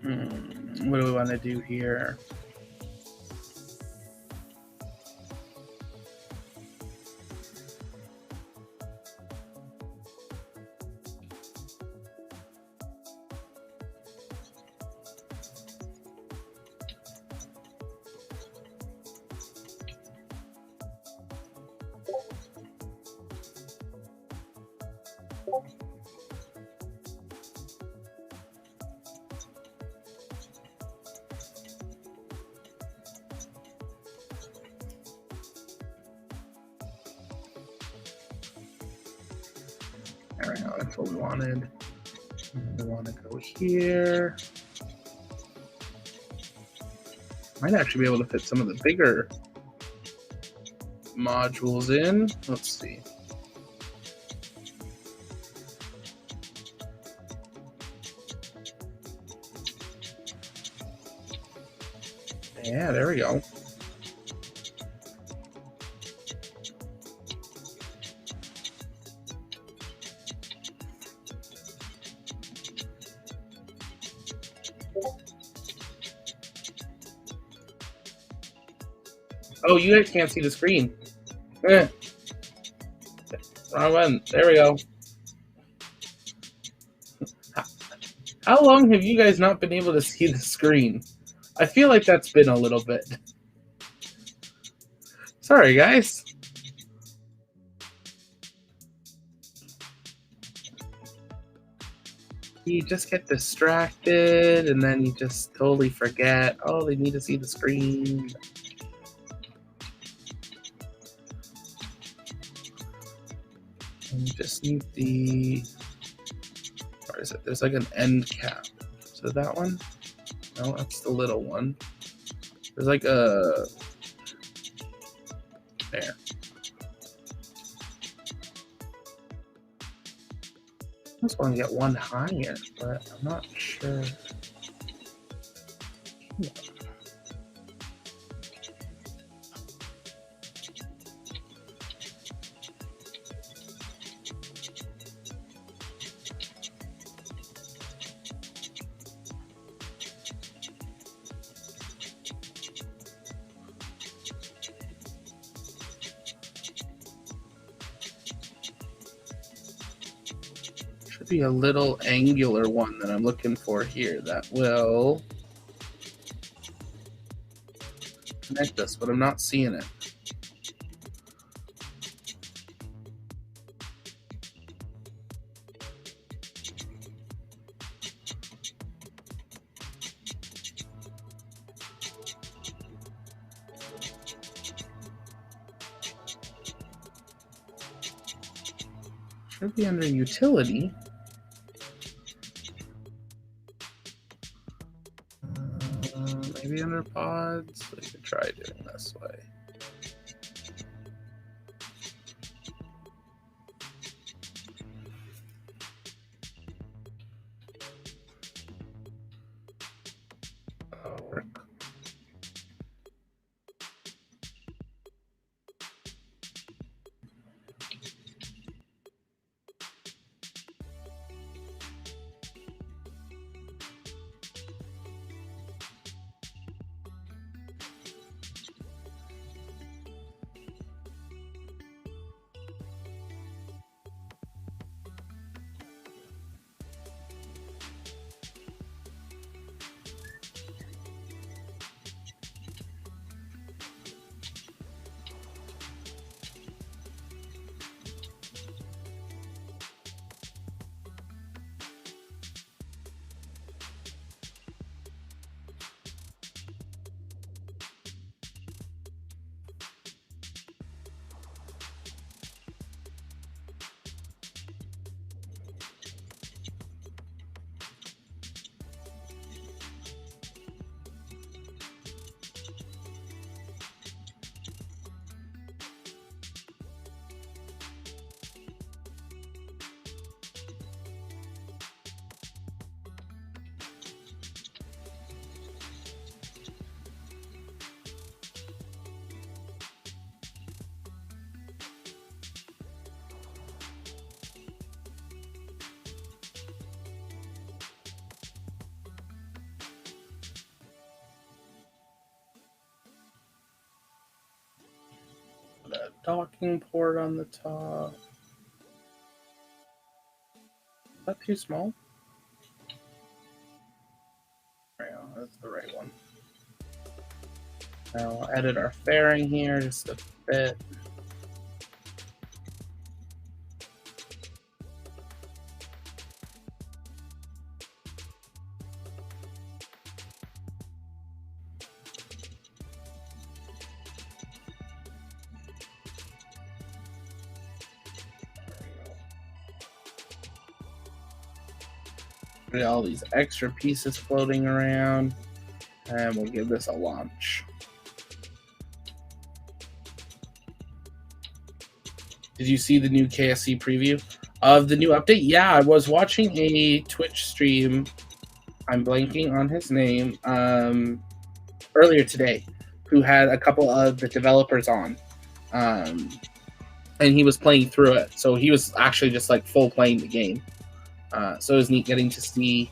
[SPEAKER 1] What do we want to do here? There we go, that's what we wanted. We want to go here. Might actually be able to fit some of the bigger modules in. Let's see. Yeah, there we go. Oh, you guys can't see the screen. Wrong one. There we go. How long have you guys not been able to see the screen? I feel like that's been a little bit. Sorry, guys. You just get distracted, and then you just totally forget. Oh, they need to see the screen. And you just need the... Where is it? There's like an end cap. So that one? No, that's the little one. There's like a... There. I just want to get one higher, but I'm not sure. Be a little angular one that I'm looking for here that will connect us, but I'm not seeing it. Should be under utility. Maybe under pods. We could try doing this way. That'll work. docking port on the top. Is that too small? Yeah, that's the right one. Now we'll edit our fairing here just a bit. All these extra pieces floating around, and we'll give this a launch. Did you see the new KSC preview of the new update? Yeah, I was watching a Twitch stream. I'm blanking on his name. Earlier today, who had a couple of the developers on, and he was playing through it. So he was actually just like full playing the game. So it was neat getting to see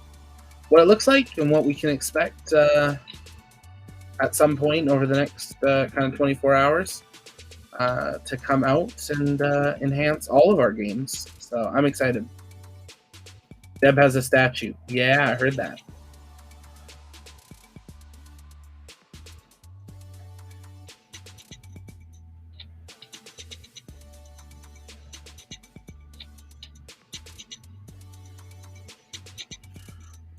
[SPEAKER 1] what it looks like and what we can expect at some point over the next kind of 24 hours to come out and enhance all of our games. So I'm excited. Deb has a statue. Yeah, I heard that.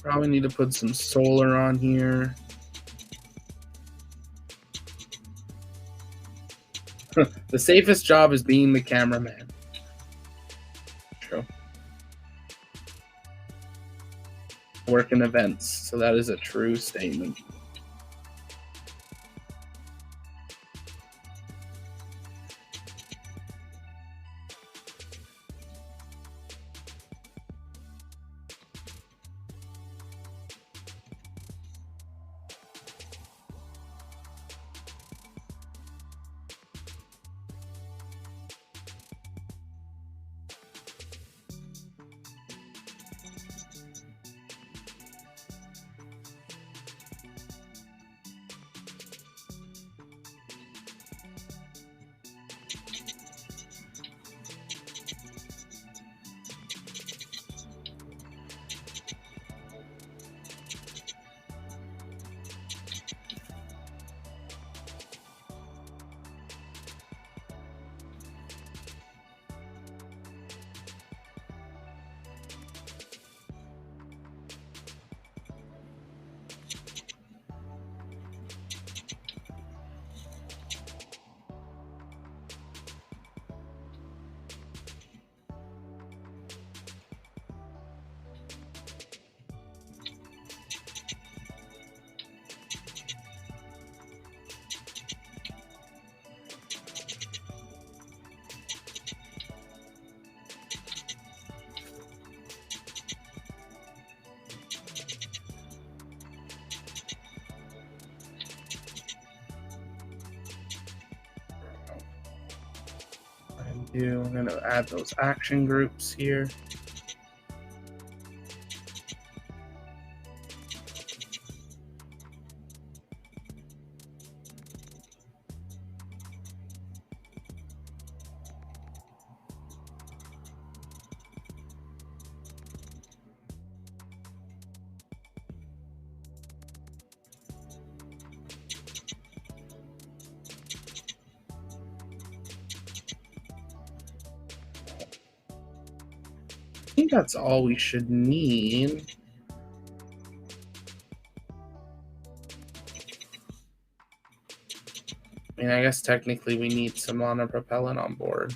[SPEAKER 1] Probably need to put some solar on here. The safest job is being the cameraman. True. Work in events, so that is a true statement. I'm going to add those action groups here. I think that's all we should need. I mean, I guess technically we need some monopropellant on board.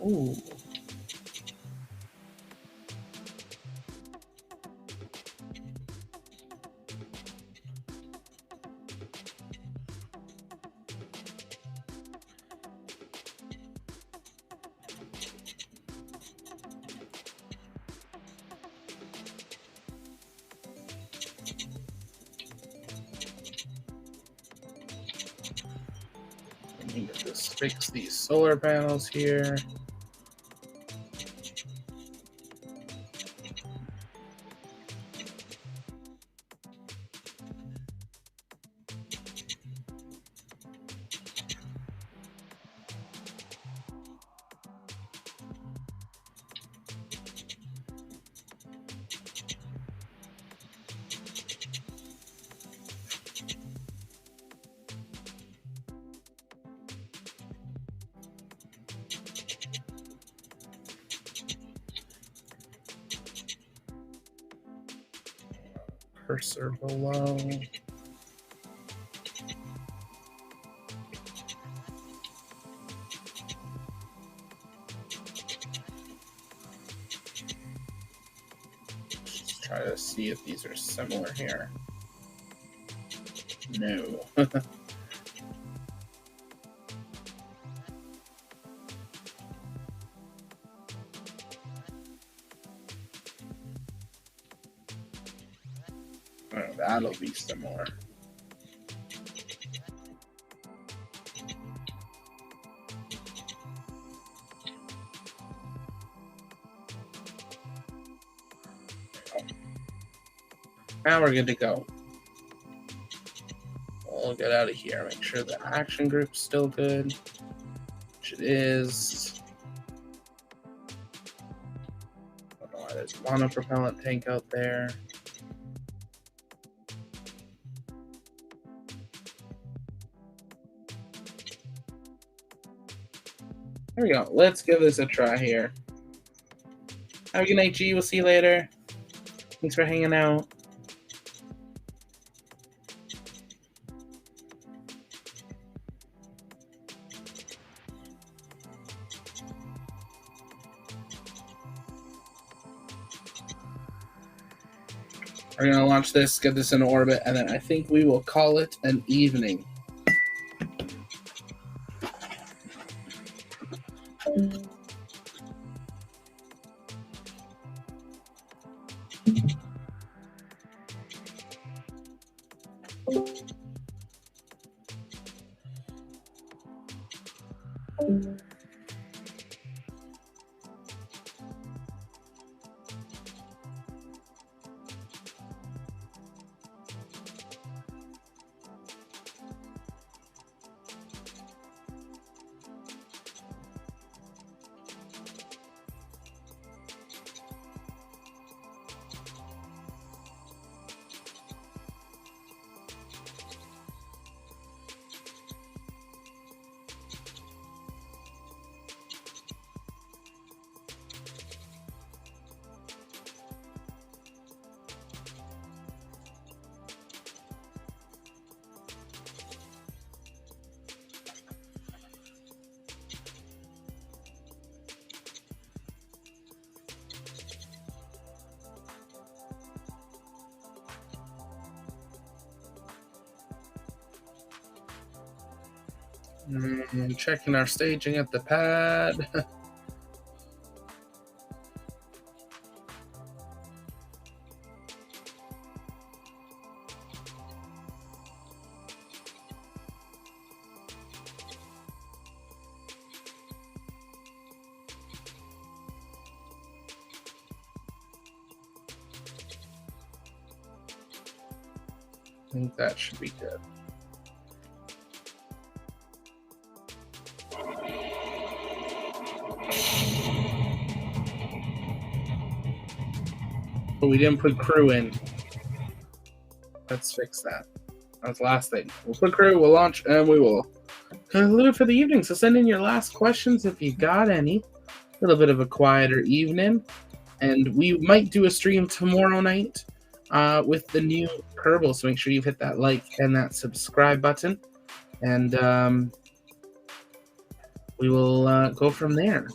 [SPEAKER 1] Ooh. I need to just fix these solar panels here. Cursor below. Just try to see if these are similar here. No. Oh, that'll be similar. Now we're good to go. We'll get out of here. Make sure the action group's still good, which it is. I don't know why there's a monopropellant tank out there. There we go. Let's give this a try here. Have a good night, G. We'll see you later. Thanks for hanging out. We're going to launch this, get this in orbit, and then I think we will call it an evening. Checking our staging at the pad. I think that should be good. But we didn't put crew in. Let's fix that. That's the last thing. We'll put crew, we'll launch, and we will conclude for the evening. So send in your last questions if you got any. A little bit of a quieter evening. And we might do a stream tomorrow night with the new Kerbal. So make sure you've hit that like and that subscribe button. And we will go from there.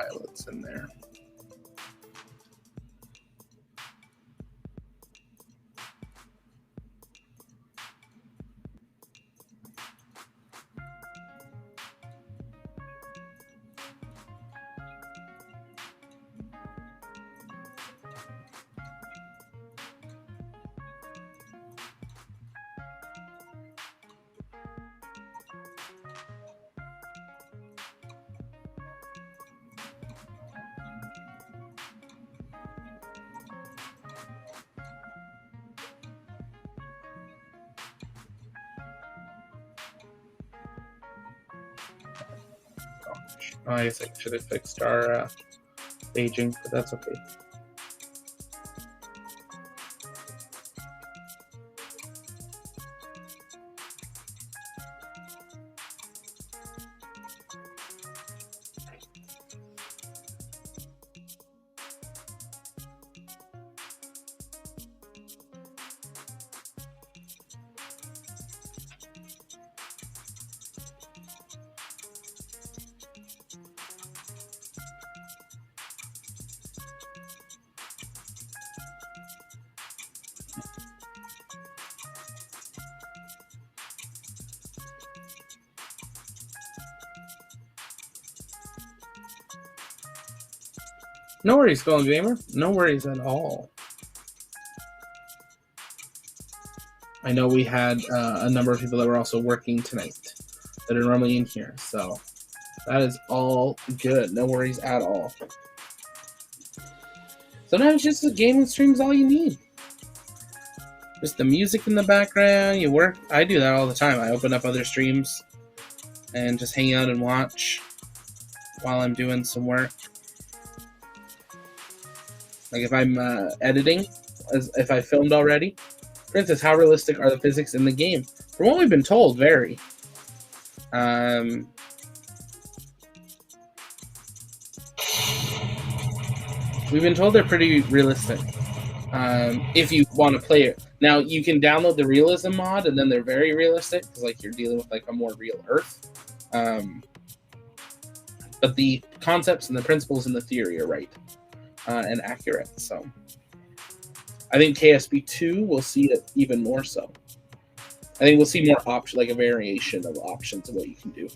[SPEAKER 1] pilots in there. Oh, I guess I should have fixed our staging, but that's okay. No worries, Golden Gamer. No worries at all. I know we had a number of people that were also working tonight that are normally in here, so that is all good. No worries at all. Sometimes just a gaming stream is all you need. Just the music in the background, you work. I do that all the time. I open up other streams and just hang out and watch while I'm doing some work. Like if I'm editing, if I filmed already. For instance, how realistic are the physics in the game? From what we've been told, very. We've been told they're pretty realistic. If you want to play it. Now, you can download the realism mod, and then they're very realistic, because like you're dealing with like a more real Earth. But the concepts and the principles and the theory are right and accurate. So I think KSP 2 will see it even more so. I think we'll see more options, like a variation of options of what you can do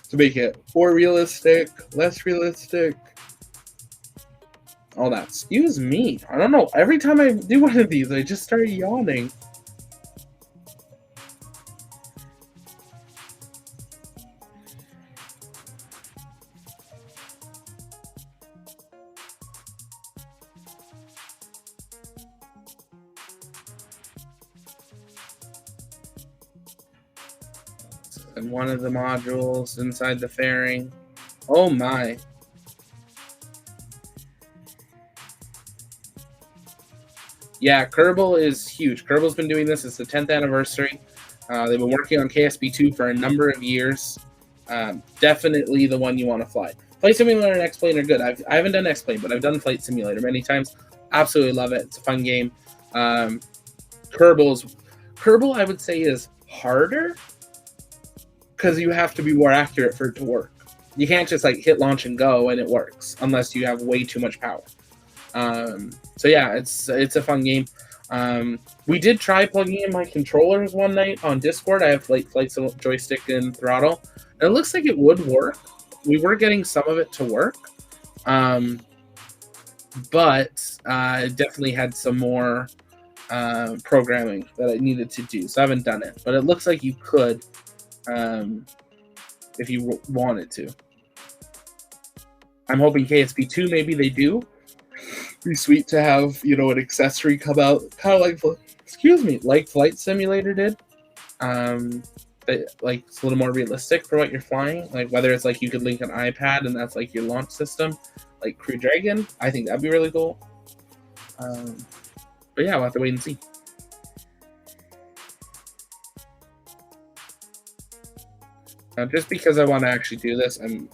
[SPEAKER 1] to make it more realistic, less realistic, all that. Excuse me. I don't know. Every time I do one of these, I just start yawning. And one of the modules inside the fairing. Oh my. Yeah, Kerbal is huge. Kerbal's been doing this. It's the 10th anniversary. They've been working on KSP 2 for a number of years. Definitely the one you want to fly. Flight Simulator and X-Plane are good. I haven't done X-Plane, but I've done Flight Simulator many times. Absolutely love it. It's a fun game. Kerbal, I would say, is harder because you have to be more accurate for it to work. You can't just like hit launch and go and it works unless you have way too much power. So yeah, it's a fun game. We did try plugging in my controllers one night on Discord. I have like flight joystick and throttle, and it looks like it would work. We were getting some of it to work, but I definitely had some more programming that I needed to do. So I haven't done it, but it looks like you could if you wanted to. I'm hoping KSP 2 maybe they do. Be sweet to have, you know, an accessory come out, kind of like, excuse me, like Flight Simulator did. But, like, it's a little more realistic for what you're flying. Like, whether it's like you could link an iPad and that's like your launch system, like Crew Dragon. I think that'd be really cool. But yeah, we'll have to wait and see. Just because I want to actually do this, and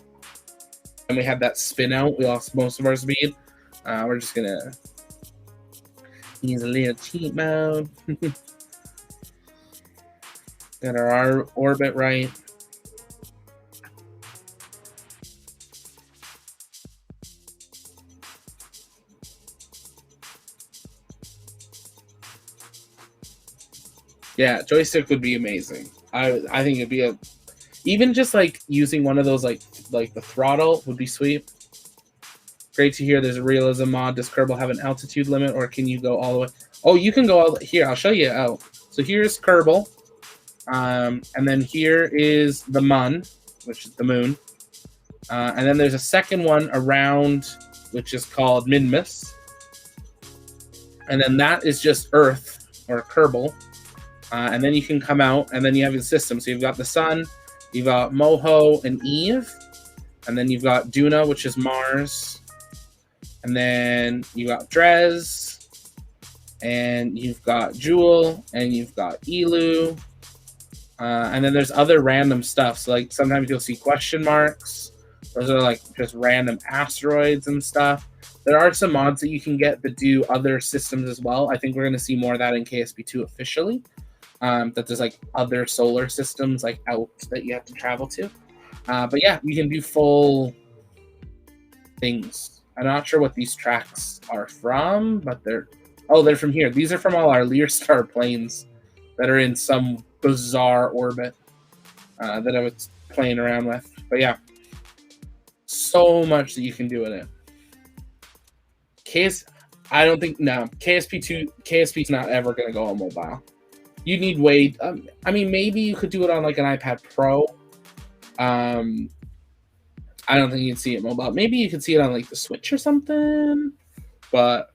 [SPEAKER 1] we had that spin out, we lost most of our speed. We're just gonna use a little cheat mode. Got our orbit right. Yeah, joystick would be amazing. I think it'd be even just like using one of those like the throttle would be sweet. Great to hear there's a realism mod. Does Kerbal have an altitude limit, or can you go all the way? Oh, you can go all here. I'll show you out. So here's Kerbal, and then here is the Mun, which is the moon, and then there's a second one around, which is called Minmus, and then that is just Earth or Kerbal, and then you can come out, and then you have your system. So you've got the Sun, you've got Moho and Eve, and then you've got Duna, which is Mars. And then you got Drez, and you've got Jewel, and you've got Elu, and then there's other random stuff. So like sometimes you'll see question marks. Those are like just random asteroids and stuff. There are some mods that you can get that do other systems as well. I think we're going to see more of that in KSP2 officially. That there's like other solar systems like out that you have to travel to. But yeah, you can do full things. I'm not sure what these tracks are from, but they're from here. These are from all our Learstar planes that are in some bizarre orbit that I was playing around with. But yeah, so much that you can do in it. I don't think, no, KSP's not ever going to go on mobile. You need way, I mean, maybe you could do it on like an iPad Pro. I don't think you'd see it mobile. Maybe you could see it on like the Switch or something, but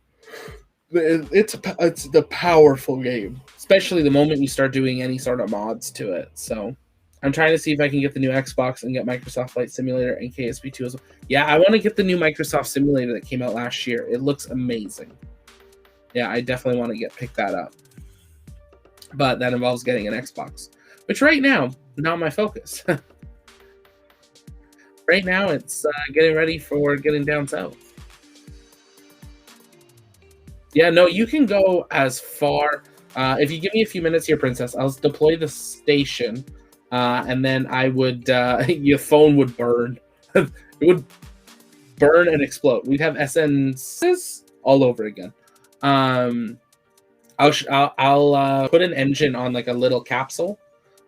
[SPEAKER 1] it's the powerful game, especially the moment you start doing any sort of mods to it. So I'm trying to see if I can get the new Xbox and get Microsoft Flight Simulator and KSP2 as well. Yeah, I want to get the new Microsoft Simulator that came out last year. It looks amazing. Yeah, I definitely want to pick that up. But that involves getting an Xbox, which right now, not my focus. Right now, it's getting ready for getting down south. Yeah, no, you can go as far. If you give me a few minutes here, Princess, I'll deploy the station, and then I would, your phone would burn. It would burn and explode. We'd have SNs all over again. I'll put an engine on like a little capsule,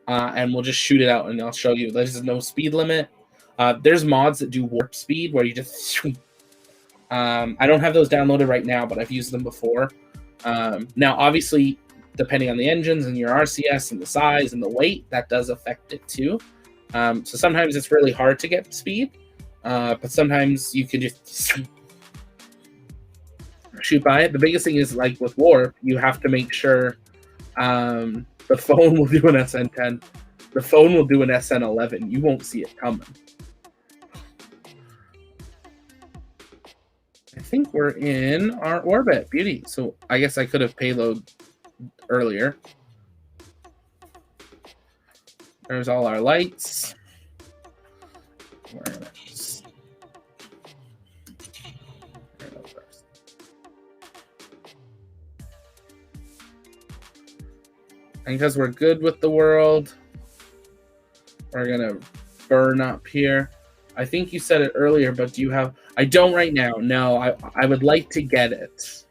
[SPEAKER 1] and we'll just shoot it out, and I'll show you. There's no speed limit. There's mods that do warp speed where you just I don't have those downloaded right now, but I've used them before. Now, obviously, depending on the engines and your RCS and the size and the weight, that does affect it too. So sometimes it's really hard to get speed, but sometimes you can just shoot by it. The biggest thing is, like with warp, you have to make sure the phone will do an SN10. The phone will do an SN11. You won't see it coming. I think we're in our orbit. Beauty. So I guess I could have payload earlier. There's all our lights. And because we're good with the world, we're going to burn up here. I think you said it earlier, but do you have... I don't right now. No, I would like to get it.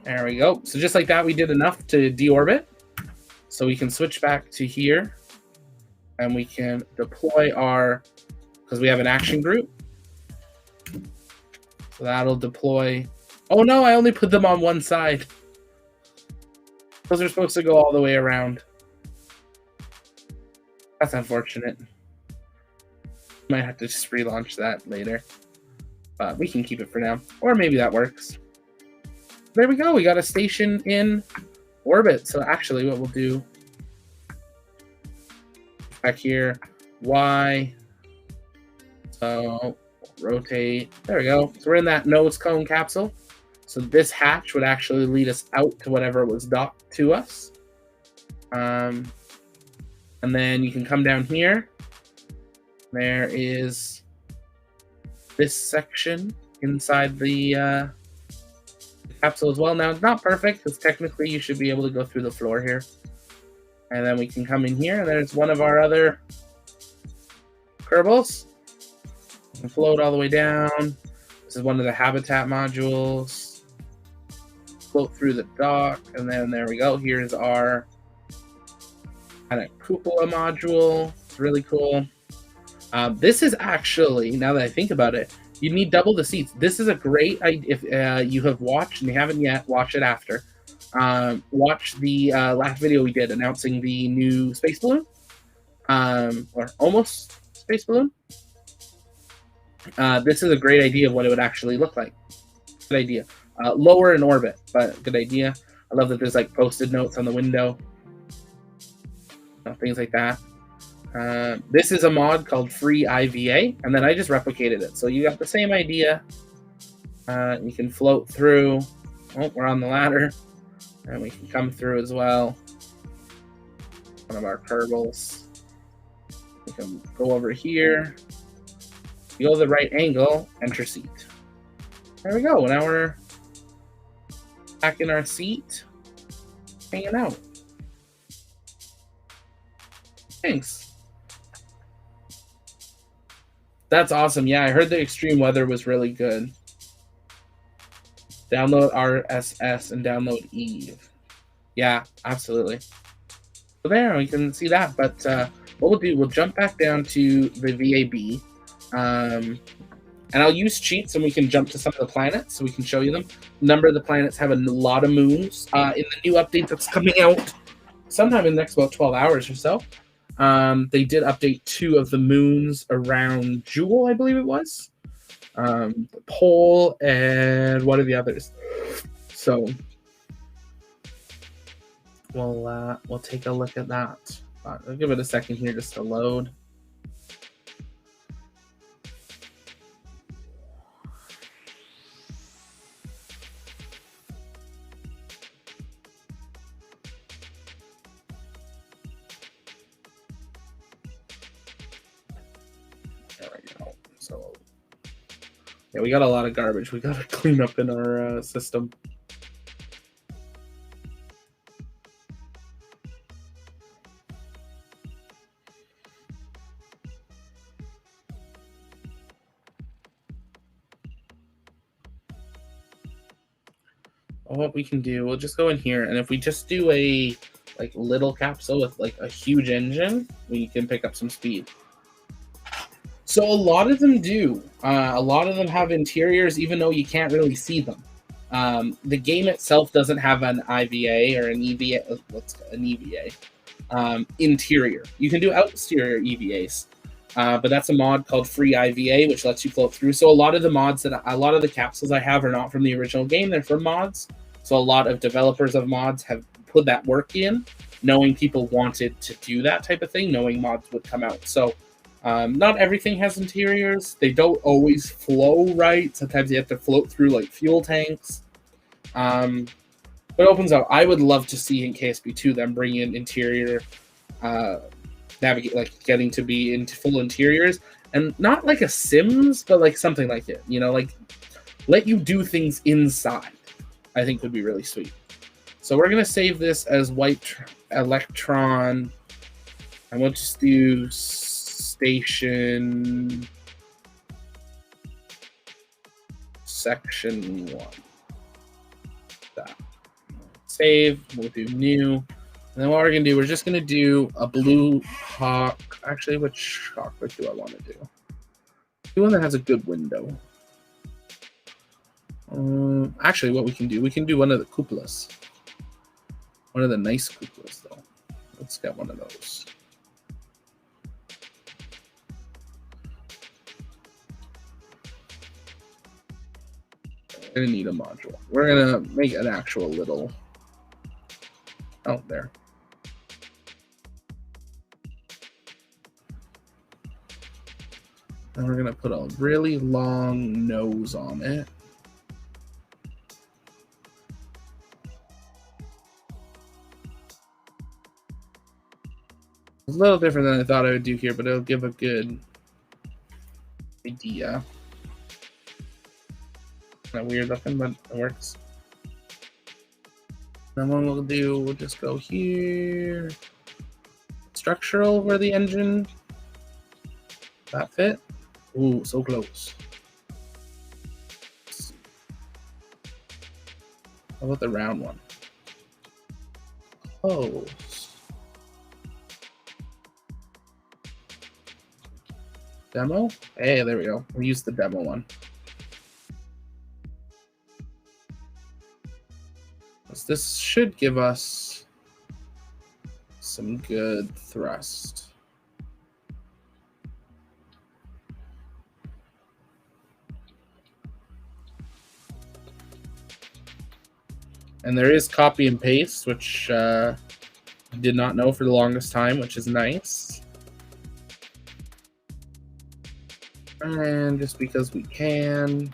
[SPEAKER 1] There we go. So just like that, we did enough to deorbit. So we can switch back to here. And we can deploy our... Because we have an action group. So that'll deploy... Oh no, I only put them on one side. Those are supposed to go all the way around. That's unfortunate. Might have to just relaunch that later. But we can keep it for now. Or maybe that works. There we go. We got a station in orbit. So actually what we'll do... Back here. Y. So rotate. There we go. So we're in that nose cone capsule. So this hatch would actually lead us out to whatever was docked to us. And then you can come down here. There is this section inside the capsule as well. Now, it's not perfect, because technically you should be able to go through the floor here. And then we can come in here, and there's one of our other Kerbals. We can float all the way down. This is one of the habitat modules. Float through the dock, and then there we go. Here's our kind of cupola module. It's really cool. This is actually, now that I think about it, you need double the seats. This is a great idea. If you have watched and you haven't yet, watch it after. Watch the last video we did announcing the new space balloon, or almost space balloon. This is a great idea of what it would actually look like. Good idea. Lower in orbit, but good idea. I love that there's like posted notes on the window, things like that. This is a mod called Free IVA, and then I just replicated it. So you got the same idea. You can float through. Oh, we're on the ladder. And we can come through as well. One of our Kerbals. We can go over here. You go to the right angle, enter seat. There we go. Now we're back in our seat, hanging out. Thanks. That's awesome. Yeah, I heard the extreme weather was really good. Download RSS and download Eve. Yeah, absolutely. So there, we can see that. But what we'll do, we'll jump back down to the VAB. And I'll use cheats and we can jump to some of the planets so we can show you them. A number of the planets have a lot of moons. In the new update that's coming out sometime in the next about 12 hours or so, they did update 2 of the moons around Jewel, I believe it was. Pole and one of the others. So we'll take a look at that. I'll give it a second here just to load. There we go. So yeah, we got a lot of garbage we got to clean up in our system. What we can do, we'll just go in here, and if we just do a like little capsule with like a huge engine, we can pick up some speed. So a lot of them do. A lot of them have interiors, even though you can't really see them. The game itself doesn't have an IVA or an EVA. What's an EVA? Interior. You can do exterior EVAs, but that's a mod called Free IVA, which lets you float through. So a lot of the capsules I have are not from the original game; they're from mods. So a lot of developers of mods have put that work in, knowing people wanted to do that type of thing, knowing mods would come out. So not everything has interiors. They don't always flow right. Sometimes you have to float through like fuel tanks. But it opens up. I would love to see in KSP2 them bring in interior, navigate, like getting to be into full interiors, and not like a Sims, but like something like it. You know, like let you do things inside. I think would be really sweet. So we're gonna save this as White Electron, and we'll just do station section 1. That. Save. We'll do new. And then what we're gonna do, we're just gonna do a blue hawk. Actually, which cockpit do I want to do? Do one that has a good window. Actually, what we can do one of the cupolas. One of the nice cupolas, though. Let's get one of those. We're gonna need a module. We're gonna make an actual little. Oh, there. And we're gonna put a really long nose on it. It's a little different than I thought I would do here, but it'll give a good idea. Kind of weird looking, but it works. Then what we'll do, we'll just go here. Structural where the engine. That fit? Ooh, so close. How about the round one? Oh. Demo? Hey, there we go. We used the demo one. This should give us some good thrust. And there is copy and paste, which I did not know for the longest time, which is nice. And just because we can.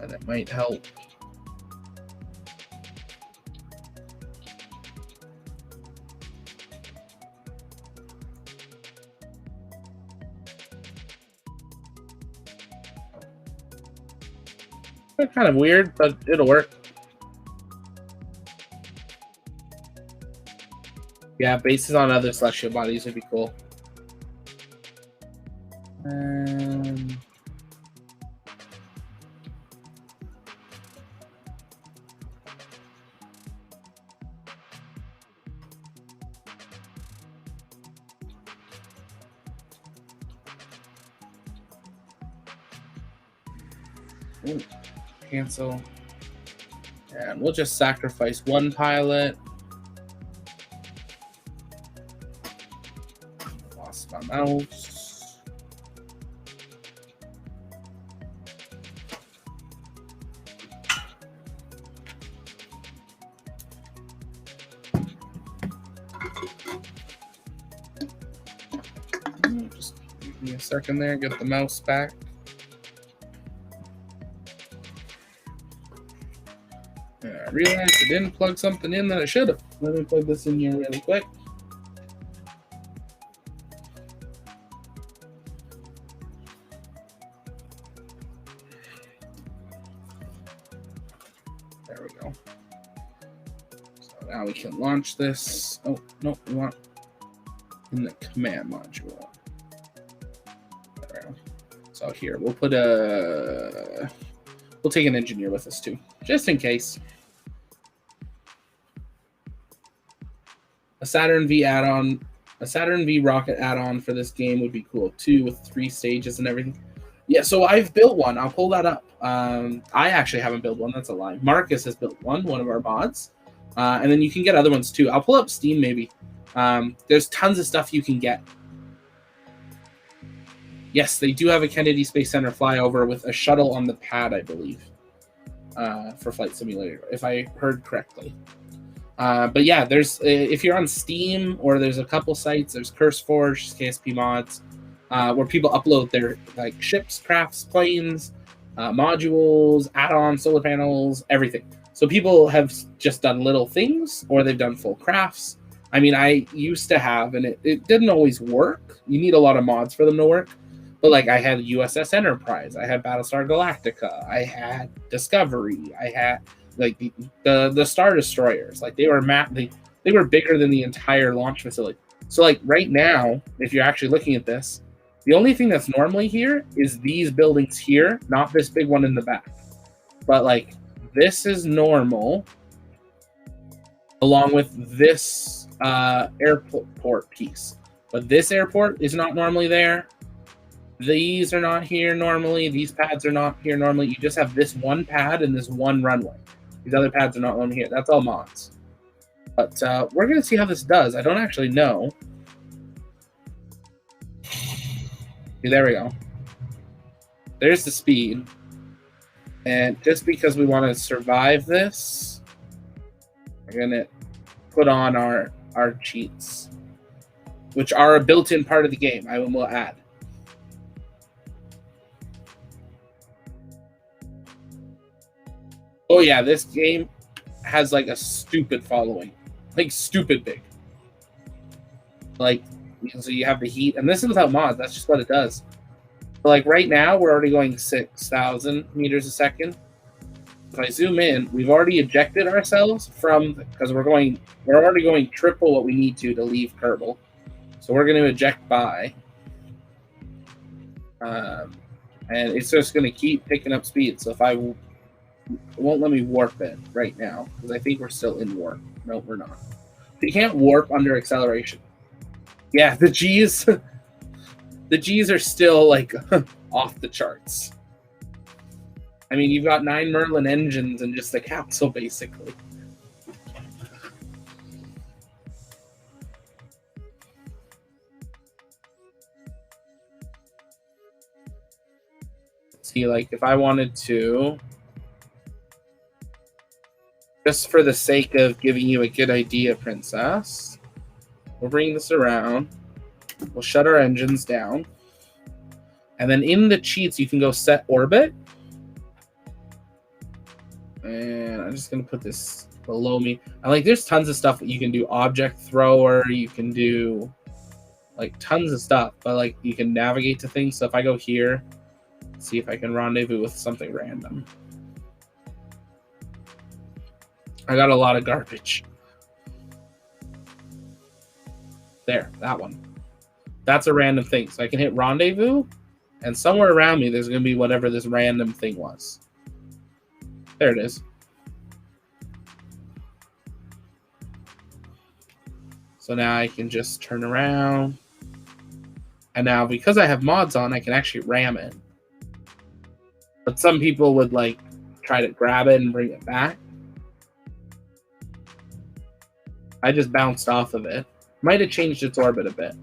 [SPEAKER 1] And it might help. It's kind of weird, but it'll work. Yeah, bases on other celestial bodies would be cool. Ooh, cancel. And we'll just sacrifice one pilot. Lost my mouse. Just give me a second there, get the mouse back. I realized I didn't plug something in that I should have. Let me plug this in here really quick. There we go. So now we can launch this. Oh, no, we want in the command module. There we go. So here, we'll put we'll take an engineer with us too, just in case. A Saturn V add-on, a Saturn V rocket add-on for this game would be cool too, with 3 stages and everything. Yeah, so I've built one. I'll pull that up. I actually haven't built one. That's a lie. Marcus has built one of our mods. And then you can get other ones too. I'll pull up Steam maybe. There's tons of stuff you can get. Yes, they do have a Kennedy Space Center flyover with a shuttle on the pad, I believe, for Flight Simulator, if I heard correctly. But yeah, there's if you're on Steam or there's a couple sites, there's CurseForge, KSP Mods, where people upload their like ships, crafts, planes, modules, add-ons, solar panels, everything. So people have just done little things, or they've done full crafts. I mean, I used to have, and it didn't always work. You need a lot of mods for them to work. But like I had USS Enterprise, I had Battlestar Galactica, I had Discovery, I had like the Star Destroyers. Like they were they were bigger than the entire launch facility. So like right now, if you're actually looking at this, the only thing that's normally here is these buildings here, not this big one in the back. But like this is normal, along with this airport piece. But this airport is not normally there. These are not here normally. These pads are not here normally. You just have this one pad and this one runway. These other pads are not on here. That's all mods. But we're going to see how this does. I don't actually know. There we go. There's the speed. And just because we want to survive this, we're going to put on our cheats, which are a built-in part of the game, I will add. Oh yeah, this game has like a stupid following, like stupid big. Like, so you have the heat, and this is without mods. That's just what it does. But like right now, we're already going 6,000 meters a second. If I zoom in, we've already ejected ourselves from because we're already going triple what we need to leave Kerbal. So we're going to eject by. And it's just going to keep picking up speed. So if I it won't let me warp it right now because I think we're still in warp. No, we're not. You can't warp under acceleration. Yeah, the G's are still like off the charts. I mean, you've got 9 Merlin engines and just a capsule basically. See, like if I wanted to, just for the sake of giving you a good idea, Princess, we'll bring this around. We'll shut our engines down. And then in the cheats, you can go set orbit. And I'm just going to put this below me. And like, there's tons of stuff that you can do. Object thrower, you can do like tons of stuff. But like, you can navigate to things. So if I go here, see if I can rendezvous with something random. I got a lot of garbage. There, that one. That's a random thing. So I can hit rendezvous, and somewhere around me there's going to be whatever this random thing was. There it is. So now I can just turn around. And now because I have mods on, I can actually ram it. But some people would like try to grab it and bring it back. I just bounced off of it. Might have changed its orbit a bit.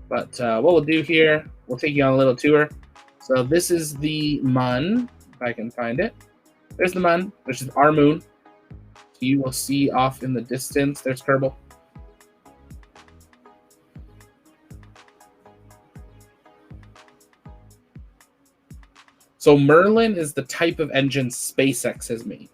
[SPEAKER 1] But what we'll do here, we'll take you on a little tour. So this is the Mun, if I can find it. There's the Mun, which is our moon. You will see off in the distance, there's Kerbal. So Merlin is the type of engine SpaceX has made.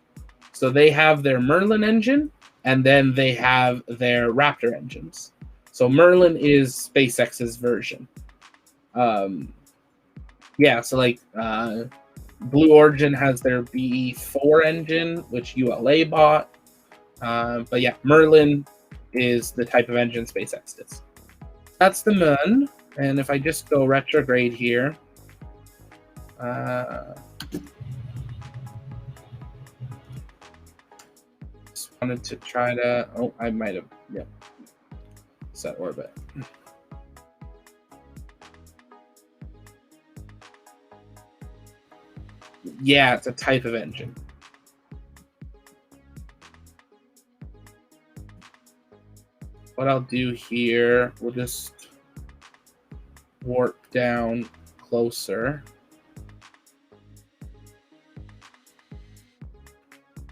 [SPEAKER 1] So they have their Merlin engine, and then they have their Raptor engines. So Merlin is SpaceX's version. Yeah, so like Blue Origin has their BE4 engine, which ULA bought. But yeah, Merlin is the type of engine SpaceX does. That's the Mun. And if I just go retrograde here, just wanted to try to, oh, I might have, yeah, set orbit. Yeah, it's a type of engine. What I'll do here, we'll just warp down closer.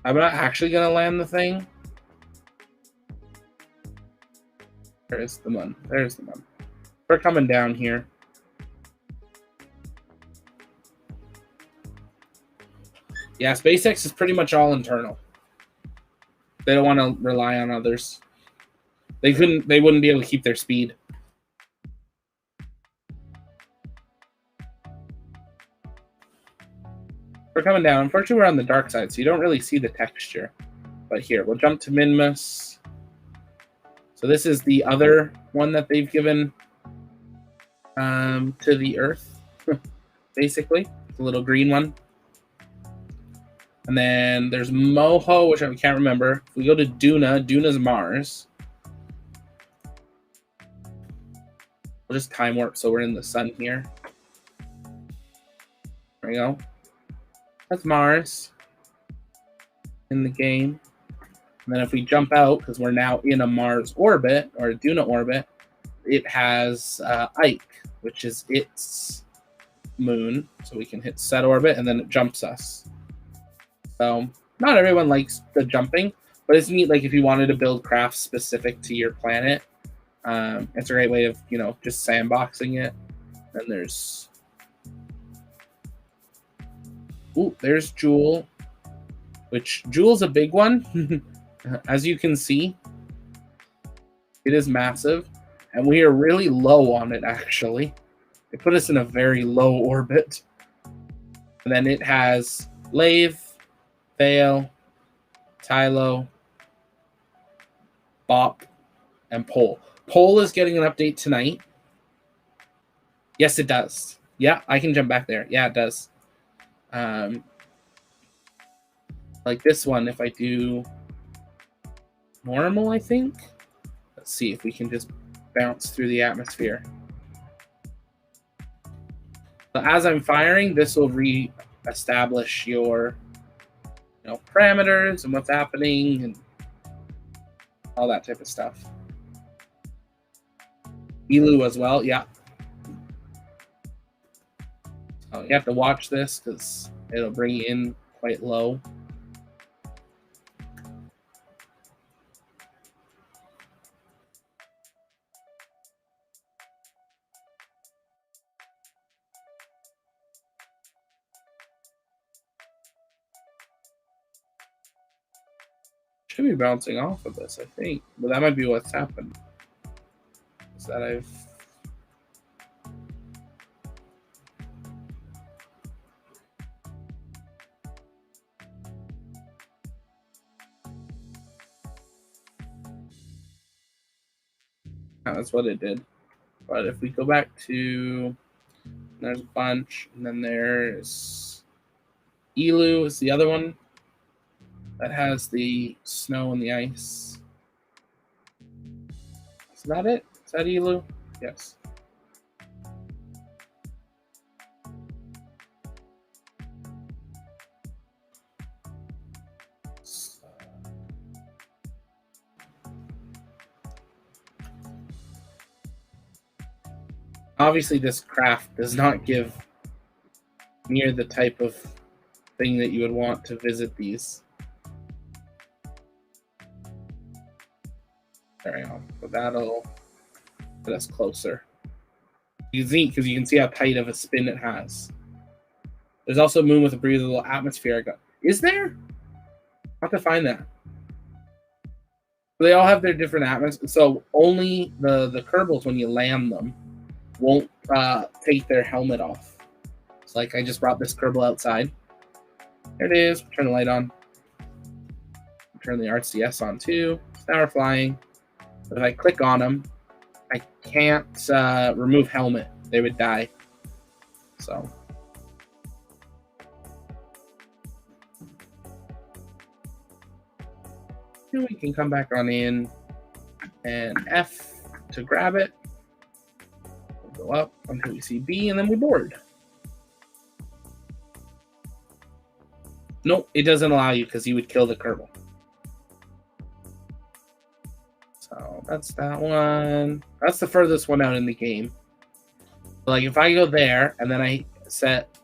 [SPEAKER 1] I'm not actually going to land the thing. There's the Mun. There's the Mun. We're coming down here. Yeah, SpaceX is pretty much all internal. They don't want to rely on others. They wouldn't be able to keep their speed. We're coming down. Unfortunately, we're on the dark side, so you don't really see the texture. But here, we'll jump to Minmus. So this is the other one that they've given to the Earth, basically. The little green one. And then there's Moho, which I can't remember. If we go to Duna, Duna's Mars. We'll just time warp so we're in the sun here. There we go. That's Mars in the game. And then if we jump out, because we're now in a Mars orbit, or a Duna orbit, it has Ike, which is its moon. So we can hit set orbit, and then it jumps us. So not everyone likes the jumping, but it's neat. Like if you wanted to build crafts specific to your planet, it's a great way of, you know, just sandboxing it. And there's, ooh, there's Jewel, which Jewel's a big one. As you can see, it is massive, and we are really low on it, actually. It put us in a very low orbit. And then it has Lave, Vale, Tylo, Bop, and Pole. Pole is getting an update tonight. Yes, it does. Yeah, I can jump back there. Yeah, it does. Like this one, if I do normal, I think. Let's see if we can just bounce through the atmosphere. So as I'm firing, this will re-establish your parameters and what's happening and all that type of stuff. Elu as well, yeah. So you have to watch this because it'll bring you in quite low. Should be bouncing off of this, I think. But that might be what's happened. Is that I've... That's what it did. But if we go back to... There's a bunch. And then there's... Elu is the other one. That has the snow and the ice. Is that it? Is that Elu? Yes. Obviously, this craft does not give near the type of thing that you would want to visit these. There we go. But that'll get us closer. You can see, because you can see how tight of a spin it has. There's also a moon with a breathable atmosphere. Is there? I'll have to find that. They all have their different atmospheres. So only the Kerbals, when you land them, won't take their helmet off. It's like I just brought this Kerbal outside. There it is. Turn the light on. Turn the RCS on too. Now we're flying. But if I click on them, I can't remove helmet. They would die. So. Then we can come back on in and F to grab it. We'll go up until we see B and then we board. Nope, it doesn't allow you because you would kill the Kerbal. So that's that one. That's the furthest one out in the game. Like if I go there and then I set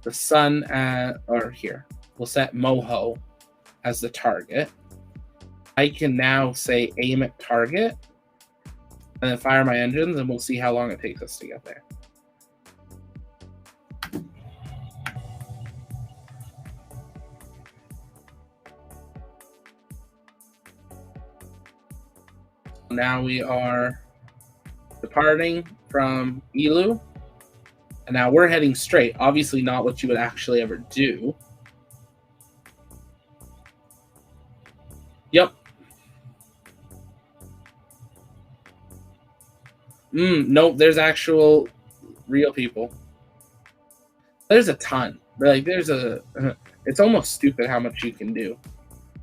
[SPEAKER 1] the sun at, or here, we'll set Moho as the target. I can now say aim at target and then fire my engines and we'll see how long it takes us to get there. Now we are departing from Elu, and now we're heading straight. Obviously not what you would actually ever do. Yep. Nope, there's actual real people. There's a ton. Like there's a it's almost stupid how much you can do.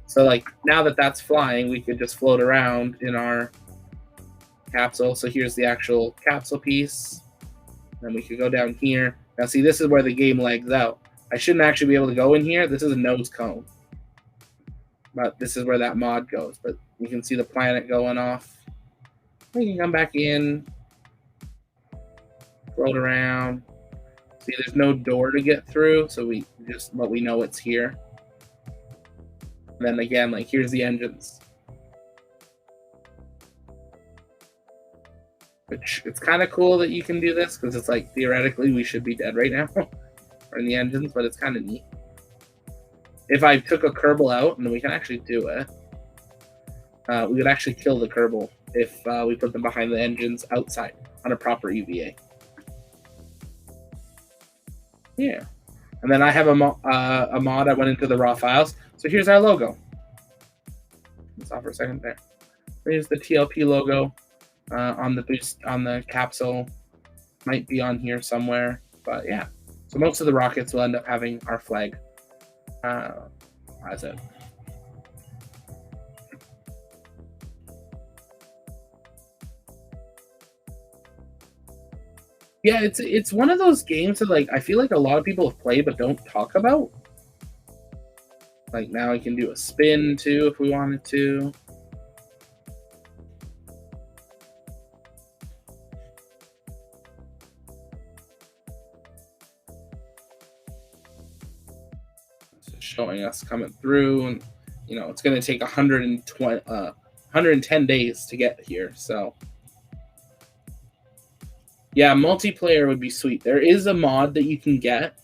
[SPEAKER 1] So like now that that's flying, we could just float around in our capsule. So here's the actual capsule piece. Then we could go down here. Now see, this is where the game lags out. I shouldn't actually be able to go in here. This is a nose cone. But this is where that mod goes. But you can see the planet going off. We can come back in. Float around. See, there's no door to get through. So but we know it's here. And then again, like here's the engines. Which it's kind of cool that you can do this because it's like theoretically we should be dead right now. Or in the engines, but it's kind of neat. If I took a Kerbal out, and we can actually do it, we would actually kill the Kerbal if we put them behind the engines outside on a proper EVA. Yeah. And then I have a mod I went into the raw files. So here's our logo. Let's off for a second there. Here's the TLP logo on the boost on the capsule. Might be on here somewhere. But yeah, so most of the rockets will end up having our flag as it. Yeah, it's one of those games that like I feel like a lot of people have played but don't talk about. Like now I can do a spin too if we wanted to. Showing us coming through, and you know it's going to take 110 days to get here. So yeah, multiplayer would be sweet. There is a mod that you can get.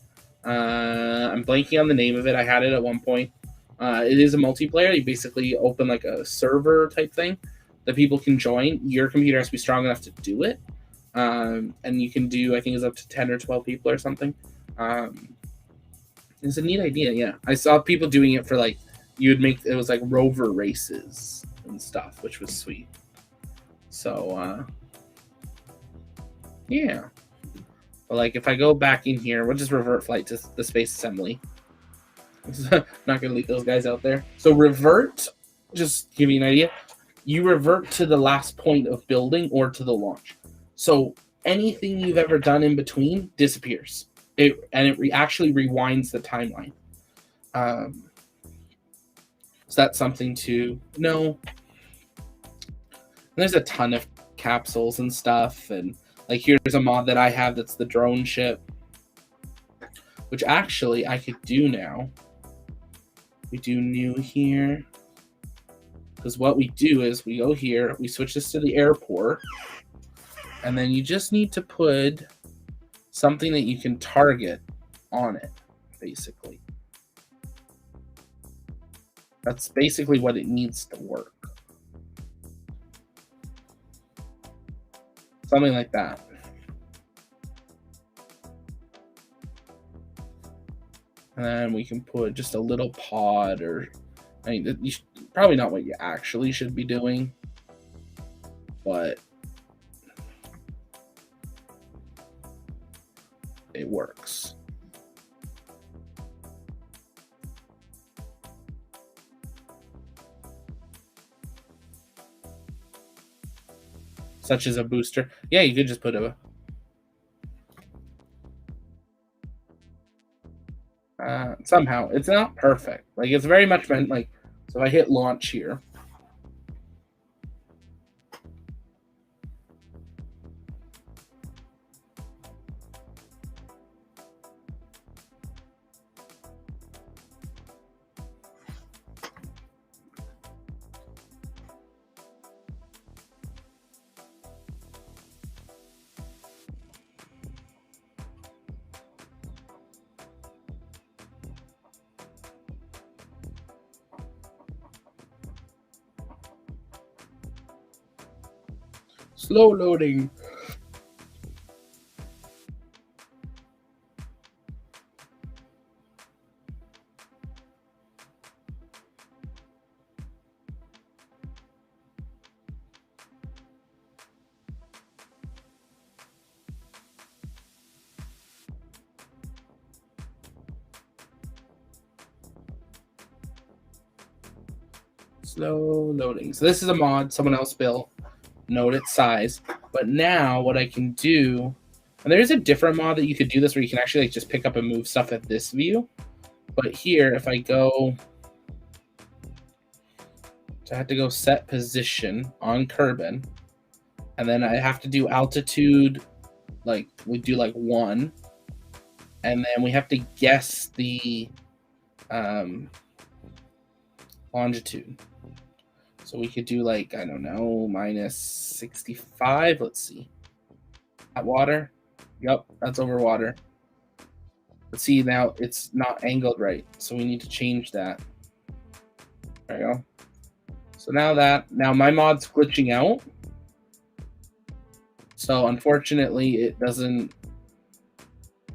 [SPEAKER 1] I'm blanking on the name of it. I had it at one point. It is a multiplayer. You basically open like a server type thing that people can join. Your computer has to be strong enough to do it, and you can do, I think it's up to 10 or 12 people or something. It's a neat idea. Yeah, I saw people doing it for like you'd make it was like rover races and stuff, which was sweet. So yeah. But like if I go back in here, we'll just revert flight to the space assembly. Not gonna leave those guys out there. So revert, just give you an idea. You revert to the last point of building or to the launch. So anything you've ever done in between disappears. It actually rewinds the timeline. So that's something to know. And there's a ton of capsules and stuff, and like here's a mod that I have that's the drone ship, which actually I could do now. We do new here, because what we do is we go here, we switch this to the airport, and then you just need to put something that you can target on it, basically. That's basically what it needs to work. Something like that. And then we can put just a little pod, or I mean, probably not what you actually should be doing, but it works. Such as a booster. Yeah, you could just put a somehow it's not perfect. Like it's very much meant like, so if I hit launch here, slow loading. Slow loading. So this is a mod someone else built. Note its size. But now what I can do, and there is a different mod that you could do this where you can actually like just pick up and move stuff at this view. But here, if I go, so I have to go set position on Kerbin, and then I have to do altitude, like we do like 1, and then we have to guess the longitude. So we could do like, I don't know, minus 65. Let's see. At water. Yep, that's over water. Let's see, now it's not angled right. So we need to change that. There you go. So now my mod's glitching out. So unfortunately it isn't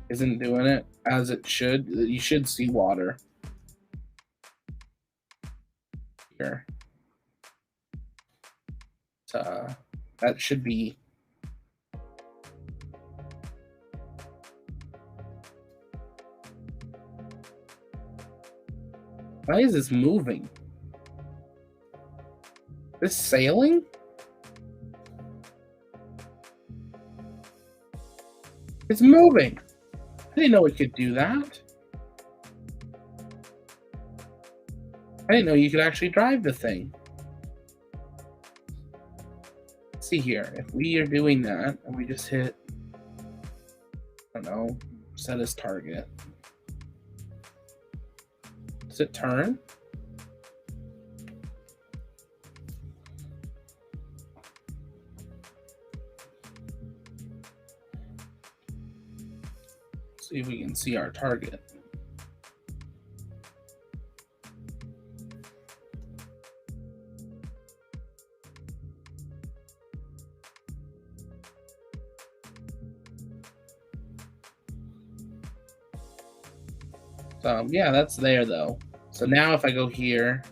[SPEAKER 1] doing it as it should. You should see water here. That should be Why is this moving? This sailing? It's moving. I didn't know it could do that. I didn't know you could actually drive the thing. Let's see here. If we are doing that and we just hit, I don't know, set as target. Does it turn? See if we can see our target. Yeah, that's there though. So now if I go here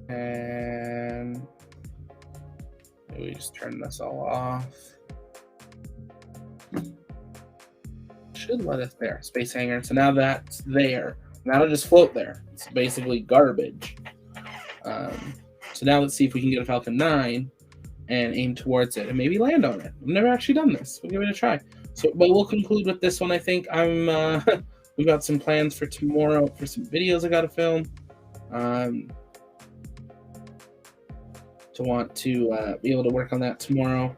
[SPEAKER 1] and maybe we just turn this all off. Should let us there. Space hangar. So now that's there. Now it'll just float there. It's basically garbage. So now let's see if we can get a Falcon 9 and aim towards it and maybe land on it. I've never actually done this. We'll give it a try. So, but we'll conclude with this one. I think we've got some plans for tomorrow for some videos I got to film. To want to be able to work on that tomorrow.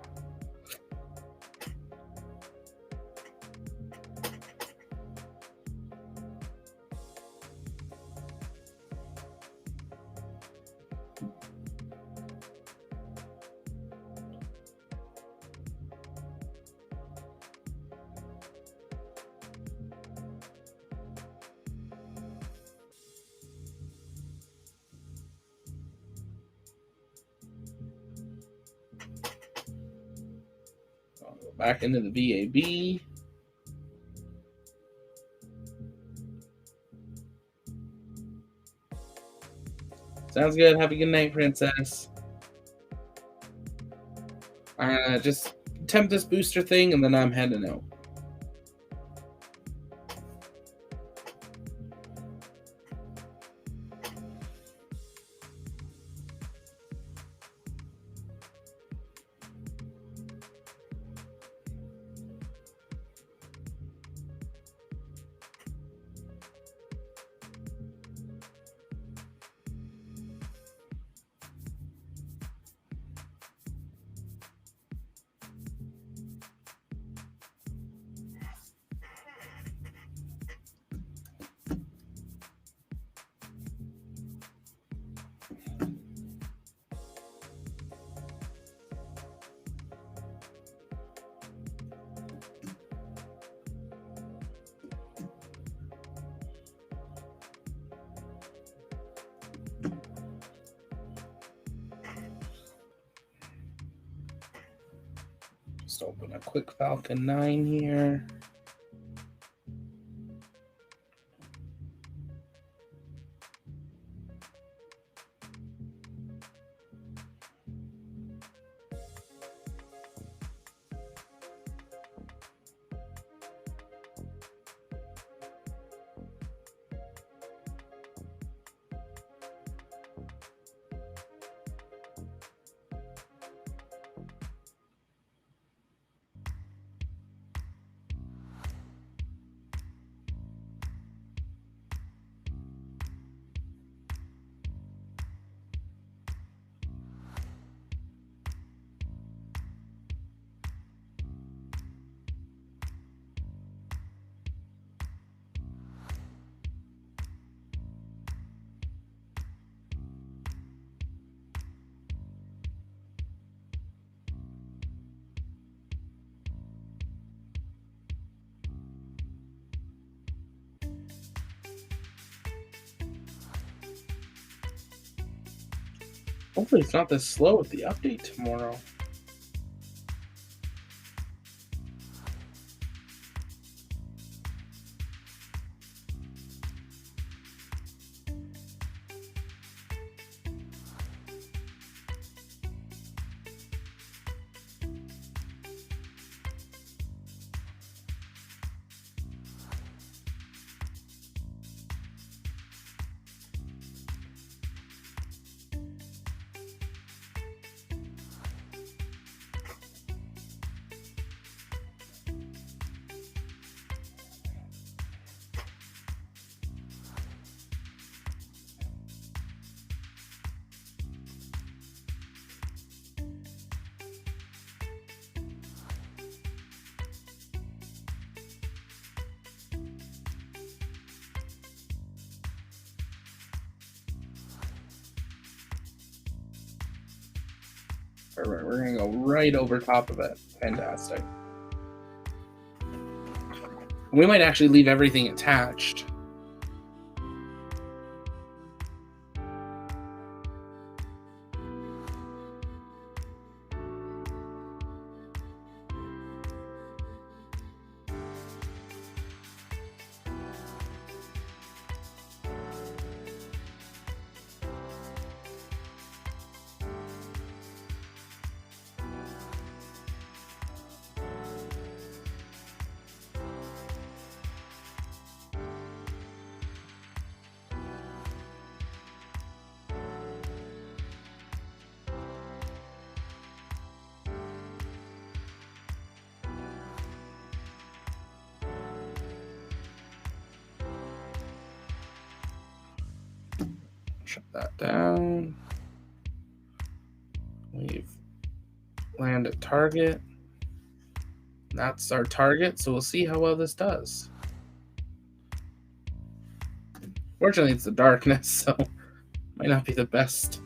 [SPEAKER 1] Back into the VAB. Sounds good. Have a good night, Princess. Just attempt this booster thing, and then I'm heading out. Just open a quick Falcon 9 here. Hopefully it's not this slow with the update tomorrow. We're gonna go right over top of it. Fantastic. We might actually leave everything attached. Shut that down. We've landed at target. That's our target, so we'll see how well this does. Fortunately, it's the darkness, so might not be the best.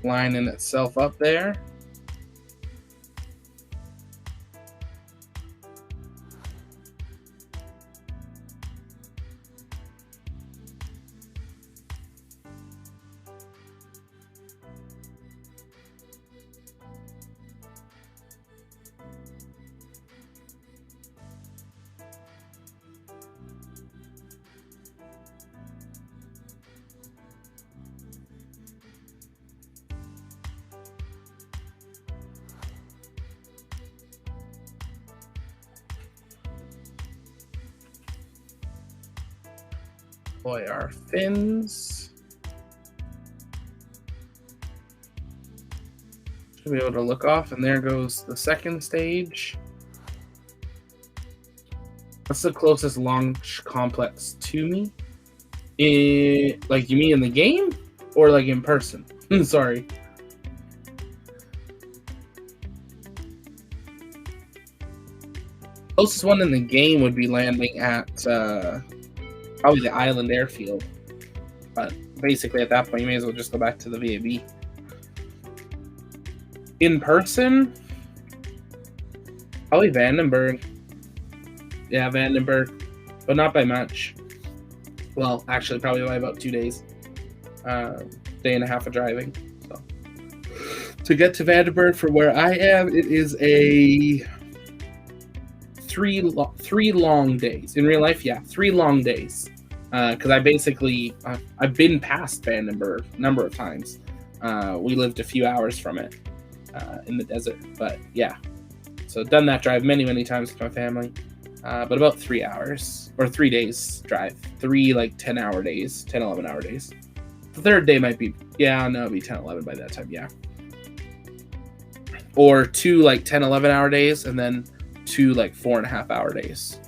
[SPEAKER 1] Lining itself up there. Deploy our fins. Should be able to look off, and there goes the second stage. What's the closest launch complex to me? Like, you mean in the game or like in person? Sorry. Closest one in the game would be landing at probably the island airfield. But basically at that point, you may as well just go back to the VAB. In person, probably Vandenberg. Yeah, Vandenberg, but not by much. Well, actually, probably by about 2 days. Day and a half of driving. So to get to Vandenberg from where I am, it is a three long days. In real life, yeah, 3 long days. Because I've been past Vandenberg a number of times. We lived a few hours from it in the desert, but yeah. So done that drive many, many times with my family. But about 3 hours or 3 days drive. 3 like 10-hour days, 10, 11-hour days. The third day might be, yeah, no, it'll be 10, 11 by that time, yeah. Or 2 like 10, 11-hour days, and then 2 like 4.5-hour days.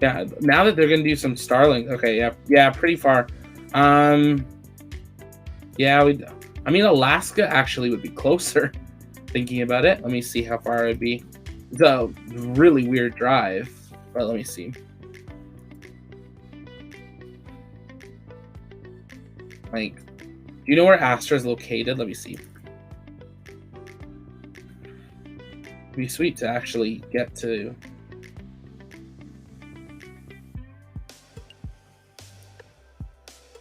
[SPEAKER 1] Yeah, now that they're gonna do some Starlink, okay, yeah, pretty far. Yeah, I mean, Alaska actually would be closer. Thinking about it, let me see how far it'd be. It's a really weird drive, but let me see. Like, do you know where Astra is located? Let me see. It'd be sweet to actually get to.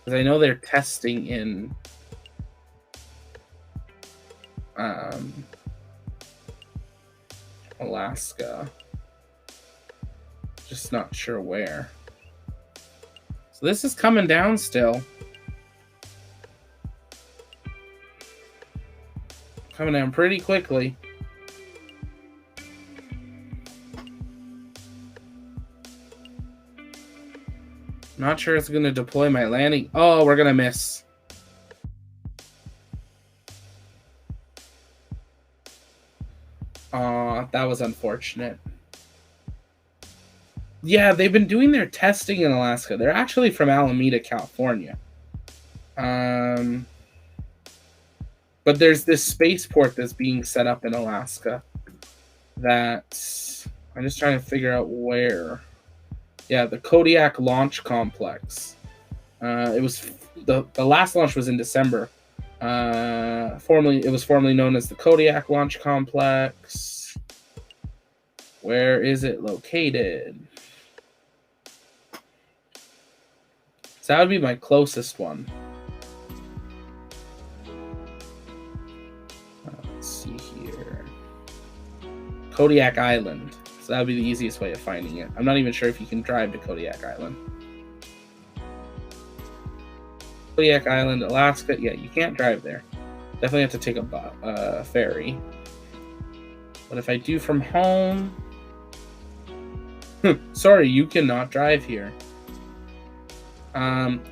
[SPEAKER 1] Because I know they're testing in Alaska. Just not sure where. So this is coming down still. Coming down pretty quickly. Not sure it's going to deploy my landing. Oh, we're going to miss. That was unfortunate. Yeah, they've been doing their testing in Alaska. They're actually from Alameda, California. But there's this spaceport that's being set up in Alaska that I'm just trying to figure out where. Yeah, the Kodiak Launch Complex. It was the last launch was in December. It was formerly known as the Kodiak Launch Complex. Where is it located? So that would be my closest one. Let's see here. Kodiak Island. So that would be the easiest way of finding it. I'm not even sure if you can drive to Kodiak Island. Kodiak Island, Alaska. Yeah, you can't drive there. Definitely have to take a ferry. But if I do from home... Sorry, you cannot drive here.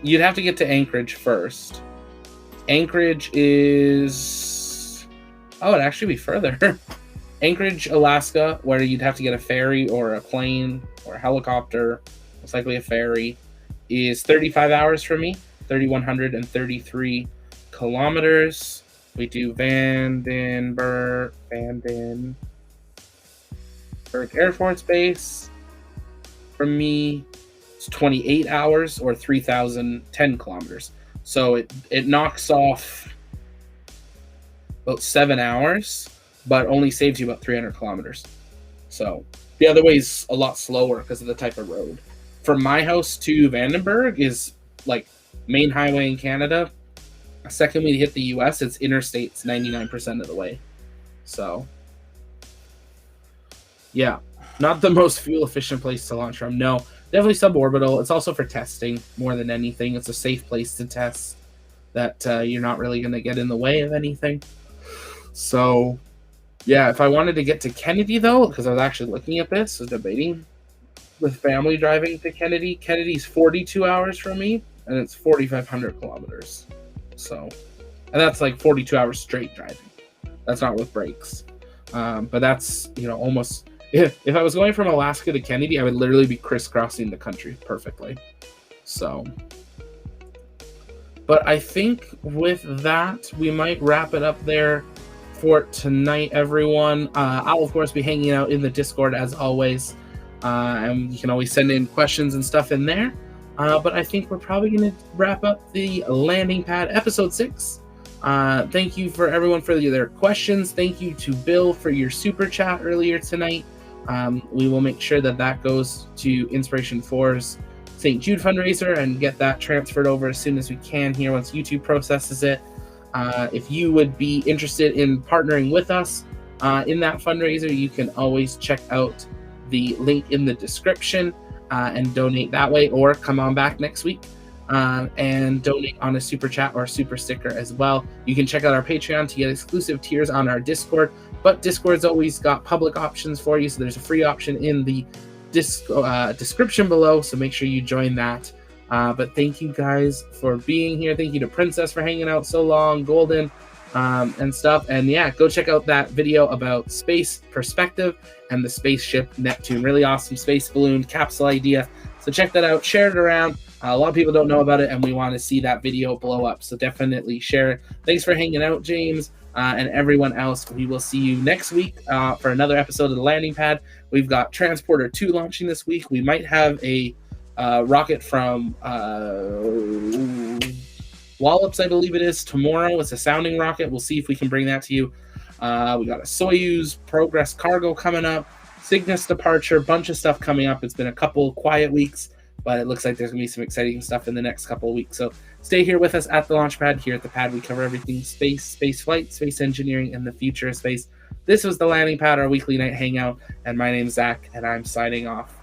[SPEAKER 1] You'd have to get to Anchorage first. Anchorage is... Oh, it'd actually be further. Anchorage, Alaska, where you'd have to get a ferry or a plane or a helicopter, most likely a ferry, is 35 hours for me. 3,133 kilometers. We do Vandenberg Air Force Base. For me, it's 28 hours or 3,010 kilometers. So it knocks off about 7 hours, but only saves you about 300 kilometers. So the other way is a lot slower because of the type of road. From my house to Vandenberg is like main highway in Canada. Second we hit the US, it's interstates 99% of the way. So yeah, not the most fuel efficient place to launch from. No, definitely suborbital. It's also for testing more than anything. It's a safe place to test that you're not really going to get in the way of anything. So yeah, if I wanted to get to Kennedy though, because I was actually looking at this, was debating with family driving to Kennedy. Kennedy's 42 hours from me, and it's 4,500 kilometers. So, and that's like 42 hours straight driving. That's not with breaks. But that's, almost, if I was going from Alaska to Kennedy, I would literally be crisscrossing the country perfectly. So, but I think with that, we might wrap it up there for tonight, everyone. I'll, of course, be hanging out in the Discord as always. And you can always send in questions and stuff in there. But I think we're probably going to wrap up the landing pad episode 6. Thank you for everyone for their questions. Thank you to Bill for your super chat earlier tonight. We will make sure that goes to Inspiration 4's St. Jude fundraiser and get that transferred over as soon as we can here once YouTube processes it. If you would be interested in partnering with us in that fundraiser, you can always check out the link in the description and donate that way, or come on back next week and donate on a super chat or a super sticker as well. You can check out our Patreon to get exclusive tiers on our Discord, but Discord's always got public options for you, so there's a free option in the description below, so make sure you join that. But thank you guys for being here. Thank you to Princess for hanging out so long, Golden, and stuff. And yeah, go check out that video about space perspective and the spaceship Neptune. Really awesome space balloon capsule idea. So check that out, share it around. A lot of people don't know about it, and we want to see that video blow up. So definitely share it. Thanks for hanging out, James, and everyone else. We will see you next week for another episode of the landing pad. We've got Transporter 2 launching this week. We might have a rocket from Wallops, I believe it is, tomorrow. It's a sounding rocket. We'll see if we can bring that to you. We got a Soyuz Progress cargo coming up, Cygnus departure, bunch of stuff coming up. It's been a couple quiet weeks, but it looks like there's going to be some exciting stuff in the next couple of weeks. So stay here with us at the launch pad. Here at the pad, we cover everything space, space flight, space engineering, and the future of space. This was the landing pad, our weekly night hangout, and my name's Zach, and I'm signing off.